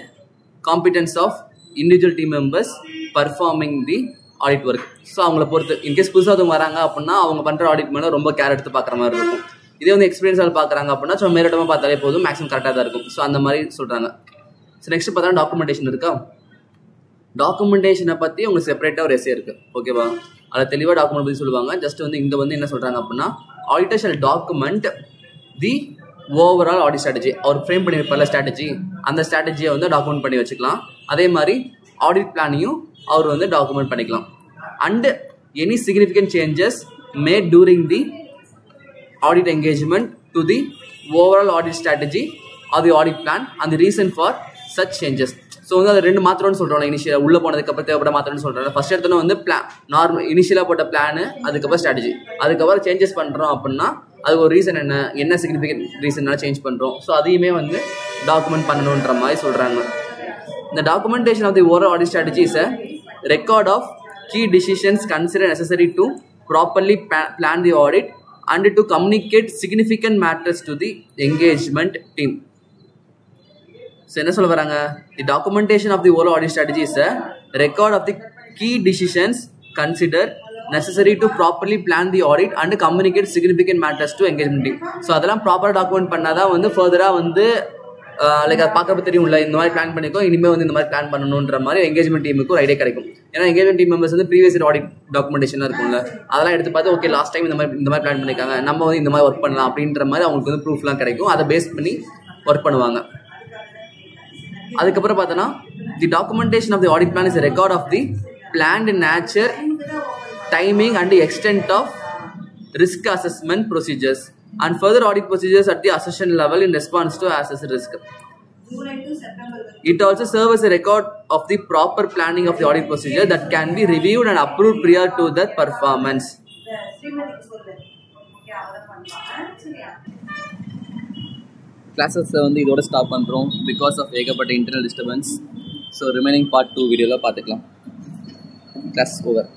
competence of individual team members performing the audit work. So அவங்கள பொறுத்து இன்கேஸ் புதுசாக அவங்க வராங்க அப்படின்னா அவங்க பண்ணுற ஆடிட் மேலே ரொம்ப கேர் எடுத்து பார்க்குற மாதிரி இருக்கும். இதே வந்து எக்ஸ்பீரியன்ஸால் பார்க்குறாங்க அப்படின்னா ஸோ மேலோட்டமாக பார்த்தாலே போதும், மேக்ஸிமம் கரெக்டாக தான் இருக்கும். ஸோ அந்த மாதிரி சொல்கிறாங்க. ஸோ நெக்ஸ்ட் பார்த்தா டாக்குமெண்டேஷன் இருக்கா. டாக்குமெண்டேஷனை பற்றி உங்களுக்கு செப்பரேட்டாக ஒரு எஸ்ஸே இருக்குது, ஓகேவா? அதை தெளிவாக டாக்குமெண்ட் பற்றி சொல்லுவாங்க. ஜஸ்ட் வந்து இங்கே வந்து என்ன சொல்கிறாங்க அப்படின்னா auditor shall document the overall audit strategy. அவர் ஃப்ரேம் பண்ணியிருப்பார்ல ஸ்ட்ராட்டஜி, அந்த ஸ்ட்ராட்டஜியை வந்து டாக்குமெண்ட் பண்ணி வச்சுக்கலாம். அதே மாதிரி ஆடிட் பிளானையும் அவர் வந்து டாக்குமெண்ட் பண்ணிக்கலாம். And any significant changes made during the audit engagement to the overall audit strategy or the audit plan and the reason for such changes. So வந்து அது ரெண்டு மாத்திரம்னு சொல்கிறோம். இனிஷியலாக உள்ளே போனதுக்கப்புறம் தேவைப்பட மாத்திரம்னு சொல்கிறோம். ஃபர்ஸ்ட் எடுத்தோன்னா வந்து நார்மல் இனிஷியலாக போட்ட பிளானு, அதுக்கப்புறம் ஸ்ட்ராட்டஜி, அதுக்கப்புறம் சேஞ்சஸ் பண்ணுறோம் அப்படின்னா அதுக்கு ஒரு ரீசன் என்ன சிக்னிஃபிகண்ட் ரீசன்னால சேஞ்ச் பண்ணுறோம். ஸோ அதையுமே வந்து டாக்குமெண்ட் பண்ணணுன்ற மாதிரி சொல்கிறாங்க. இந்த documentation of the overall audit strategy is a record of key decisions consider necessary to properly plan the audit and to communicate significant matters to the engagement team. So என்ன சொல்ல வராங்க, the documentation of the overall audit strategy is a record of the key decisions considered necessary to properly plan the audit and communicate significant matters to engagement team. So அதெல்லாம் ப்ராப்பராக டாக்குமெண்ட் பண்ணாதான் வந்து ஃபர்தராக வந்து லைக் அது பார்க்கறப்ப தெரியும்ல, இந்த மாதிரி பிளான் பண்ணிக்கோ, இனிமேல் வந்து இந்த மாதிரி பிளான் பண்ணணுன்ற மாதிரி எங்கேஜ்மெண்ட் டீமுக்கு ஒரு ஐடியா கிடைக்கும். ஏன்னா எங்கேஜ்மெண்ட் டீம் மெம்பர்ஸ் வந்து ப்ரீவியஸ் ஆடிட் டாக்குமெண்டேஷனாக இருக்கும்ல, அதெல்லாம் எடுத்து பார்த்து ஓகே லாஸ்ட் டைம் இந்த மாதிரி பிளான் பண்ணியிருக்காங்க, நம்ம வந்து இந்த மாதிரி ஒர்க் பண்ணலாம் அப்படின்ற மாதிரி அவங்களுக்கு வந்து ப்ரூஃப்லாம் கிடைக்கும். அதை பேஸ் பண்ணி ஒர்க் பண்ணுவாங்க. அதுக்கப்புறம் பார்த்தோன்னா the documentation of the audit plan is a record of the planned nature, timing and extent of risk assessment procedures and further audit procedures at the assessment level in response to assessed risk. It also serves as a record of the proper planning of the audit procedure that can be reviewed and approved prior to the performance. Classes வந்து இதோட ஸ்டாப் பண்ணுறோம் பிகாஸ் ஆஃப் ஏகப்பட்ட internal disturbance. So remaining part 2 வீடியோவில் பார்த்துக்கலாம். Class over.